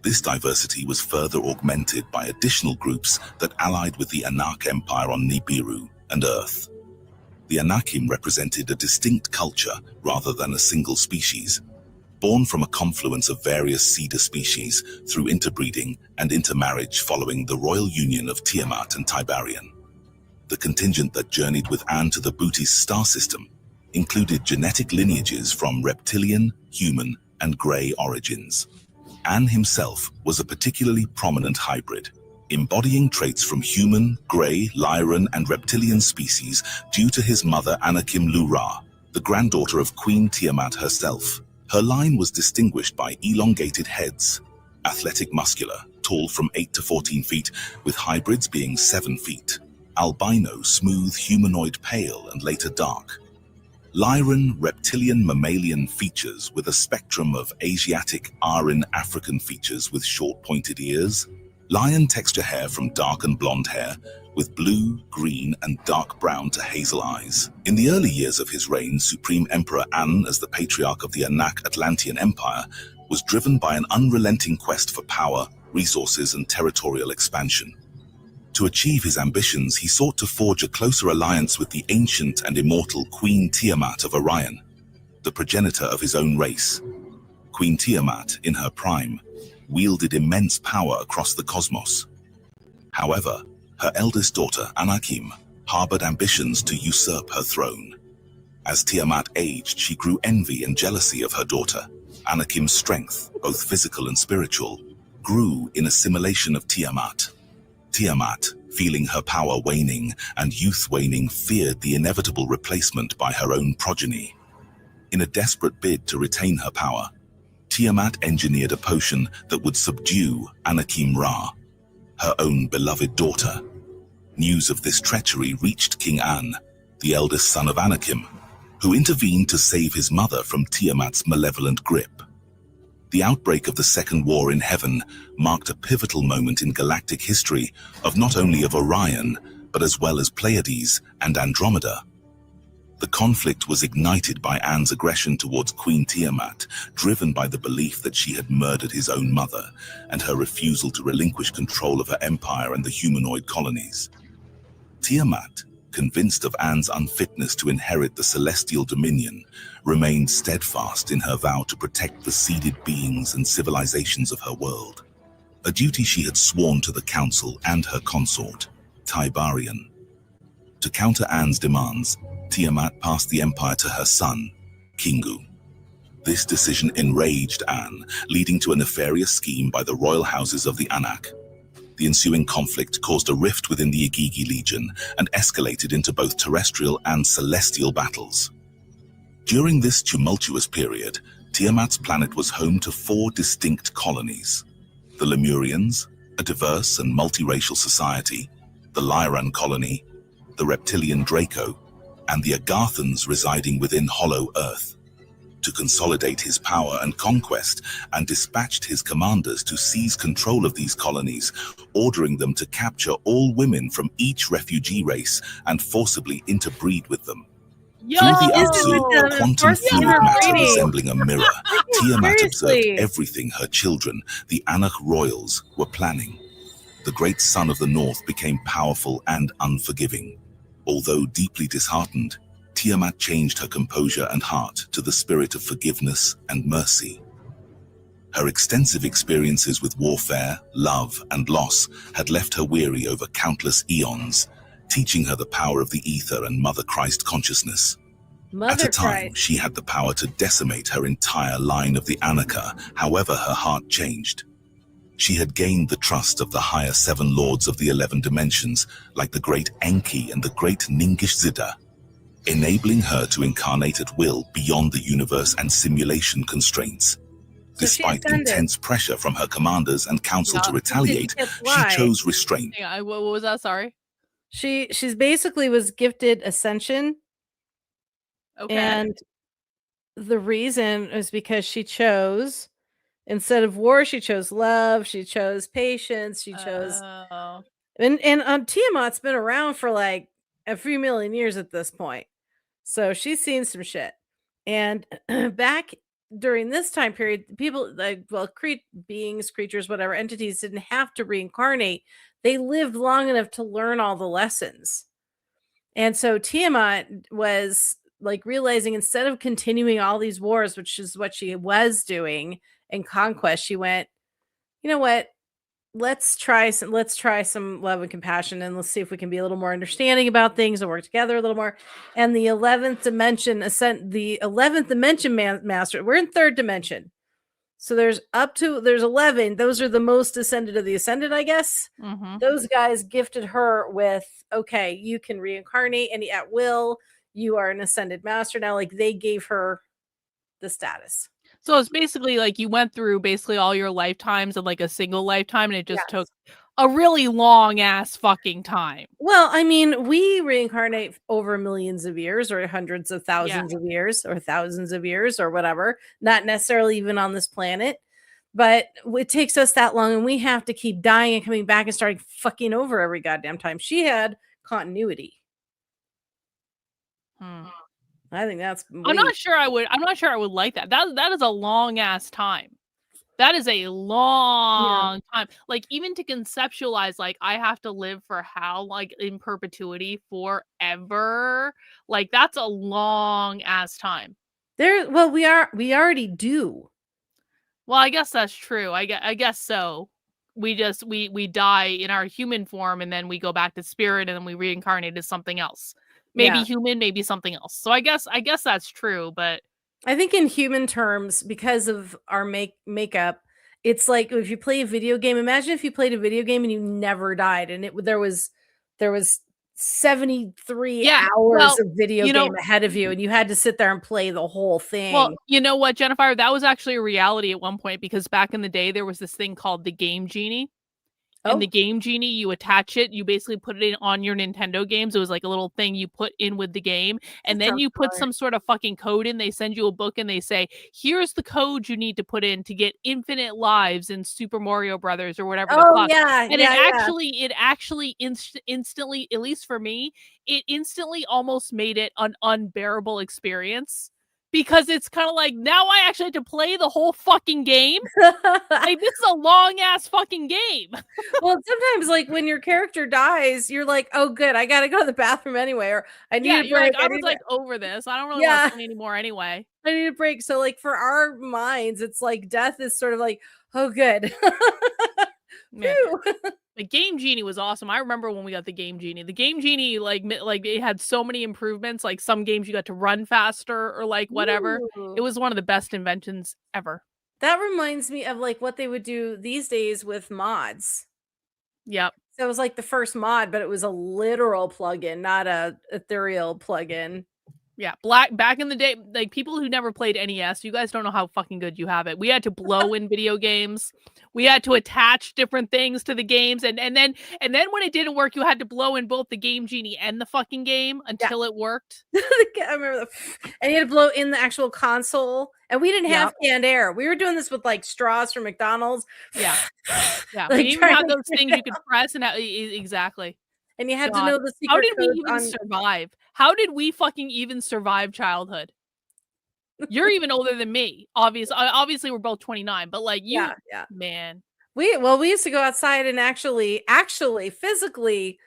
This diversity was further augmented by additional groups that allied with the Anak Empire on Nibiru and Earth. The Anakim represented a distinct culture rather than a single species, born from a confluence of various cedar species through interbreeding and intermarriage following the royal union of Tiamat and Tiberian. The contingent that journeyed with An to the Bootes star system included genetic lineages from reptilian, human, and grey origins. An himself was a particularly prominent hybrid, embodying traits from human, grey, Lyran, and reptilian species due to his mother Anakim Lu-Ra, the granddaughter of Queen Tiamat herself. Her line was distinguished by elongated heads, athletic muscular, tall from 8 to 14 feet, with hybrids being 7 feet, albino, smooth, humanoid, pale, and later dark. Lyran, reptilian, mammalian features with a spectrum of Asiatic, Aryan, African features with short pointed ears. Lion texture hair from dark and blonde hair, with blue, green, and dark brown to hazel eyes. In the early years of his reign, Supreme Emperor An, as the patriarch of the Anak Atlantean Empire, was driven by an unrelenting quest for power, resources, and territorial expansion. To achieve his ambitions, he sought to forge a closer alliance with the ancient and immortal Queen Tiamat of Orion, the progenitor of his own race. Queen Tiamat, in her prime, wielded immense power across the cosmos. However, her eldest daughter, Anakim, harbored ambitions to usurp her throne. As Tiamat aged, she grew envy and jealousy of her daughter. Anakim's strength, both physical and spiritual, grew in assimilation of Tiamat. Tiamat, feeling her power waning and youth waning, feared the inevitable replacement by her own progeny. In a desperate bid to retain her power, Tiamat engineered a potion that would subdue Anakim Ra, her own beloved daughter. News of this treachery reached King An, the eldest son of Anakim, who intervened to save his mother from Tiamat's malevolent grip. The outbreak of the Second War in Heaven marked a pivotal moment in galactic history of not only of Orion, but as well as Pleiades and Andromeda. The conflict was ignited by Anne's aggression towards Queen Tiamat, driven by the belief that she had murdered his own mother, and her refusal to relinquish control of her empire and the humanoid colonies. Tiamat, convinced of Anne's unfitness to inherit the celestial dominion, remained steadfast in her vow to protect the seeded beings and civilizations of her world, a duty she had sworn to the council and her consort, Tiberian. To counter Anne's demands, Tiamat passed the empire to her son, Kingu. This decision enraged Anne, leading to a nefarious scheme by the royal houses of the Anak. The ensuing conflict caused a rift within the Igigi Legion and escalated into both terrestrial and celestial battles. During this tumultuous period, Tiamat's planet was home to 4 distinct colonies: the Lemurians, a diverse and multiracial society, the Lyran colony, the reptilian Draco, and the Agathans residing within Hollow Earth. To consolidate his power and conquest, and dispatched his commanders to seize control of these colonies, ordering them to capture all women from each refugee race and forcibly interbreed with them. Yo! Through the Is it with absolute them? quantum Of course, fluid yeah. matter resembling a mirror, Tiamat observed Seriously. everything her children, the Anak royals, were planning. The great son of the north became powerful and unforgiving. Although deeply disheartened, Tiamat changed her composure and heart to the spirit of forgiveness and mercy. Her extensive experiences with warfare, love, and loss had left her weary over countless eons, teaching her the power of the ether and Mother Christ consciousness. At a time, she had the power to decimate her entire line of the Anaka, however her heart changed. She had gained the trust of the higher 7 lords of the 11 dimensions, like the great Enki and the great Ningish Zida, enabling her to incarnate at will beyond the universe and simulation constraints. Despite intense pressure from her commanders and council to retaliate, she chose restraint. Yeah, what was that? Sorry. She's basically was gifted ascension. Okay. And the reason is because she chose, instead of war, she chose love, she chose patience, she chose and Tiamat's been around for like a few million years at this point. So she's seen some shit. And back during this time period, people like, well, beings, creatures, whatever, entities didn't have to reincarnate. They lived long enough to learn all the lessons. And so Tiamat was like realizing, instead of continuing all these wars, which is what she was doing in conquest, she went, you know what? Let's try some love and compassion, and let's see if we can be a little more understanding about things and work together a little more. And the 11th dimension master, we're in 3rd dimension. So there's 11. Those are the most ascended of the ascended, I guess. Mm-hmm. Those guys gifted her with, okay, you can reincarnate and at will. You are an ascended master now. Like, they gave her the status. So it's basically like you went through basically all your lifetimes in like a single lifetime, and it just took a really long ass fucking time. Well, I mean, we reincarnate over millions of years or hundreds of thousands of years or thousands of years or whatever, not necessarily even on this planet, but it takes us that long, and we have to keep dying and coming back and starting fucking over every goddamn time. She had continuity. I think that's I'm not sure I would like that. That is a long ass time. That is a long time. Like, even to conceptualize, like, I have to live for how, like, in perpetuity forever. Like, that's a long ass time. Well, we already do. Well, I guess that's true. I guess so. We die in our human form, and then we go back to spirit, and then we reincarnate as something else. Maybe human, maybe something else. So I guess that's true, but I think in human terms, because of our makeup, it's like if you play a video game. Imagine if you played a video game and you never died, and there was 73 hours of video game ahead of you, and you had to sit there and play the whole thing. Well, you know what, Jennifer? That was actually a reality at one point, because back in the day, there was this thing called the Game Genie. And the Game Genie, you attach it, you basically put it in on your Nintendo games. It was like a little thing you put in with the game, and then you put some sort of fucking code in. They send you a book and they say, here's the code you need to put in to get infinite lives in Super Mario Brothers or whatever the fuck. And it actually instantly, at least for me, it instantly almost made it an unbearable experience. Because it's kind of like, now I actually have to play the whole fucking game. Like, this is a long ass fucking game. Well, sometimes like when your character dies, you're like, oh good, I gotta go to the bathroom anyway, or I need a break. I was like over this. I don't really want to play anymore anyway. I need a break. So like for our minds, it's like death is sort of like, oh good. The Game Genie was awesome. I remember when we got the Game Genie. The Game Genie, like it had so many improvements. Like some games you got to run faster or like whatever. Ooh. It was one of the best inventions ever. That reminds me of like what they would do these days with mods. Yep. So it was like the first mod, but it was a literal plugin, not a ethereal plugin. Yeah, back in the day, like people who never played NES, you guys don't know how fucking good you have it. We had to blow in video games. We had to attach different things to the games, and then when it didn't work, you had to blow in both the Game Genie and the fucking game until it worked. I remember and you had to blow in the actual console, and we didn't have canned air. We were doing this with like straws from McDonald's. Yeah, like, we even had those things you could press and exactly. And you had to know the secret. How did we even survive? How did we fucking even survive childhood? You're even older than me. Obviously we're both 29, but like you, man. We used to go outside and actually physically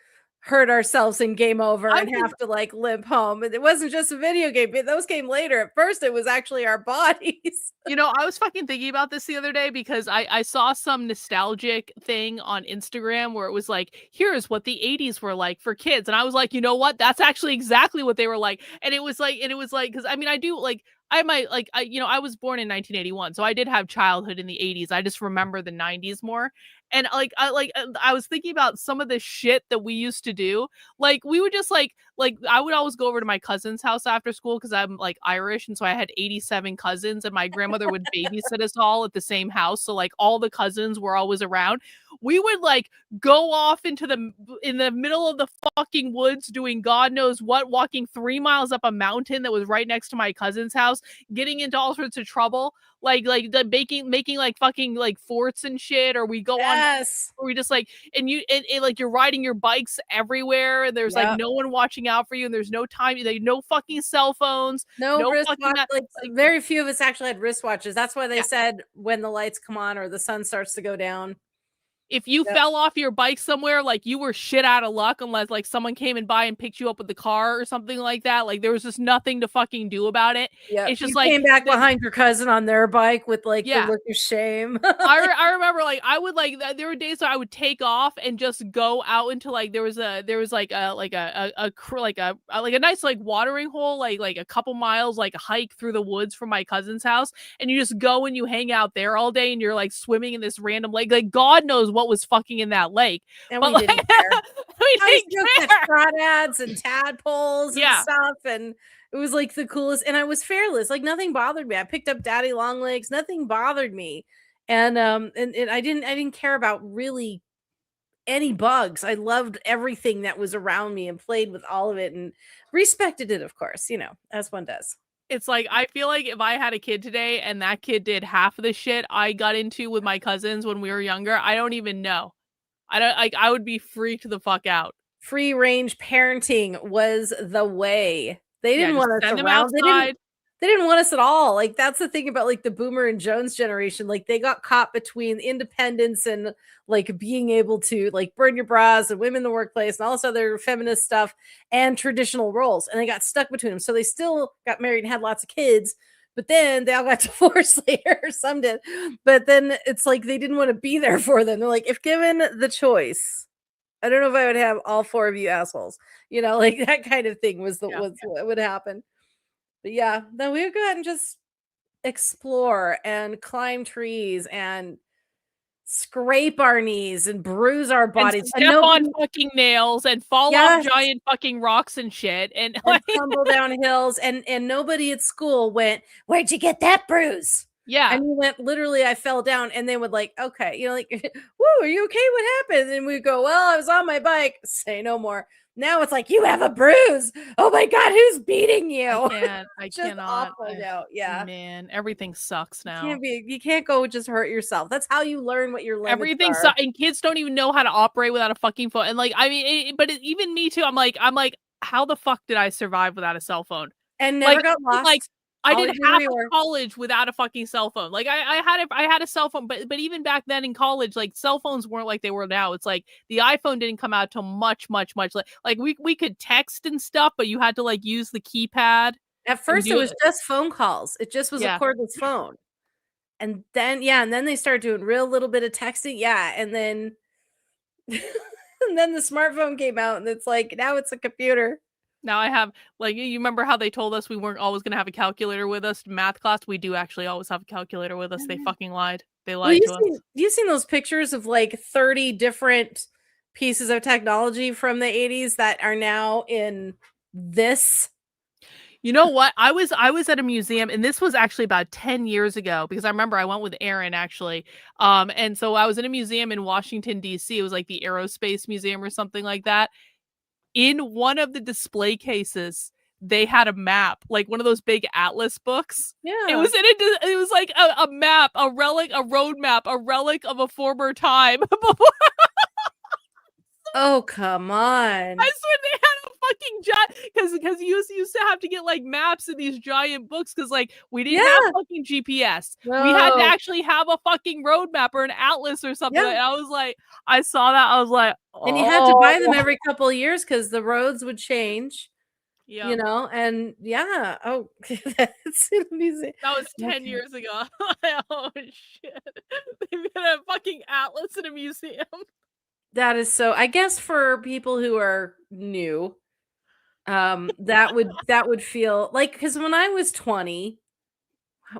hurt ourselves in Game Over and have to like limp home. And it wasn't just a video game. Those came later. At first, it was actually our bodies. You know, I was fucking thinking about this the other day because I saw some nostalgic thing on Instagram where it was like, here's what the 80s were like for kids. And I was like, you know what? That's actually exactly what they were like. And it was like, because I mean, I do like, I was born in 1981, so I did have childhood in the 80s. I just remember the 90s more. And I was thinking about some of the shit that we used to do. Like we would just like I would always go over to my cousin's house after school because I'm like Irish, and so I had 87 cousins, and my grandmother would babysit us all at the same house. So like all the cousins were always around. We would like go off in the middle of the fucking woods doing God knows what, walking 3 miles up a mountain that was right next to my cousin's house, getting into all sorts of trouble, like the making like fucking like forts and shit, or we go on, or we just like, and like you're riding your bikes everywhere, and there's like no one watching out for you, and there's no time, like no fucking cell phones, no wristwatch. Like very few of us actually had wristwatches. That's why they said when the lights come on or the sun starts to go down. If you fell off your bike somewhere, like you were shit out of luck unless like someone came and by and picked you up with the car or something like that. Like there was just nothing to fucking do about it. Yeah, it's just you like came back behind your cousin on their bike with like the look of shame. I remember like I would like there were days where I would take off and just go out into like there was a nice like watering hole like a couple miles, like a hike through the woods from my cousin's house, and you just go and you hang out there all day and you're like swimming in this random lake. Like God knows what was fucking in that lake. And we didn't care. I still catch crawdads and tadpoles and stuff, and it was like the coolest. And I was fearless. Like nothing bothered me. I picked up daddy long legs. Nothing bothered me. And I didn't care about really any bugs. I loved everything that was around me and played with all of it and respected it, of course, you know, as one does. It's like, I feel like if I had a kid today and that kid did half of the shit I got into with my cousins when we were younger, I don't even know. I would be freaked the fuck out. Free range parenting was the way. They didn't want us around. They didn't want us at all. Like that's the thing about like the Boomer and Jones generation. Like they got caught between independence and like being able to like burn your bras and women in the workplace and all this other feminist stuff and traditional roles. And they got stuck between them. So they still got married and had lots of kids, but then they all got divorced later. Some did. But then it's like they didn't want to be there for them. They're like, if given the choice, I don't know if I would have all four of you assholes. You know, like that kind of thing was what would happen. But yeah, then we would go out and just explore and climb trees and scrape our knees and bruise our bodies. And step on fucking nails and fall off giant fucking rocks and shit. And tumble down hills. And nobody at school went, where'd you get that bruise? Yeah. And we went, literally, I fell down, and they would like, okay, you know, like, whoa, are you okay? What happened? And we go, well, I was on my bike. Say no more. Now it's like, you have a bruise. Oh my God, who's beating you? I Just cannot. awful now. Yeah. Man, everything sucks now. You can't go just hurt yourself. That's how you learn what your limits Everything are. sucks, and kids don't even know how to operate without a fucking phone. And like, I mean, even me too. I'm like, how the fuck did I survive without a cell phone? And never got lost. Like, I did Always half knew of where you were. college without a fucking cell phone. Like I had a cell phone, but even back then in college, like cell phones weren't like they were now. It's like the iPhone didn't come out till much like we could text and stuff, but you had to like use the keypad. At first, it was just phone calls. It just was a cordless phone. And then, they started doing real little bit of texting. Yeah. And then, and then the smartphone came out, and it's like, now it's a computer. Now I have, like, you remember how they told us we weren't always going to have a calculator with us in math class? We do actually always have a calculator with us. They fucking lied. They lied to us. You've seen those pictures of like 30 different pieces of technology from the 80s that are now in this? You know what? I was at a museum, and this was actually about 10 years ago, because I remember I went with Aaron actually. And so I was in a museum in Washington, D.C. It was like the Aerospace Museum or something like that. In one of the display cases, they had a map, like one of those big atlas books. Yeah. It was like a map, a relic, a road map, a relic of a former time. Oh, come on. I swear they had a fucking giant, because you used to have to get like maps in these giant books, because like we didn't have fucking GPS. No. We had to actually have a fucking road map or an atlas or something. And I was like, I saw that, I was like, oh. And you had to buy them every couple of years because the roads would change. Yeah. You know, and oh, that's in a museum. That was 10 years ago. Oh shit. They made a fucking atlas in a museum. That is so, I guess for people who are new, that would feel like, because when I was 20,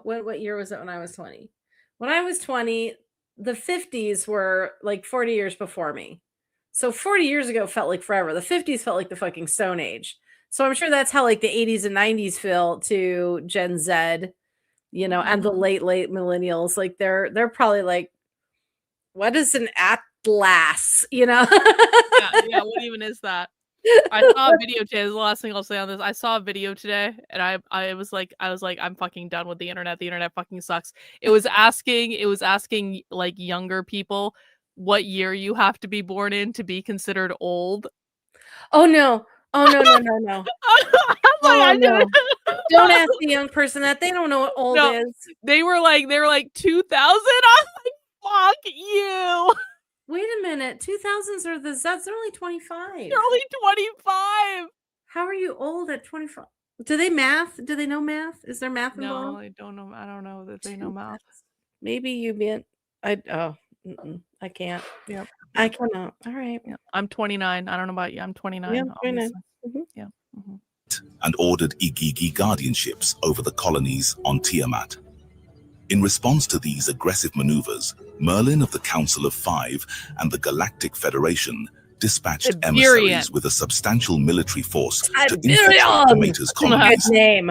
what year was it when I was 20? When I was 20, the 50s were like 40 years before me. So 40 years ago felt like forever. The 50s felt like the fucking Stone Age. So I'm sure that's how like the 80s and 90s feel to Gen Z, you know, and the late millennials. Like they're probably like, what is an atlas, you know? yeah, what even is that? I saw a video today. This is the last thing I'll say on this. I saw a video today, and I was like, I'm fucking done with the internet. The internet fucking sucks. It was asking like younger people what year you have to be born in to be considered old. Oh no. Oh no. Oh no. Don't ask the young person that. They don't know what old is. They were like 2000. I'm like, fuck you. Wait a minute. 2000s are that's only 25. They're only 25. How are you old at 25? Do they math? Do they know math? Is there math involved? No, I don't know. I don't know that they know math. Maybe you meant I can't. Yep. I cannot. All right. Yeah. I'm 29. I don't know about you. I'm 29. Yeah, 29. Mm-hmm. Yeah. Mm-hmm. And ordered Igigi guardianships over the colonies on Tiamat. In response to these aggressive maneuvers, Merlin of the Council of Five and the Galactic Federation dispatched emissaries with a substantial military force to infiltrate Demeter's colonies,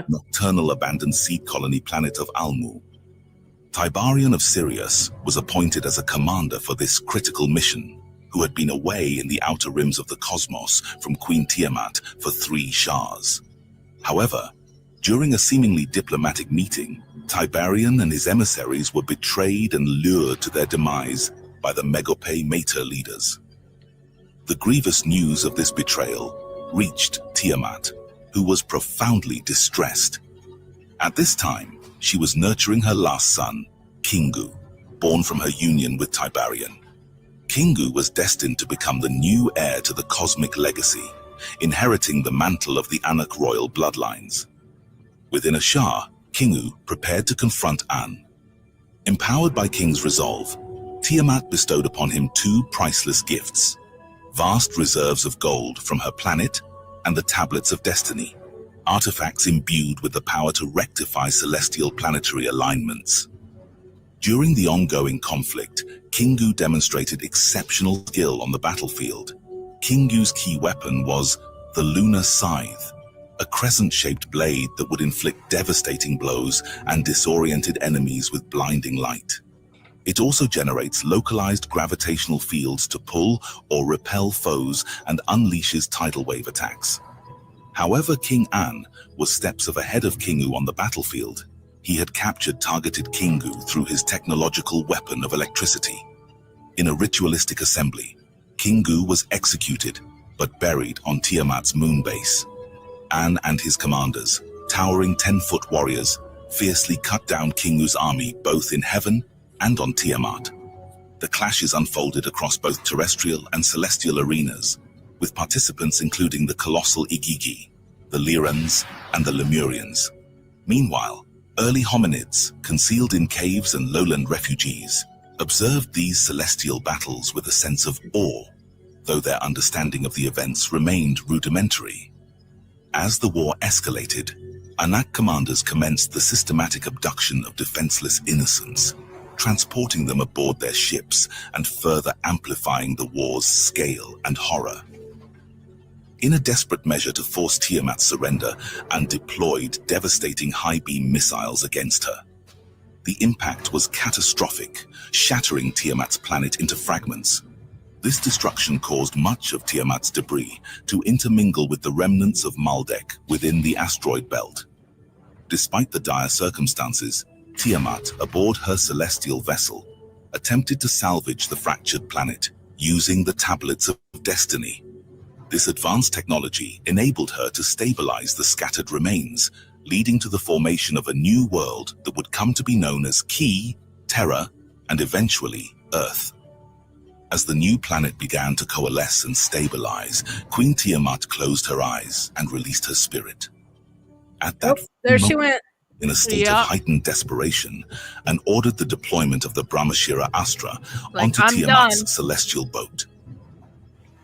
nocturnal abandoned seed colony planet of Almu. Tiberian of Sirius was appointed as a commander for this critical mission, who had been away in the outer rims of the cosmos from Queen Tiamat for 3 Shahs. However, during a seemingly diplomatic meeting, Tiberian and his emissaries were betrayed and lured to their demise by the Megape Mater leaders. The grievous news of this betrayal reached Tiamat, who was profoundly distressed. At this time, she was nurturing her last son, Kingu, born from her union with Tiberian. Kingu was destined to become the new heir to the cosmic legacy, inheriting the mantle of the Anak royal bloodlines. Within a Shah, Kingu prepared to confront An. Empowered by King's resolve, Tiamat bestowed upon him 2 priceless gifts: vast reserves of gold from her planet and the Tablets of Destiny, artifacts imbued with the power to rectify celestial planetary alignments. During the ongoing conflict, Kingu demonstrated exceptional skill on the battlefield. Kingu's key weapon was the Lunar Scythe, a crescent-shaped blade that would inflict devastating blows and disoriented enemies with blinding light. It also generates localized gravitational fields to pull or repel foes and unleashes tidal wave attacks. However, King An was steps ahead of Kingu on the battlefield. He had captured targeted Kingu through his technological weapon of electricity. In a ritualistic assembly, Kingu was executed, but buried on Tiamat's moon base. An and his commanders, towering 10-foot warriors, fiercely cut down Kingu's army both in heaven and on Tiamat. The clashes unfolded across both terrestrial and celestial arenas, with participants including the colossal Igigi, the Lyrans, and the Lemurians. Meanwhile, early hominids, concealed in caves and lowland refugees, observed these celestial battles with a sense of awe, though their understanding of the events remained rudimentary. As the war escalated, Anak commanders commenced the systematic abduction of defenseless innocents, transporting them aboard their ships and further amplifying the war's scale and horror. In a desperate measure to force Tiamat's surrender, An deployed devastating high-beam missiles against her. The impact was catastrophic, shattering Tiamat's planet into fragments. This destruction caused much of Tiamat's debris to intermingle with the remnants of Maldek within the asteroid belt. Despite the dire circumstances, Tiamat, aboard her celestial vessel, attempted to salvage the fractured planet using the Tablets of Destiny. This advanced technology enabled her to stabilize the scattered remains, leading to the formation of a new world that would come to be known as Ki, Terra, and eventually Earth. As the new planet began to coalesce and stabilize, Queen Tiamat closed her eyes and released her spirit. At that there she went. In a state of heightened desperation, and ordered the deployment of the Brahmashira Astra onto Tiamat's celestial boat.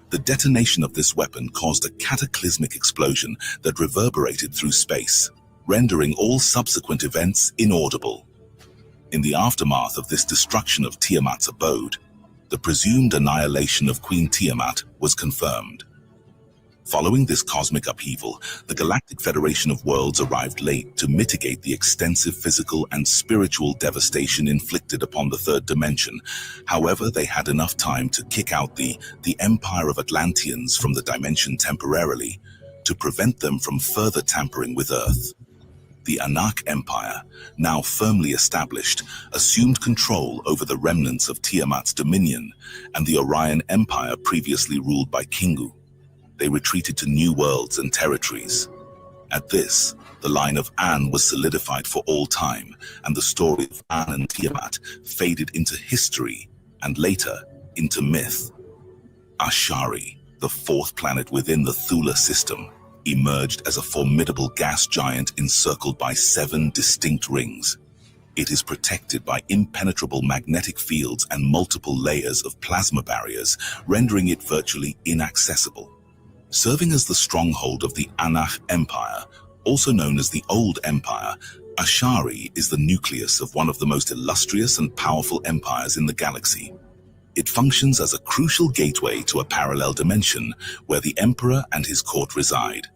The detonation of this weapon caused a cataclysmic explosion that reverberated through space, rendering all subsequent events inaudible. In the aftermath of this destruction of Tiamat's abode, the presumed annihilation of Queen Tiamat was confirmed. Following this cosmic upheaval, the Galactic Federation of Worlds arrived late to mitigate the extensive physical and spiritual devastation inflicted upon the third dimension. However, they had enough time to kick out the Empire of Atlanteans from the dimension temporarily to prevent them from further tampering with Earth. The Anak Empire, now firmly established, assumed control over the remnants of Tiamat's dominion and the Orion Empire previously ruled by Kingu. They retreated to new worlds and territories. At this, the line of An was solidified for all time, and the story of An and Tiamat faded into history and later into myth. Ashari, the fourth planet within the Thula system, emerged as a formidable gas giant encircled by 7 distinct rings. It is protected by impenetrable magnetic fields and multiple layers of plasma barriers, rendering it virtually inaccessible. Serving as the stronghold of the Anak Empire, also known as the Old Empire, Ashari is the nucleus of one of the most illustrious and powerful empires in the galaxy. It functions as a crucial gateway to a parallel dimension where the Emperor and his court reside.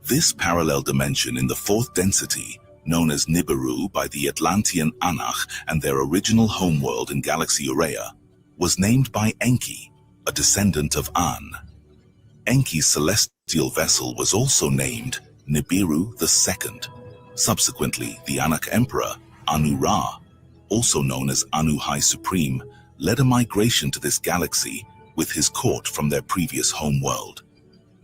This parallel dimension in the fourth density, known as Nibiru by the Atlantean Anak and their original homeworld in Galaxy Urea, was named by Enki, a descendant of An. Enki's celestial vessel was also named Nibiru II. Subsequently, the Anak Emperor, Anu-Ra, also known as Anu High Supreme, led a migration to this galaxy with his court from their previous homeworld.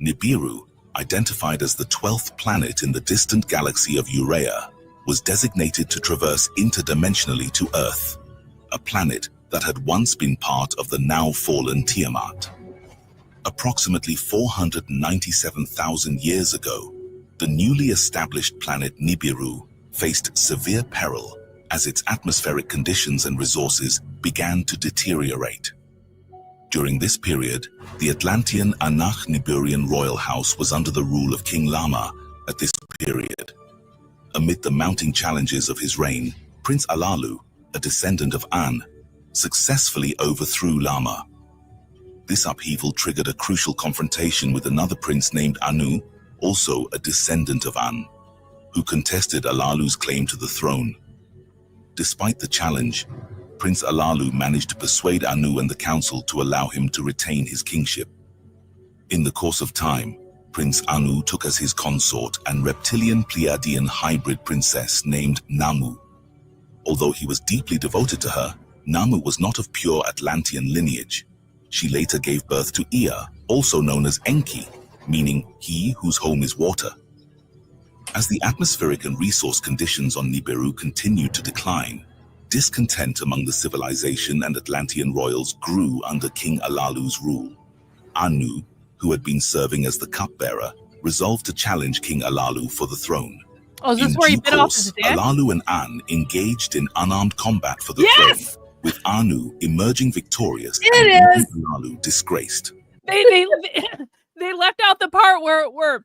Nibiru, identified as the 12th planet in the distant galaxy of Urea, was designated to traverse interdimensionally to Earth, a planet that had once been part of the now-fallen Tiamat. Approximately 497,000 years ago, the newly established planet Nibiru faced severe peril as its atmospheric conditions and resources began to deteriorate. During this period, the Atlantean Anak Niburian royal house was under the rule of King Lama at this period. Amid the mounting challenges of his reign, Prince Alalu, a descendant of An, successfully overthrew Lama. This upheaval triggered a crucial confrontation with another prince named Anu, also a descendant of An, who contested Alalu's claim to the throne. Despite the challenge, Prince Alalu managed to persuade Anu and the council to allow him to retain his kingship. In the course of time, Prince Anu took as his consort an reptilian Pleiadian hybrid princess named Namu. Although he was deeply devoted to her, Namu was not of pure Atlantean lineage. She later gave birth to Ea, also known as Enki, meaning he whose home is water. As the atmospheric and resource conditions on Nibiru continued to decline, discontent among the civilization and Atlantean royals grew under King Alalu's rule. Anu, who had been serving as the cupbearer, resolved to challenge King Alalu for the throne. Oh, is this where he bit off his dick? Alalu and An engaged in unarmed combat for the throne, with Anu emerging victorious and Alalu disgraced. They left out the part where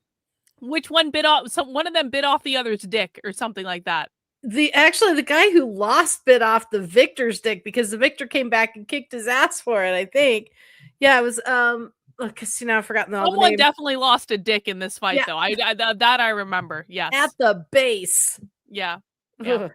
which one bit off? One of them bit off the other's dick or something like that. Actually, the guy who lost bit off the victor's dick because the victor came back and kicked his ass for it. I think, yeah, it was because I've forgotten all the names. Someone definitely lost a dick in this fight, though. That I remember. Yes, at the base. Yeah. It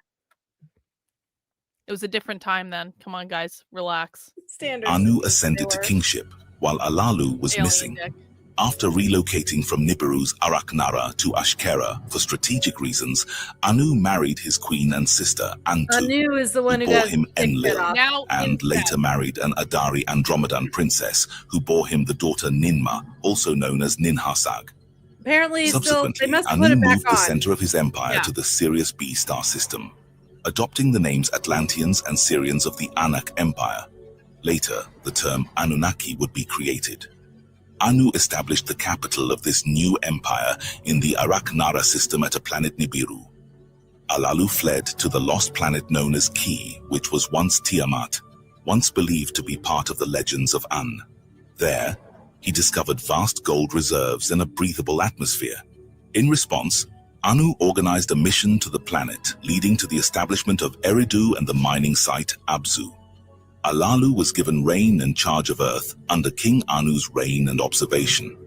was a different time then. Come on, guys, relax. Standard. Anu ascended to kingship while Alalu was missing. Dick. After relocating from Nibiru's Araknara to Ashkera for strategic reasons, Anu married his queen and sister Antu, Anu is the one who bore him Enlil, now and later married an Adari Andromedan princess who bore him the daughter Ninma, also known as Ninharsag. Apparently, Subsequently, they must Anu put it back moved the center of his empire to the Sirius B star system, adopting the names Atlanteans and Syrians of the Anak Empire. Later, the term Anunnaki would be created. Anu established the capital of this new empire in the Araknara system at a planet Nibiru. Alalu fled to the lost planet known as Ki, which was once Tiamat, once believed to be part of the legends of An. There, he discovered vast gold reserves and a breathable atmosphere. In response, Anu organized a mission to the planet, leading to the establishment of Eridu and the mining site Abzu. Alalu was given reign and charge of Earth under King Anu's reign and observation.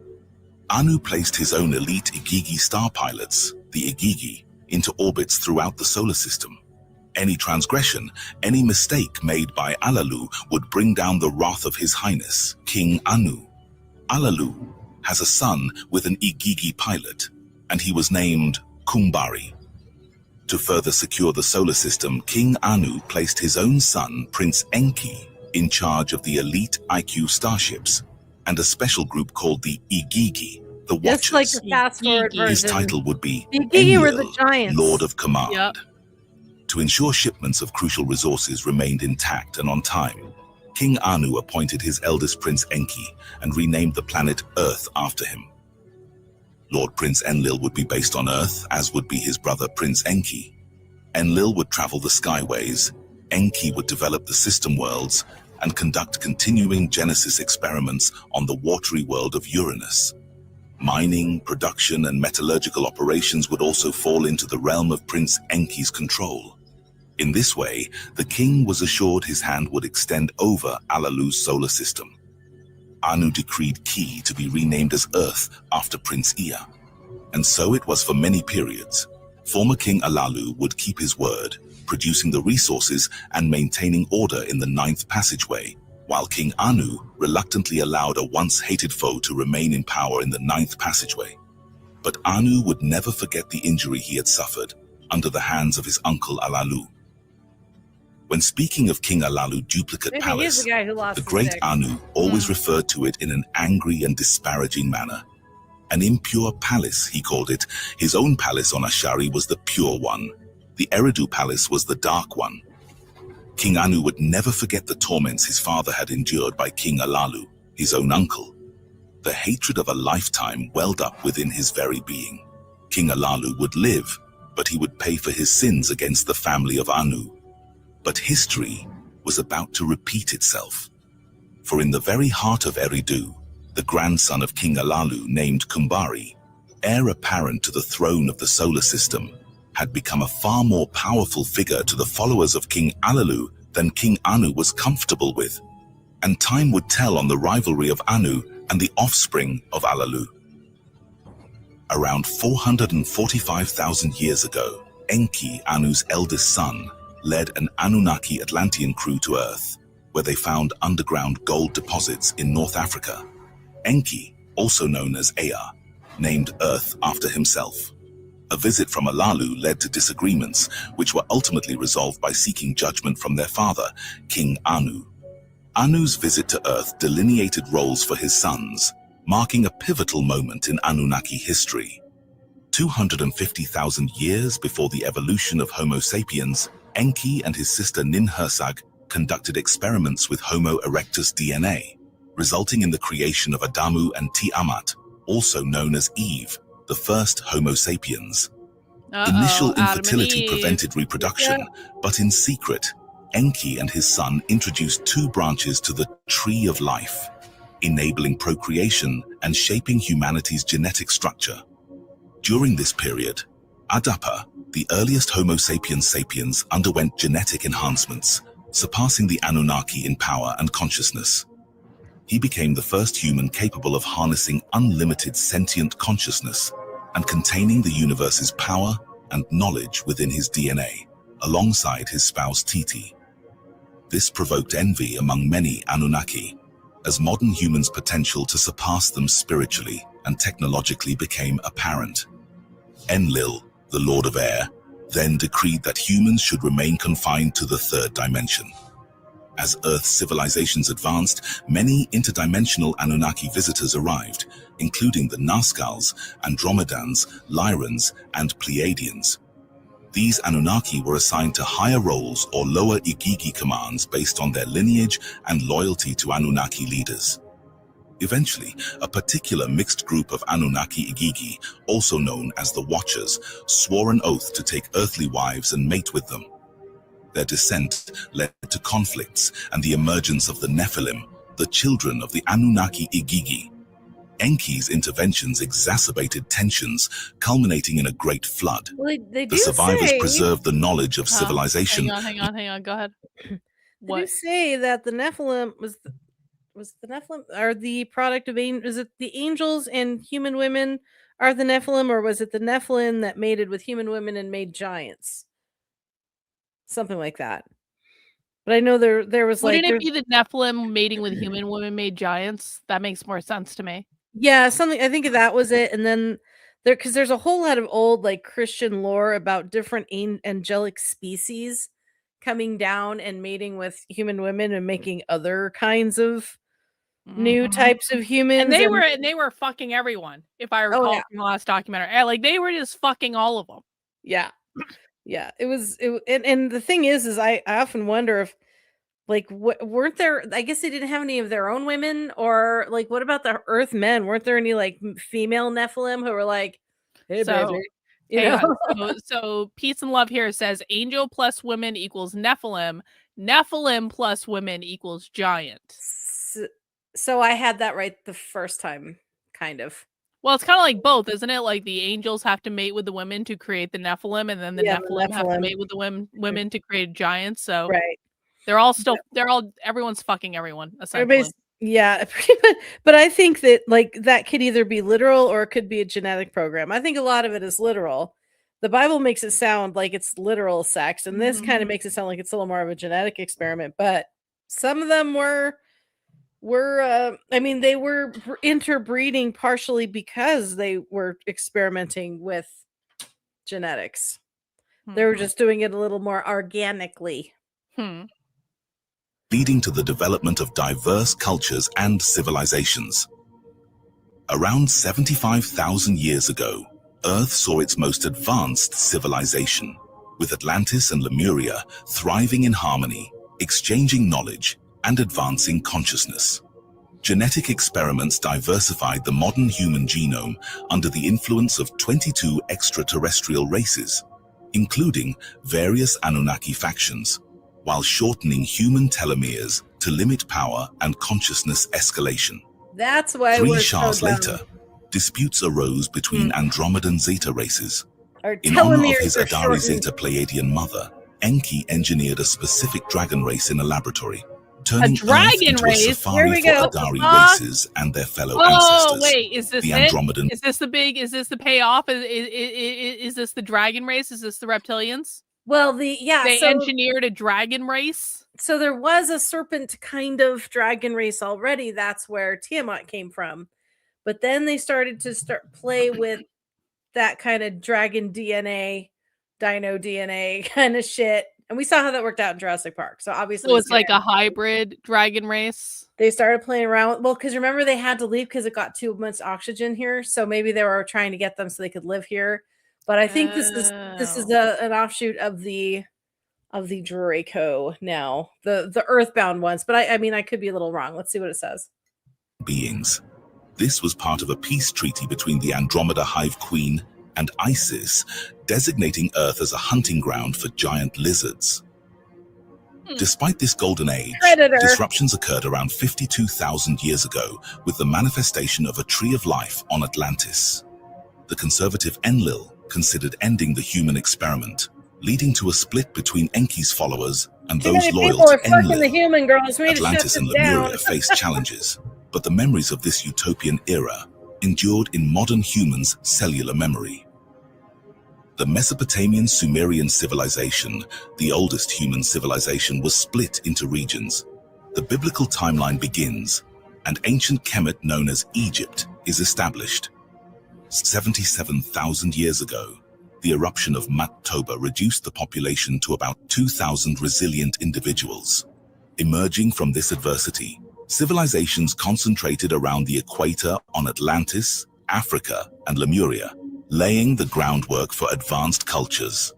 Anu placed his own elite Igigi star pilots, the Igigi, into orbits throughout the solar system. Any transgression, any mistake made by Alalu would bring down the wrath of His Highness, King Anu. Alalu has a son with an Igigi pilot, and he was named Kumbari. To further secure the solar system, King Anu placed his own son, Prince Enki, in charge of the elite IQ starships, and a special group called the Igigi, the Watchers. Just like the fast-forward version. His title would be Igigi were the giants. Lord of Command. Yep. To ensure shipments of crucial resources remained intact and on time, King Anu appointed his eldest Prince Enki and renamed the planet Earth after him. Lord Prince Enlil would be based on Earth, as would be his brother Prince Enki. Enlil would travel the skyways, Enki would develop the system worlds, and conduct continuing Genesis experiments on the watery world of Uranus. Mining, production, and metallurgical operations would also fall into the realm of Prince Enki's control. In this way, the king was assured his hand would extend over Alalu's solar system. Anu decreed Ki to be renamed as Earth after Prince Ea. And so it was for many periods. Former King Alalu would keep his word, producing the resources and maintaining order in the Ninth Passageway, while King Anu reluctantly allowed a once-hated foe to remain in power in the Ninth Passageway. But Anu would never forget the injury he had suffered under the hands of his uncle Alalu. When speaking of King Alalu Duplicate Palace, the great Anu always referred to it in an angry and disparaging manner. An impure palace, he called it. His own palace on Ashari was the pure one. The Eridu palace was the dark one. King Anu would never forget the torments his father had endured by King Alalu, his own uncle. The hatred of a lifetime welled up within his very being. King Alalu would live, but he would pay for his sins against the family of Anu. But history was about to repeat itself. For in the very heart of Eridu, the grandson of King Alalu named Kumbari, heir apparent to the throne of the solar system, had become a far more powerful figure to the followers of King Alalu than King Anu was comfortable with. And time would tell on the rivalry of Anu and the offspring of Alalu. Around 445,000 years ago, Enki, Anu's eldest son, led an Anunnaki Atlantean crew to Earth, where they found underground gold deposits in North Africa. Enki, also known as Ea, named Earth after himself. A visit from Alalu led to disagreements, which were ultimately resolved by seeking judgment from their father, King Anu. Anu's visit to Earth delineated roles for his sons, marking a pivotal moment in Anunnaki history. 250,000 years before the evolution of Homo sapiens, Enki and his sister Ninhursag conducted experiments with Homo erectus DNA, resulting in the creation of Adamu and Tiamat, also known as Eve, the first Homo sapiens. Initial infertility prevented reproduction, but in secret, Enki and his son introduced 2 branches to the Tree of Life, enabling procreation and shaping humanity's genetic structure. During this period, Adapa, the earliest Homo sapiens underwent genetic enhancements, surpassing the Anunnaki in power and consciousness. He became the first human capable of harnessing unlimited sentient consciousness and containing the universe's power and knowledge within his DNA, alongside his spouse Titi. This provoked envy among many Anunnaki, as modern humans' potential to surpass them spiritually and technologically became apparent. Enlil, the Lord of Air, then decreed that humans should remain confined to the 3rd dimension. As Earth's civilizations advanced, many interdimensional Anunnaki visitors arrived, including the Nazcals, Andromedans, Lyrans, and Pleiadians. These Anunnaki were assigned to higher roles or lower Igigi commands based on their lineage and loyalty to Anunnaki leaders. Eventually, a particular mixed group of Anunnaki Igigi, also known as the Watchers, swore an oath to take earthly wives and mate with them. Their descent led to conflicts and the emergence of the Nephilim, the children of the Anunnaki Igigi. Enki's interventions exacerbated tensions, culminating in a great flood. Well, they The survivors say, preserved the knowledge of civilization. Hang on, go ahead. They do say that the Nephilim was the Nephilim are the product of is it the angels and human women are the Nephilim, or was it the Nephilim that mated with human women and made giants? Something like that. But I know there was Wouldn't it be the Nephilim mating with human women made giants? That makes more sense to me. Yeah, something. I think that was it. And then because there's a whole lot of old like Christian lore about different angelic species coming down and mating with human women and making other kinds of new types of humans. And they were fucking everyone, if I recall from the last documentary. Like they were just fucking all of them. Yeah. Yeah. And the thing is I often wonder if like weren't there, I guess they didn't have any of their own women, or like what about the Earth men? Weren't there any like female Nephilim who were like, hey baby. So Peace and Love here says angel plus women equals Nephilim. Nephilim plus women equals giant. So I had that right the first time, kind of. Well, it's kind of like both, isn't it? Like the angels have to mate with the women to create the Nephilim, and then the Nephilim have to mate with the women to create giants. So they're all everyone's fucking everyone, essentially. Yeah, but I think that like that could either be literal or it could be a genetic program. I think a lot of it is literal. The Bible makes it sound like it's literal sex, and this kind of makes it sound like it's a little more of a genetic experiment. But some of them were I mean, they were interbreeding partially because they were experimenting with genetics. They were just doing it a little more organically. Leading to the development of diverse cultures and civilizations. Around 75,000 years ago, Earth saw its most advanced civilization, with Atlantis and Lemuria thriving in harmony, exchanging knowledge, and advancing consciousness. Genetic experiments diversified the modern human genome under the influence of 22 extraterrestrial races, including various Anunnaki factions, while shortening human telomeres to limit power and consciousness escalation. That's why 3 Shahs later, disputes arose between Andromedan Zeta races. In honor of his Adari Zeta Pleiadian mother, Enki engineered a specific dragon race in a laboratory. turning dragon Earth into race? a Here safari we for go. Adari races and their fellow Oh, ancestors. wait, is this The it? Andromedan. Is this the payoff? Is this the dragon race? Is this the reptilians? Well, They engineered a dragon race? So there was a serpent kind of dragon race already. That's where Tiamat came from. But then they started to play with that kind of dragon DNA, dino DNA kind of shit. And we saw how that worked out in Jurassic Park. So obviously So it's like a hybrid dragon race. They started playing around. Well, because remember they had to leave because it got too much oxygen here. So maybe they were trying to get them so they could live here. But I think this is an offshoot of the Draco now, the Earthbound ones. But I mean I could be a little wrong. Let's see what it says. Beings. This was part of a peace treaty between the Andromeda Hive Queen and Isis, designating Earth as a hunting ground for giant lizards. Despite this golden age, disruptions occurred around 52,000 years ago with the manifestation of a tree of life on Atlantis. The conservative Enlil considered ending the human experiment, leading to a split between Enki's followers and those loyal to Enlil. Atlantis and Lemuria faced challenges, but the memories of this utopian era endured in modern humans' cellular memory. The Mesopotamian Sumerian civilization, the oldest human civilization, was split into regions. The biblical timeline begins, and ancient Kemet known as Egypt is established. 77,000 years ago, the eruption of Mat Toba reduced the population to about 2,000 resilient individuals. Emerging from this adversity, civilizations concentrated around the equator on Atlantis, Africa, and Lemuria, laying the groundwork for advanced cultures.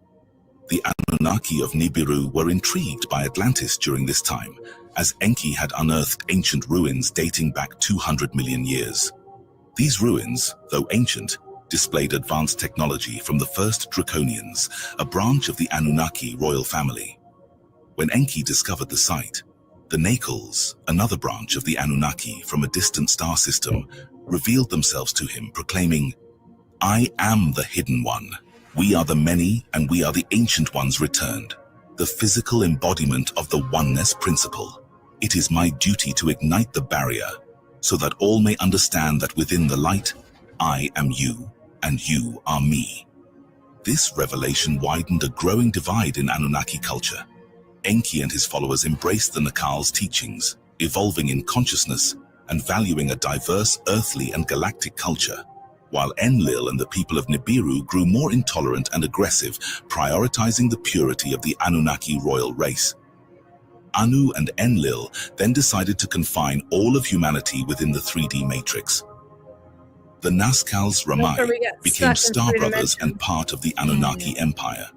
The Anunnaki of Nibiru were intrigued by Atlantis during this time, as Enki had unearthed ancient ruins dating back 200 million years. These ruins, though ancient, displayed advanced technology from the first Draconians, a branch of the Anunnaki royal family. When Enki discovered the site, the Nakals, another branch of the Anunnaki from a distant star system, revealed themselves to him, proclaiming, "I am the Hidden One. We are the many, and we are the Ancient Ones returned, the physical embodiment of the oneness principle. It is my duty to ignite the barrier, so that all may understand that within the light, I am you, and you are me." This revelation widened a growing divide in Anunnaki culture. Enki and his followers embraced the Nakal's teachings, evolving in consciousness and valuing a diverse earthly and galactic culture, while Enlil and the people of Nibiru grew more intolerant and aggressive, prioritizing the purity of the Anunnaki royal race. Anu and Enlil then decided to confine all of humanity within the 3D matrix. The Nazcal's Ramai became star brothers and part of the Anunnaki Empire.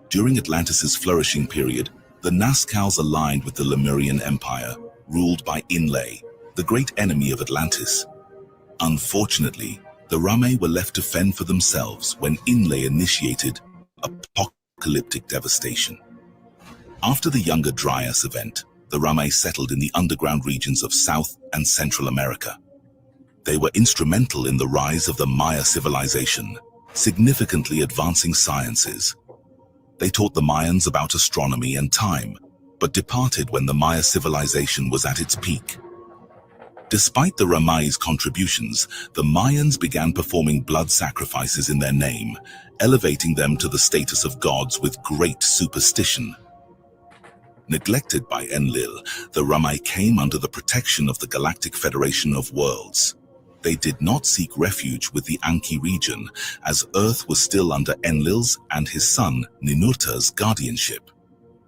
During Atlantis' flourishing period, the Nazcals aligned with the Lemurian Empire, ruled by Inlay, the great enemy of Atlantis. Unfortunately, the Ramai were left to fend for themselves when Inlay initiated apocalyptic devastation. After the Younger Dryas event, the Ramai settled in the underground regions of South and Central America. They were instrumental in the rise of the Maya civilization, significantly advancing sciences. They taught the Mayans about astronomy and time, but departed when the Maya civilization was at its peak. Despite the Ramai's contributions, the Mayans began performing blood sacrifices in their name, elevating them to the status of gods with great superstition. Neglected by Enlil, the Ramai came under the protection of the Galactic Federation of Worlds. They did not seek refuge with the Anki region, as Earth was still under Enlil's and his son Ninurta's guardianship.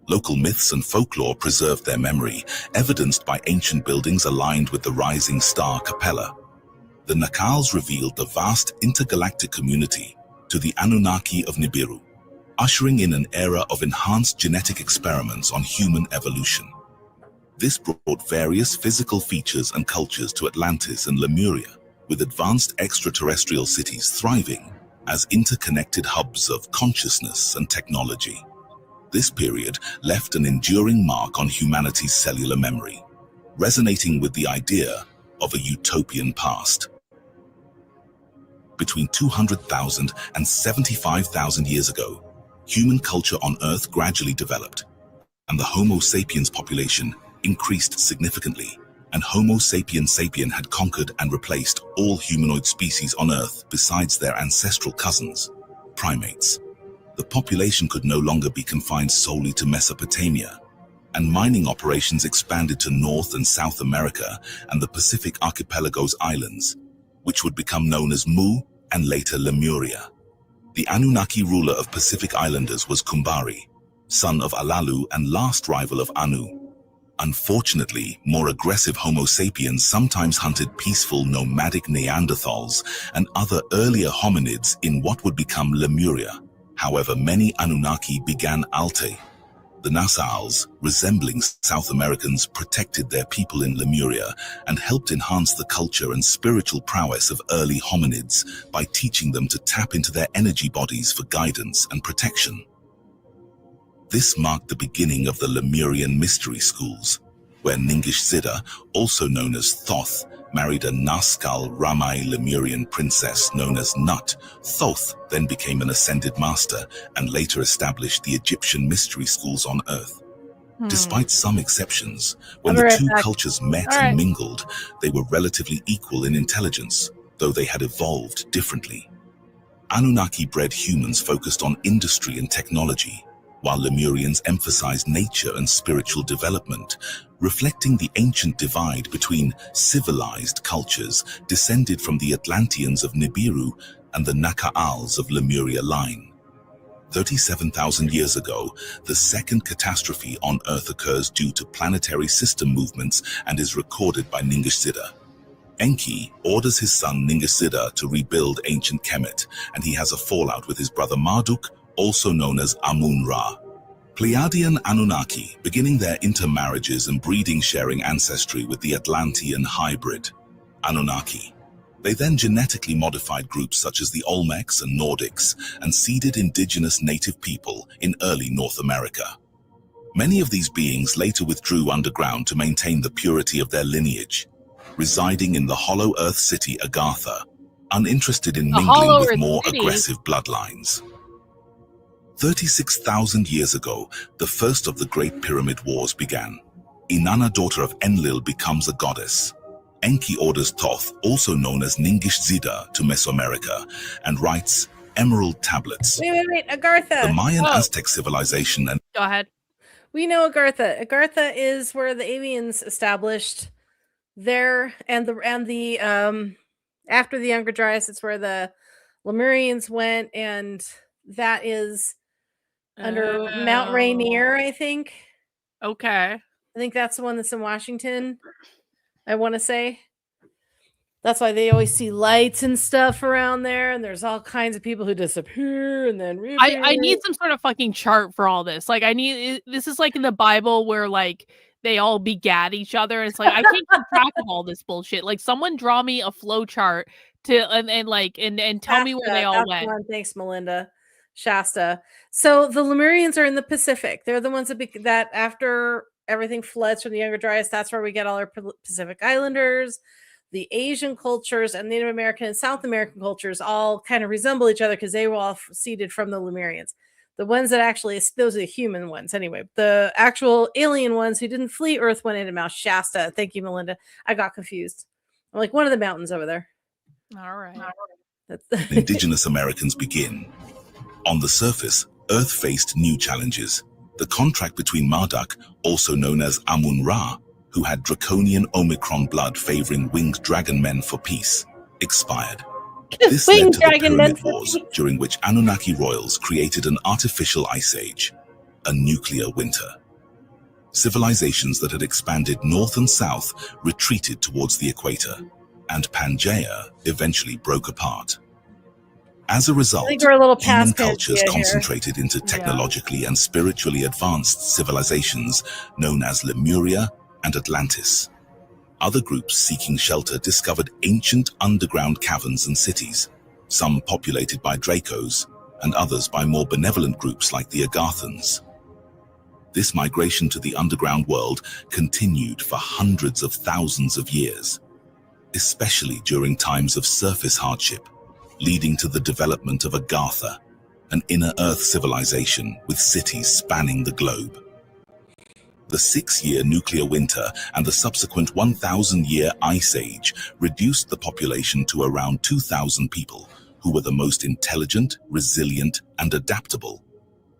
Local myths and folklore preserved their memory, evidenced by ancient buildings aligned with the rising star Capella. The Nakals revealed the vast intergalactic community to the Anunnaki of Nibiru, ushering in an era of enhanced genetic experiments on human evolution. This brought various physical features and cultures to Atlantis and Lemuria, with advanced extraterrestrial cities thriving as interconnected hubs of consciousness and technology. This period left an enduring mark on humanity's cellular memory, resonating with the idea of a utopian past. Between 200,000 and 75,000 years ago, human culture on Earth gradually developed, and the Homo sapiens population increased significantly, and Homo sapiens sapien had conquered and replaced all humanoid species on Earth besides their ancestral cousins, primates. The population could no longer be confined solely to Mesopotamia, and mining operations expanded to North and South America and the Pacific Archipelago's islands, which would become known as Mu and later Lemuria. The Anunnaki ruler of Pacific Islanders was Kumbari, son of Alalu and last rival of Anu. Unfortunately, more aggressive Homo sapiens sometimes hunted peaceful nomadic Neanderthals and other earlier hominids in what would become Lemuria. However, many Anunnaki began Alte. The Nassau's, resembling South Americans, protected their people in Lemuria and helped enhance the culture and spiritual prowess of early hominids by teaching them to tap into their energy bodies for guidance and protection. This marked the beginning of the Lemurian mystery schools, where Ningish Zida, also known as Thoth, married a Nazcal Ramai Lemurian princess known as Nut. Thoth then became an ascended master and later established the Egyptian mystery schools on Earth. Despite some exceptions, when the two cultures met and mingled, they were relatively equal in intelligence, though they had evolved differently. Anunnaki-bred humans focused on industry and technology, while Lemurians emphasized nature and spiritual development, reflecting the ancient divide between civilized cultures descended from the Atlanteans of Nibiru and the Nakaals of Lemuria line. 37,000 years ago, the second catastrophe on Earth occurs due to planetary system movements and is recorded by Ningish Zida. Enki orders his son Ningish Zida to rebuild ancient Kemet, and he has a fallout with his brother Marduk, also known as Amun-Ra. Pleiadian Anunnaki, beginning their intermarriages and breeding, sharing ancestry with the Atlantean hybrid Anunnaki. They then genetically modified groups such as the Olmecs and Nordics and seeded indigenous native people in early North America. Many of these beings later withdrew underground to maintain the purity of their lineage, residing in the Hollow Earth city Agartha, uninterested in mingling with more aggressive bloodlines. 36,000 years ago, the first of the Great Pyramid Wars began. Inanna, daughter of Enlil, becomes a goddess. Enki orders Thoth, also known as Ningish Zida, to Mesoamerica and writes emerald tablets. Wait, Agartha. The Mayan Aztec civilization and... Go ahead. We know Agartha. Agartha is where the aliens established there, and the after the Younger Dryas, it's where the Lemurians went, and that is under Mount Rainier, I think. Okay. I think that's the one that's in Washington, I want to say. That's why they always see lights and stuff around there, and there's all kinds of people who disappear and then reappear. I need some sort of fucking chart for all this. Like, this is like in the Bible where, like, they all begat each other. It's like, I can't keep track of all this bullshit. Like, someone draw me a flow chart and tell me where they all went. Thanks, Melinda. Shasta. So the Lemurians are in the Pacific. They're the ones that after everything floods from the Younger Dryas, that's where we get all our Pacific Islanders. The Asian cultures and Native American and South American cultures all kind of resemble each other because they were all seeded from the Lemurians. The ones that actually, those are the human ones anyway. The actual alien ones who didn't flee Earth went into Mount Shasta. Thank you, Melinda. I got confused. I'm like, one of the mountains over there. All right. Indigenous Americans begin. On the surface, Earth faced new challenges. The contract between Marduk, also known as Amun-Ra, who had Draconian Omicron blood favoring winged dragon men for peace, expired. This led to the Pyramid Wars, during which Anunnaki royals created an artificial ice age, a nuclear winter. Civilizations that had expanded north and south retreated towards the equator, and Pangaea eventually broke apart. As a result, human cultures concentrated into technologically and spiritually advanced civilizations known as Lemuria and Atlantis. Other groups seeking shelter discovered ancient underground caverns and cities, some populated by Dracos and others by more benevolent groups like the Agarthans. This migration to the underground world continued for hundreds of thousands of years, especially during times of surface hardship, leading to the development of Agartha, an inner Earth civilization with cities spanning the globe. The 6-year nuclear winter and the subsequent 1,000-year ice age reduced the population to around 2,000 people, who were the most intelligent, resilient, and adaptable.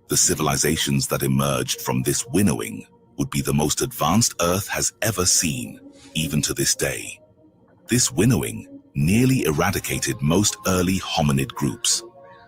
The civilizations that emerged from this winnowing would be the most advanced Earth has ever seen, even to this day. This winnowing nearly eradicated most early hominid groups,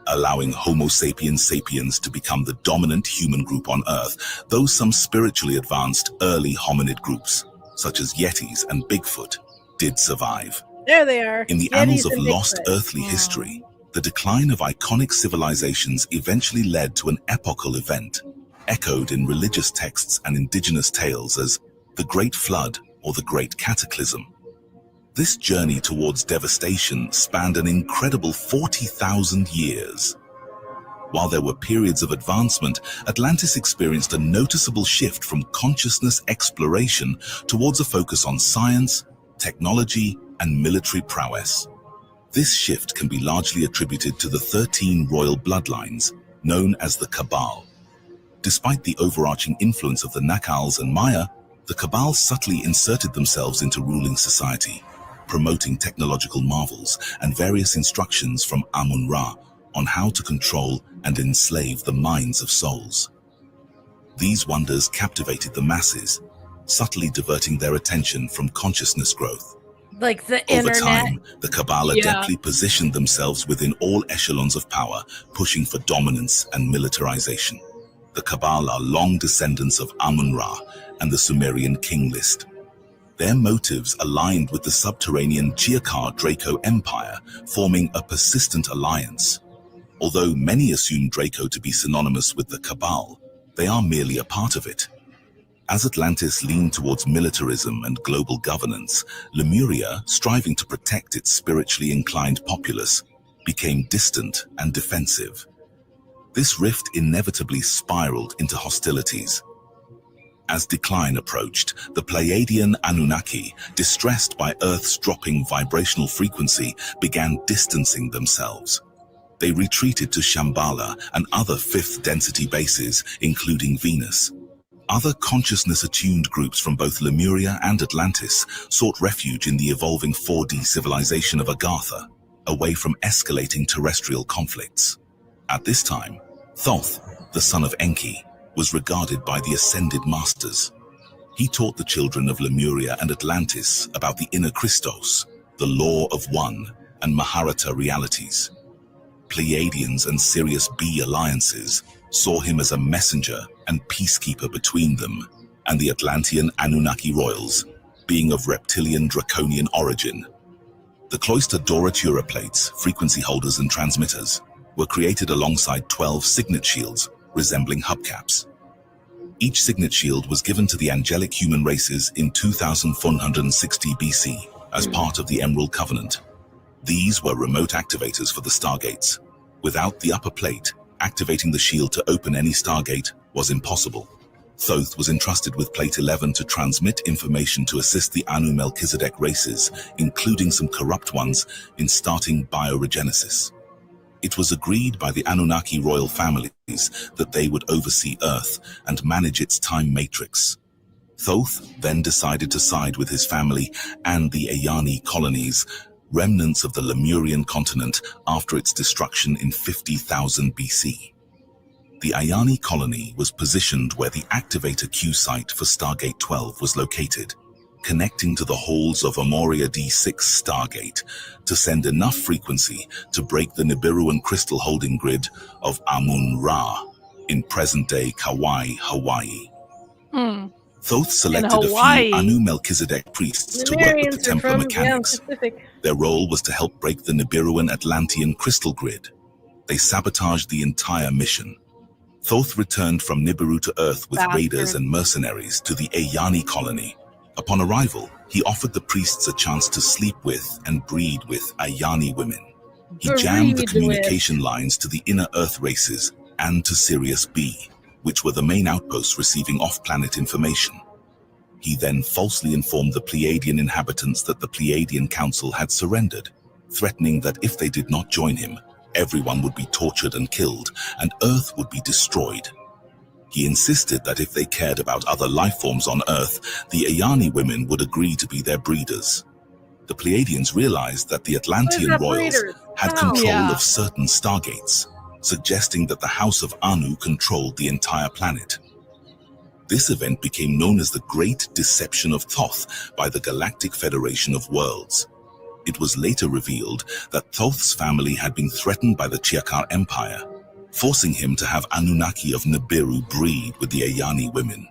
allowing Homo sapiens sapiens to become the dominant human group on Earth, though some spiritually advanced early hominid groups, such as Yetis and Bigfoot, did survive. There they are. In the Yetis annals of and lost Bigfoot. earthly history, the decline of iconic civilizations eventually led to an epochal event, echoed in religious texts and indigenous tales as the Great Flood or the Great Cataclysm. This journey towards devastation spanned an incredible 40,000 years. While there were periods of advancement, Atlantis experienced a noticeable shift from consciousness exploration towards a focus on science, technology, and military prowess. This shift can be largely attributed to the 13 royal bloodlines, known as the Cabal. Despite the overarching influence of the Nakals and Maya, the Cabal subtly inserted themselves into ruling society, promoting technological marvels and various instructions from Amun-Ra on how to control and enslave the minds of souls. These wonders captivated the masses, subtly diverting their attention from consciousness growth. Like the Over internet. time, the Cabal adeptly positioned themselves within all echelons of power, pushing for dominance and militarization. The Cabal are long descendants of Amun-Ra and the Sumerian king list. Their motives aligned with the subterranean Chirkar Draco Empire, forming a persistent alliance. Although many assume Draco to be synonymous with the Cabal, they are merely a part of it. As Atlantis leaned towards militarism and global governance, Lemuria, striving to protect its spiritually inclined populace, became distant and defensive. This rift inevitably spiraled into hostilities. As decline approached, the Pleiadian Anunnaki, distressed by Earth's dropping vibrational frequency, began distancing themselves. They retreated to Shambhala and other fifth-density bases, including Venus. Other consciousness-attuned groups from both Lemuria and Atlantis sought refuge in the evolving 4D civilization of Agartha, away from escalating terrestrial conflicts. At this time, Thoth, the son of Enki, was regarded by the Ascended Masters. He taught the children of Lemuria and Atlantis about the inner Christos, the law of one, and Maharata realities. Pleiadians and Sirius B alliances saw him as a messenger and peacekeeper between them and the Atlantean Anunnaki royals, being of reptilian Draconian origin. The cloister Doratura plates, frequency holders and transmitters, were created alongside 12 signet shields resembling hubcaps. Each signet shield was given to the angelic human races in 2460 BC as part of the Emerald Covenant. These were remote activators for the stargates. Without the upper plate, activating the shield to open any stargate was impossible. Thoth was entrusted with Plate 11 to transmit information to assist the Anu Melchizedek races, including some corrupt ones, in starting bioregenesis. It was agreed by the Anunnaki royal families that they would oversee Earth and manage its time matrix. Thoth then decided to side with his family and the Ayani colonies, remnants of the Lemurian continent after its destruction in 50,000 BC. The Ayani colony was positioned where the activator Q site for Stargate 12 was located, connecting to the halls of Amoria D6 Stargate to send enough frequency to break the Nibiruan crystal holding grid of Amun-Ra in present-day Kauai, Hawaii. Thoth selected a few Anu Melchizedek priests to work with the Templar mechanics. Their role was to help break the Nibiruan Atlantean crystal grid. They sabotaged the entire mission. Thoth returned from Nibiru to Earth with raiders and mercenaries to the Ayani colony. Upon arrival, he offered the priests a chance to sleep with and breed with Ayani women. He jammed the communication lines to the inner Earth races and to Sirius B, which were the main outposts receiving off-planet information. He then falsely informed the Pleiadian inhabitants that the Pleiadian Council had surrendered, threatening that if they did not join him, everyone would be tortured and killed, and Earth would be destroyed. He insisted that if they cared about other life forms on Earth, the Ayani women would agree to be their breeders. The Pleiadians realized that the Atlantean royals had control of certain stargates, suggesting that the House of Anu controlled the entire planet. This event became known as the Great Deception of Thoth by the Galactic Federation of Worlds. It was later revealed that Thoth's family had been threatened by the Chiakar Empire, forcing him to have Anunnaki of Nibiru breed with the Ayani women.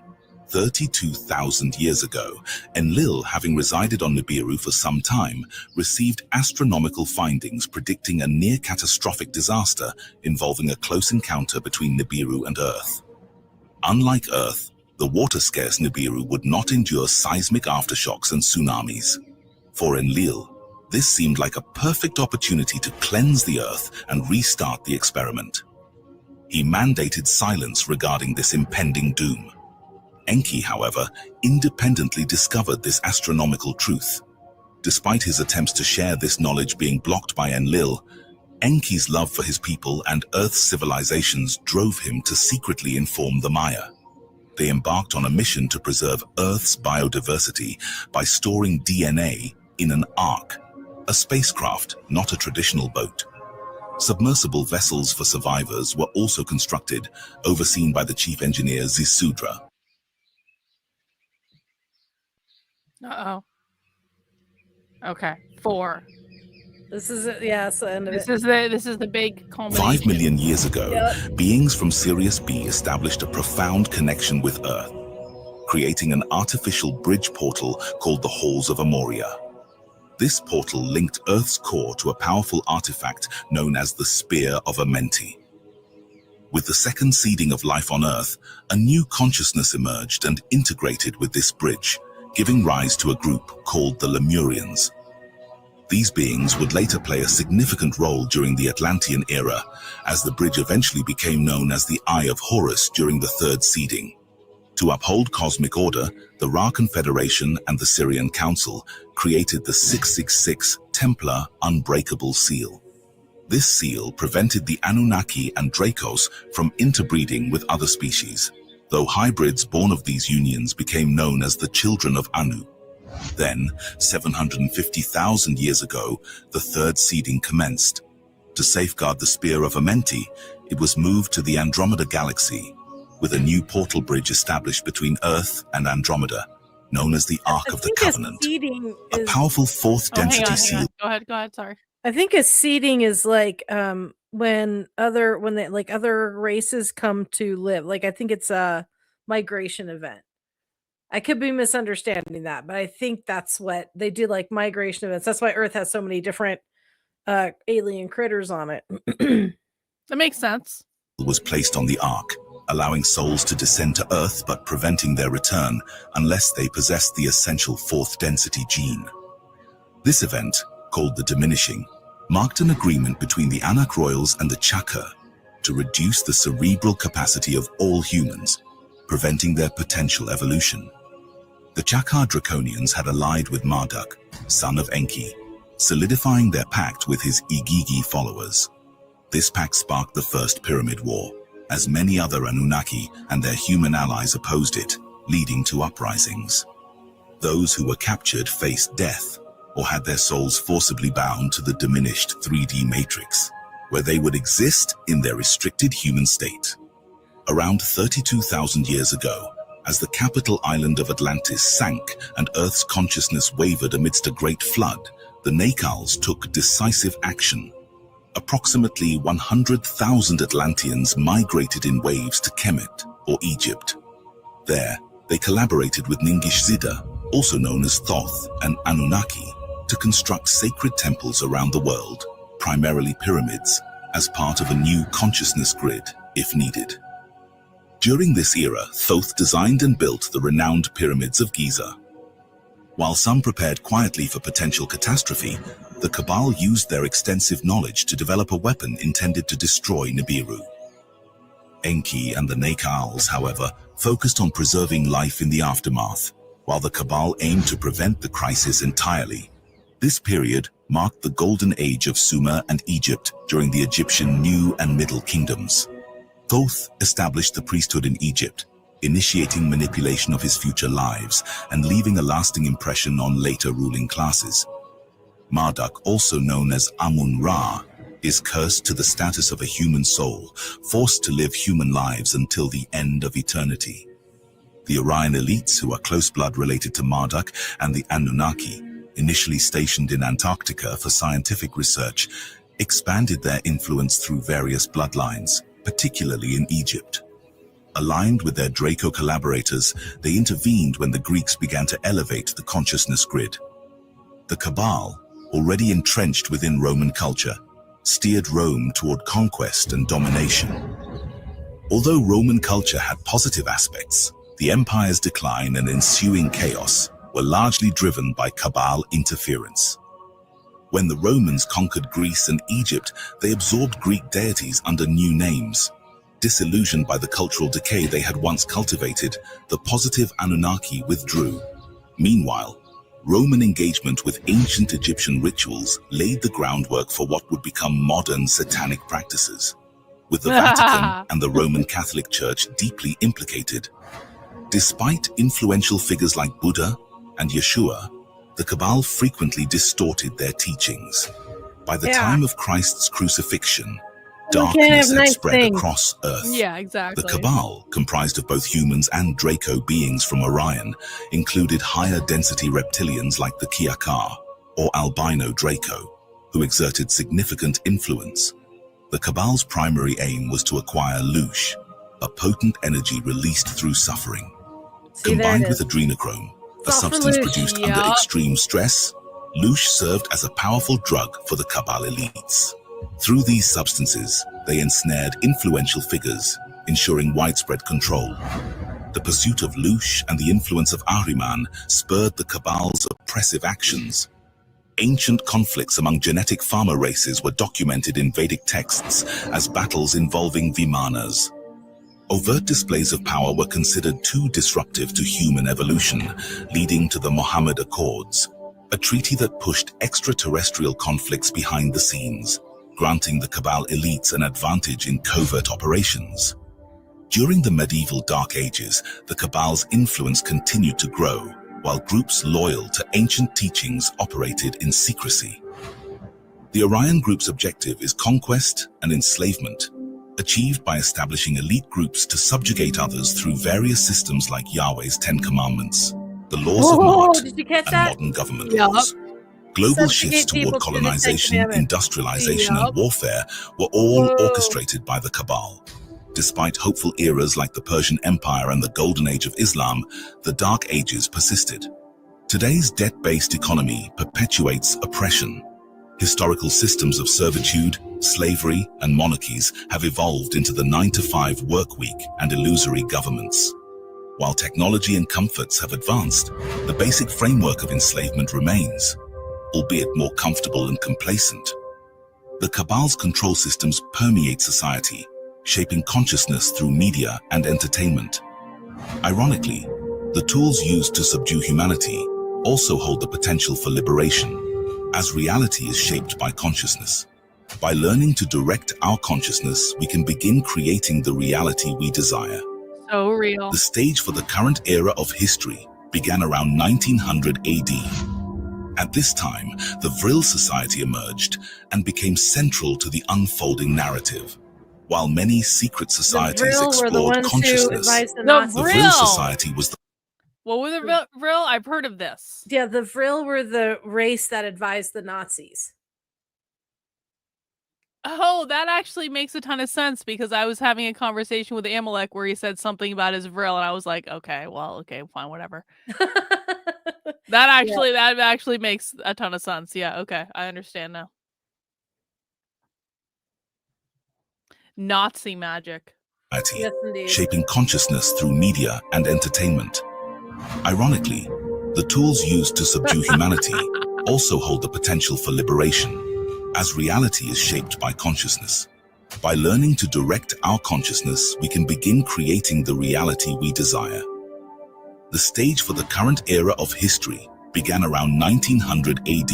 32,000 years ago, Enlil, having resided on Nibiru for some time, received astronomical findings predicting a near-catastrophic disaster involving a close encounter between Nibiru and Earth. Unlike Earth, the water-scarce Nibiru would not endure seismic aftershocks and tsunamis. For Enlil, this seemed like a perfect opportunity to cleanse the Earth and restart the experiment. He mandated silence regarding this impending doom. Enki, however, independently discovered this astronomical truth. Despite his attempts to share this knowledge being blocked by Enlil, Enki's love for his people and Earth's civilizations drove him to secretly inform the Maya. They embarked on a mission to preserve Earth's biodiversity by storing DNA in an ark, a spacecraft, not a traditional boat. Submersible vessels for survivors were also constructed, overseen by the chief engineer Zisudra. Uh-oh. Okay, 4. This is it. Yeah, it's the end of This it. is the big culmination. 5 million years ago, beings from Sirius B established a profound connection with Earth, creating an artificial bridge portal called the Halls of Amoria. This portal linked Earth's core to a powerful artifact known as the Spear of Amenti. With the second seeding of life on Earth, a new consciousness emerged and integrated with this bridge, giving rise to a group called the Lemurians. These beings would later play a significant role during the Atlantean era, as the bridge eventually became known as the Eye of Horus during the third seeding. To uphold cosmic order, the Ra Confederation and the Syrian Council created the 666 Templar Unbreakable Seal. This seal prevented the Anunnaki and Dracos from interbreeding with other species, though hybrids born of these unions became known as the Children of Anu. Then, 750,000 years ago, the third seeding commenced. To safeguard the Spear of Amenti, it was moved to the Andromeda Galaxy, with a new portal bridge established between Earth and Andromeda, known as the Ark of the Covenant, a powerful fourth density seal. Go ahead, sorry. I think a seeding is like when other races come to live. Like I think it's a migration event. I could be misunderstanding that, but I think that's what they do, like migration events. That's why Earth has so many different alien critters on it. That makes sense. Was placed on the Ark, allowing souls to descend to Earth but preventing their return unless they possessed the essential fourth density gene. This event, called the Diminishing, marked an agreement between the Anak royals and the Chakra to reduce the cerebral capacity of all humans, preventing their potential evolution. The Chakra Draconians had allied with Marduk, son of Enki, solidifying their pact with his Igigi followers. This pact sparked the First Pyramid War, as many other Anunnaki and their human allies opposed it, leading to uprisings. Those who were captured faced death, or had their souls forcibly bound to the diminished 3D matrix, where they would exist in their restricted human state. Around 32,000 years ago, as the capital island of Atlantis sank and Earth's consciousness wavered amidst a great flood, the Nakals took decisive action. Approximately 100,000 Atlanteans migrated in waves to Kemet, or Egypt. There, they collaborated with Ningishzida, also known as Thoth and Anunnaki, to construct sacred temples around the world, primarily pyramids, as part of a new consciousness grid, if needed. During this era, Thoth designed and built the renowned pyramids of Giza. While some prepared quietly for potential catastrophe, the Cabal used their extensive knowledge to develop a weapon intended to destroy Nibiru. Enki and the Nakals, however, focused on preserving life in the aftermath, while the Cabal aimed to prevent the crisis entirely. This period marked the golden age of Sumer and Egypt during the Egyptian New and Middle Kingdoms. Thoth established the priesthood in Egypt, initiating manipulation of his future lives and leaving a lasting impression on later ruling classes. Marduk, also known as Amun-Ra, is cursed to the status of a human soul, forced to live human lives until the end of eternity. The Orion elites, who are close blood related to Marduk, and the Anunnaki, initially stationed in Antarctica for scientific research, expanded their influence through various bloodlines, particularly in Egypt. Aligned with their Draco collaborators, they intervened when the Greeks began to elevate the consciousness grid. The Cabal, already entrenched within Roman culture, steered Rome toward conquest and domination. Although Roman culture had positive aspects, the empire's decline and ensuing chaos were largely driven by Cabal interference. When the Romans conquered Greece and Egypt, they absorbed Greek deities under new names. Disillusioned by the cultural decay they had once cultivated, the positive Anunnaki withdrew. Meanwhile, Roman engagement with ancient Egyptian rituals laid the groundwork for what would become modern satanic practices, with the Vatican and the Roman Catholic Church deeply implicated. Despite influential figures like Buddha and Yeshua, the Cabal frequently distorted their teachings. By the time of Christ's crucifixion, darkness had spread across Earth. Yeah, exactly. The Cabal, comprised of both humans and Draco beings from Orion, included higher density reptilians like the Kiakar, or albino Draco, who exerted significant influence. The Cabal's primary aim was to acquire Loosh, a potent energy released through suffering. Combined with adrenochrome, a substance produced under extreme stress, Loosh served as a powerful drug for the Cabal elites. Through these substances, they ensnared influential figures, ensuring widespread control. The pursuit of Loosh and the influence of Ahriman spurred the Cabal's oppressive actions. Ancient conflicts among genetic farmer races were documented in Vedic texts as battles involving Vimanas. Overt displays of power were considered too disruptive to human evolution, leading to the Mohammed Accords, a treaty that pushed extraterrestrial conflicts behind the scenes, granting the Cabal elites an advantage in covert operations. During the medieval Dark Ages, the Cabal's influence continued to grow, while groups loyal to ancient teachings operated in secrecy. The Orion Group's objective is conquest and enslavement, achieved by establishing elite groups to subjugate others through various systems like Yahweh's 10 Commandments, the laws of Ma'at, and modern government laws. Global shifts toward colonization, industrialization, and warfare were all orchestrated by the Cabal. Despite hopeful eras like the Persian Empire and the Golden Age of Islam, the Dark Ages persisted. Today's debt-based economy perpetuates oppression. Historical systems of servitude, slavery, and monarchies have evolved into the 9-to-5 work week and illusory governments. While technology and comforts have advanced, the basic framework of enslavement remains, albeit more comfortable and complacent. The Cabal's control systems permeate society, shaping consciousness through media and entertainment. Ironically, the tools used to subdue humanity also hold the potential for liberation, as reality is shaped by consciousness. By learning to direct our consciousness, we can begin creating the reality we desire. So real. The stage for the current era of history began around 1900 AD. At this time, the Vril Society emerged and became central to the unfolding narrative. While many secret societies explored consciousness, the Vril Society was the... What were the Vril? I've heard of this. Yeah, the Vril were the race that advised the Nazis. Oh, that actually makes a ton of sense, because I was having a conversation with Amalek where he said something about his Vril, and I was like, okay, fine, whatever. That actually makes a ton of sense. Yeah, okay, I understand now. Nazi magic. Yes, indeed. Shaping consciousness through media and entertainment. Ironically, the tools used to subdue humanity also hold the potential for liberation, as reality is shaped by consciousness. By learning to direct our consciousness, we can begin creating the reality we desire. The stage for the current era of history began around 1900 AD.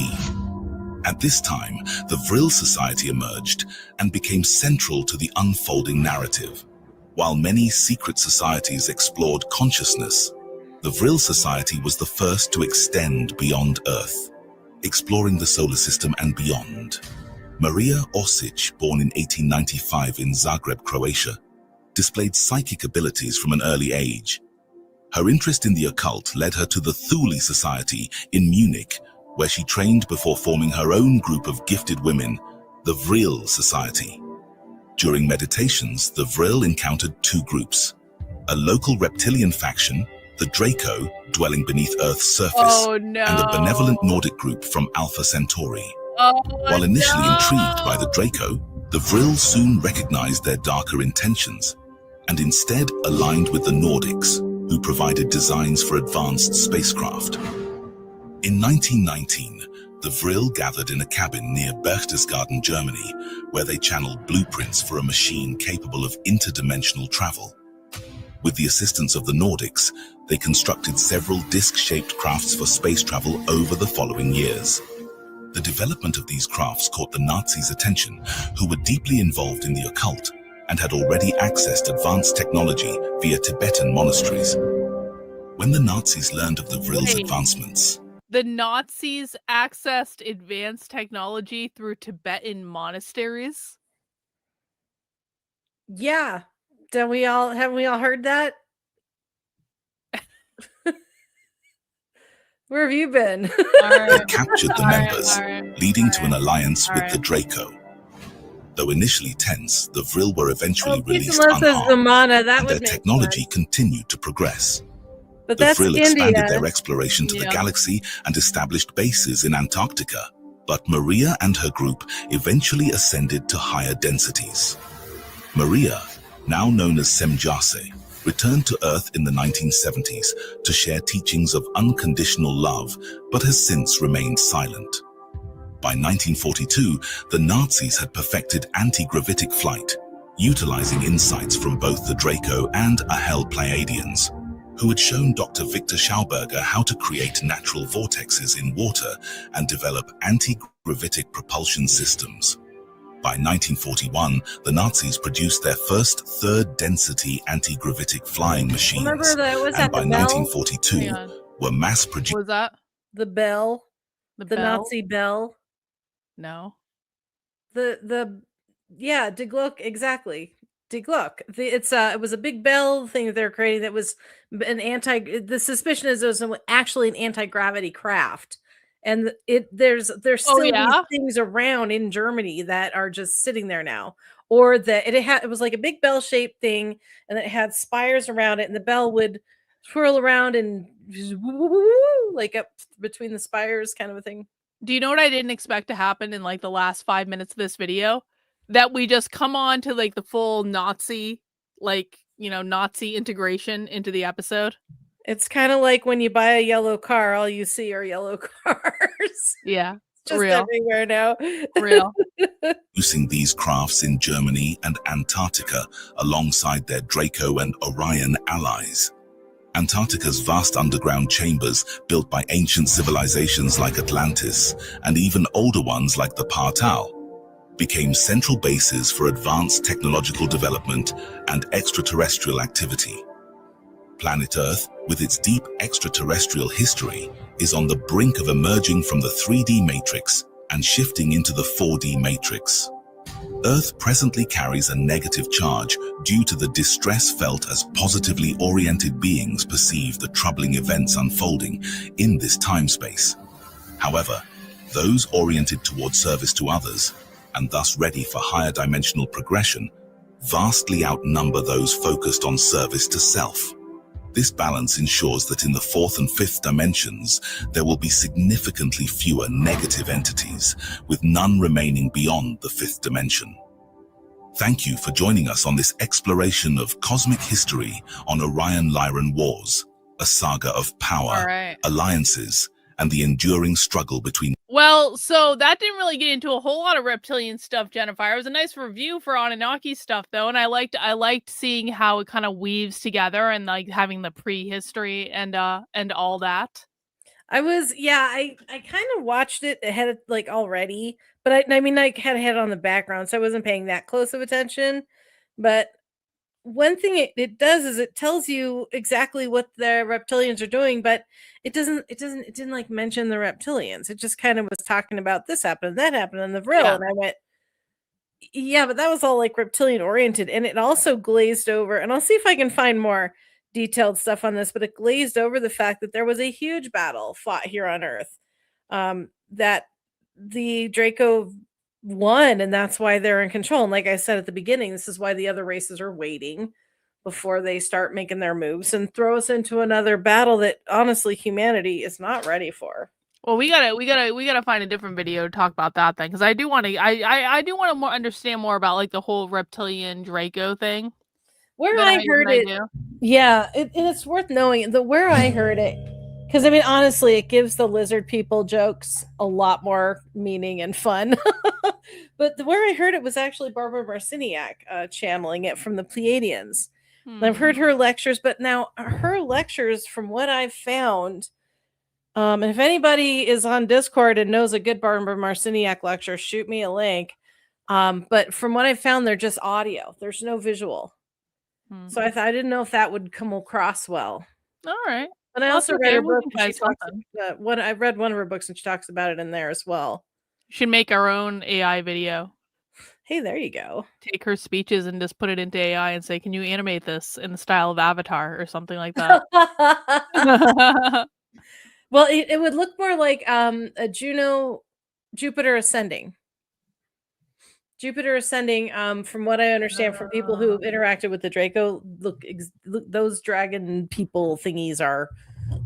At this time, the Vril Society emerged and became central to the unfolding narrative. While many secret societies explored consciousness, the Vril Society was the first to extend beyond Earth, exploring the solar system and beyond. Maria Orsic, born in 1895 in Zagreb, Croatia, displayed psychic abilities from an early age. Her interest in the occult led her to the Thule Society in Munich, where she trained before forming her own group of gifted women, the Vril Society. During meditations, the Vril encountered two groups: a local reptilian faction, the Draco, dwelling beneath Earth's surface, and a benevolent Nordic group from Alpha Centauri. While initially intrigued by the Draco, the Vril soon recognized their darker intentions and instead aligned with the Nordics, who provided designs for advanced spacecraft. In 1919, the Vril gathered in a cabin near Berchtesgaden, Germany, where they channeled blueprints for a machine capable of interdimensional travel. With the assistance of the Nordics, they constructed several disc-shaped crafts for space travel over the following years. The development of these crafts caught the Nazis' attention, who were deeply involved in the occult and had already accessed advanced technology via Tibetan monasteries. When the Nazis learned of the Vril's advancements, the Nazis accessed advanced technology through Tibetan monasteries? Yeah. Haven't we all heard that? Where have you been? They captured the members, leading to an alliance with the Draco. Though initially tense, the Vril were eventually released unharmed, and their technology continued to progress. But the Vril expanded their exploration to the galaxy and established bases in Antarctica. But Maria and her group eventually ascended to higher densities. Maria, now known as Semjase, returned to Earth in the 1970s to share teachings of unconditional love, but has since remained silent. By 1942, the Nazis had perfected anti-gravitic flight, utilizing insights from both the Draco and Ahel Pleiadians, who had shown Dr. Victor Schauberger how to create natural vortexes in water and develop anti-gravitic propulsion systems. By 1941, the Nazis produced their first third-density anti-gravitic flying machines, and by 1942 were mass-produced. Was that the bell? The bell? Nazi bell? No. Yeah, Die Glocke, exactly. Die Glocke. It was a big bell thing that they're creating that was the suspicion is it was actually an anti-gravity craft. And there's still these things around in Germany that are just sitting there now. Or that it was like a big bell-shaped thing, and it had spires around it, and the bell would swirl around and just like up between the spires, kind of a thing. Do you know what I didn't expect to happen in like the last 5 minutes of this video? That we just come on to like the full Nazi, Nazi integration into the episode. It's kind of like when you buy a yellow car, all you see are yellow cars. Yeah. It's just everywhere now. Real. Using these crafts in Germany and Antarctica alongside their Draco and Orion allies. Antarctica's vast underground chambers, built by ancient civilizations like Atlantis, and even older ones like the Partal, became central bases for advanced technological development and extraterrestrial activity. Planet Earth, with its deep extraterrestrial history, is on the brink of emerging from the 3D matrix and shifting into the 4D matrix. Earth presently carries a negative charge due to the distress felt as positively oriented beings perceive the troubling events unfolding in this time-space. However, those oriented towards service to others, and thus ready for higher dimensional progression, vastly outnumber those focused on service to self. This balance ensures that in the fourth and fifth dimensions, there will be significantly fewer negative entities, with none remaining beyond the fifth dimension. Thank you for joining us on this exploration of cosmic history on Orion Lyran Wars, a saga of power, alliances, and the enduring struggle between. Well, so that didn't really get into a whole lot of reptilian stuff, Jennifer. It was a nice review for Anunnaki stuff, though, and I liked seeing how it kind of weaves together and like having the prehistory and all that. I kind of watched it ahead of like already, but I had it on the background, so I wasn't paying that close of attention. But one thing it does is it tells you exactly what the reptilians are doing, but it didn't like mention the reptilians. It just kind of was talking about this happened and that happened in the Vril. Yeah. And I went, yeah, but that was all like reptilian oriented. And it also glazed over, and I'll see if I can find more detailed stuff on this, but it glazed over the fact that there was a huge battle fought here on Earth, that the Draco won, and that's why they're in control. And like I said at the beginning, this is why the other races are waiting before they start making their moves and throw us into another battle that honestly humanity is not ready for. Well, we gotta find a different video to talk about that thing, because I do want to I do want to understand more about like the whole reptilian Draco thing. Where I heard it, yeah, and it's worth knowing the where I heard it, because I mean honestly, it gives the lizard people jokes a lot more meaning and fun. But where I heard it was actually Barbara Marciniak channeling it from the Pleiadians. I've heard her lectures, but now her lectures, from what I've found, and if anybody is on Discord and knows a good Barbara Marciniak lecture, shoot me a link. But from what I found, they're just audio. There's no visual. So I didn't know if that would come across well. All right. But I also read her book. I read one of her books and she talks about it in there as well. You should make our own AI video. Hey, there you go. Take her speeches and just put it into AI and say, can you animate this in the style of Avatar or something like that? Well, it would look more like a Jupiter ascending. Jupiter ascending, from what I understand from people who interacted with the Draco, look those dragon people thingies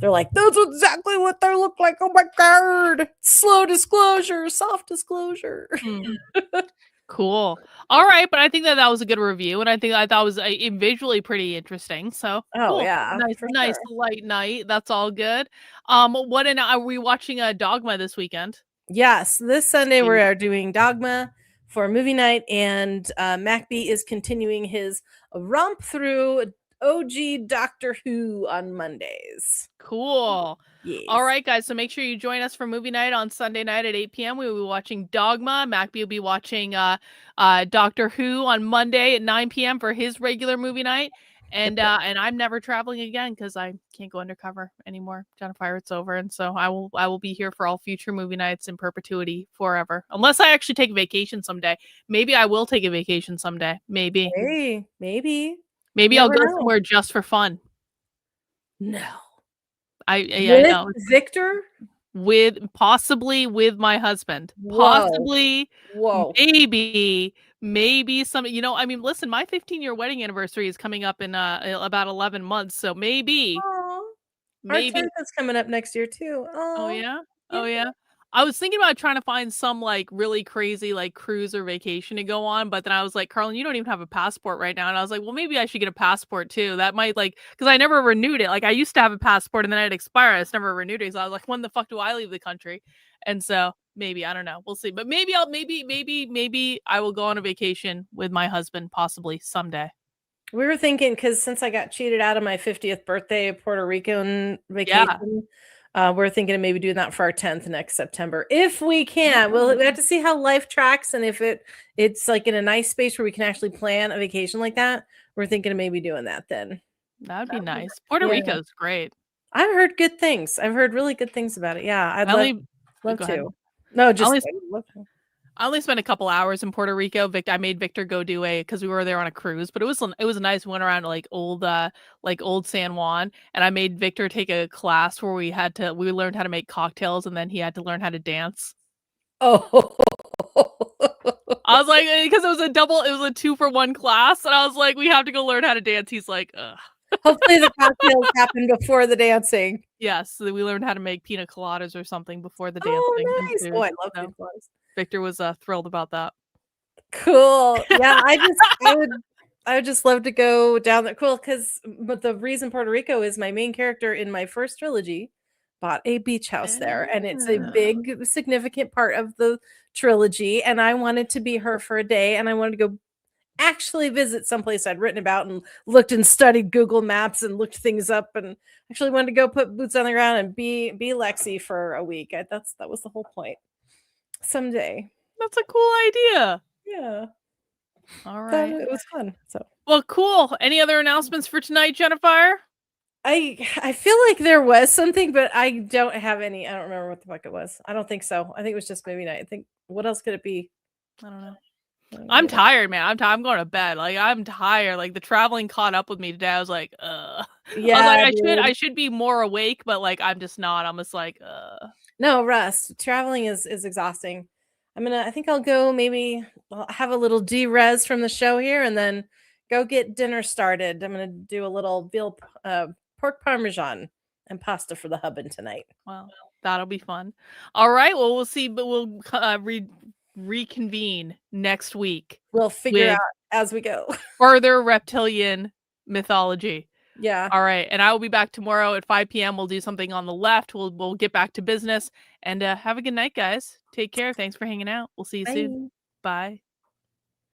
they're like, that's exactly what they look like. Oh my god. Slow disclosure, soft disclosure. Cool. All right, but I think that was a good review, and I thought it was visually pretty interesting. So, cool. Yeah, nice light night. That's all good. Are we watching a Dogma this weekend? Yes, this Sunday we are doing Dogma for movie night, and MacB is continuing his romp through OG Doctor Who on Mondays. Cool. Yes. All right, guys. So make sure you join us for movie night on Sunday night at 8 p.m. We will be watching Dogma. MacB will be watching Doctor Who on Monday at 9 p.m. for his regular movie night. And I'm never traveling again because I can't go undercover anymore. Jennifer, it's over, and so I will be here for all future movie nights in perpetuity forever, unless I actually take a vacation someday. Maybe I will take a vacation someday. Maybe. Hey, maybe I'll go somewhere just for fun. No, I know. Victor, possibly with my husband. Whoa. Possibly. Whoa. Maybe some, I mean, listen, my 15-year wedding anniversary is coming up in about 11 months, so maybe. Aww. Our 10th is coming up next year too. Oh yeah? Oh yeah. I was thinking about trying to find some like really crazy like cruise or vacation to go on, but then I was like, Karlyn, you don't even have a passport right now. And I was like, well, maybe I should get a passport too. That might because I never renewed it. Like I used to have a passport and then I'd expire. I just never renewed it. So I was like, when the fuck do I leave the country? And so maybe, I don't know. We'll see. But maybe I will go on a vacation with my husband possibly someday. We were thinking, because since I got cheated out of my 50th birthday Puerto Rican vacation, we're thinking of maybe doing that for our 10th next September. If we can, we have to see how life tracks. And if it's like in a nice space where we can actually plan a vacation like that, we're thinking of maybe doing that then. That would be nice. Puerto Rico's great. I've heard good things. I've heard really good things about it. Yeah, I'd love to. No, just I only spent a couple hours in Puerto Rico. I made Victor go do because we were there on a cruise, but it was a nice. We went around to like old San Juan, and I made Victor take a class where we learned how to make cocktails, and then he had to learn how to dance. Oh, I was like, because it was a 2-for-1 class, and I was like, we have to go learn how to dance. He's like, ugh. Hopefully the cocktails happen before the dancing. Yes, so we learned how to make pina coladas or something before the dancing. Oh, nice! Oh, I love pina coladas. Victor was thrilled about that. Cool. Yeah, I would just love to go down there. Cool, but the reason Puerto Rico is my main character in my first trilogy bought a beach house there, and it's a big significant part of the trilogy, and I wanted to be her for a day, and I wanted to go actually visit someplace I'd written about and looked and studied Google Maps and looked things up, and actually wanted to go put boots on the ground and be Lexi for a week. That was the whole point. Someday. That's a cool idea. Yeah. All That right. it was fun. So Well, cool. Any other announcements for tonight, Jennifer? I feel like there was something, but I don't have any. I don't remember what the fuck it was. I don't think so. I think it was just movie night. I think what else could it be? I don't know. I don't I'm know. tired, man. I'm going to bed. Like I'm tired. Like the traveling caught up with me today. I was like, Yeah, I was like, dude. I should be more awake, but like I'm just not. I'm just like, No, rest. Traveling is exhausting. I think I'll go maybe I'll have a little de-res from the show here and then go get dinner started. I'm gonna do a little veal pork parmesan and pasta for the hubbin tonight. well, that'll be fun. All right. Well, we'll see, but we'll reconvene next week We'll figure with out as we go. further reptilian mythology. Yeah. All right. And I will be back tomorrow at 5 p.m. We'll do something on the left. We'll get back to business and have a good night, guys. Take care. Thanks for hanging out. We'll see you soon. Bye. Bye.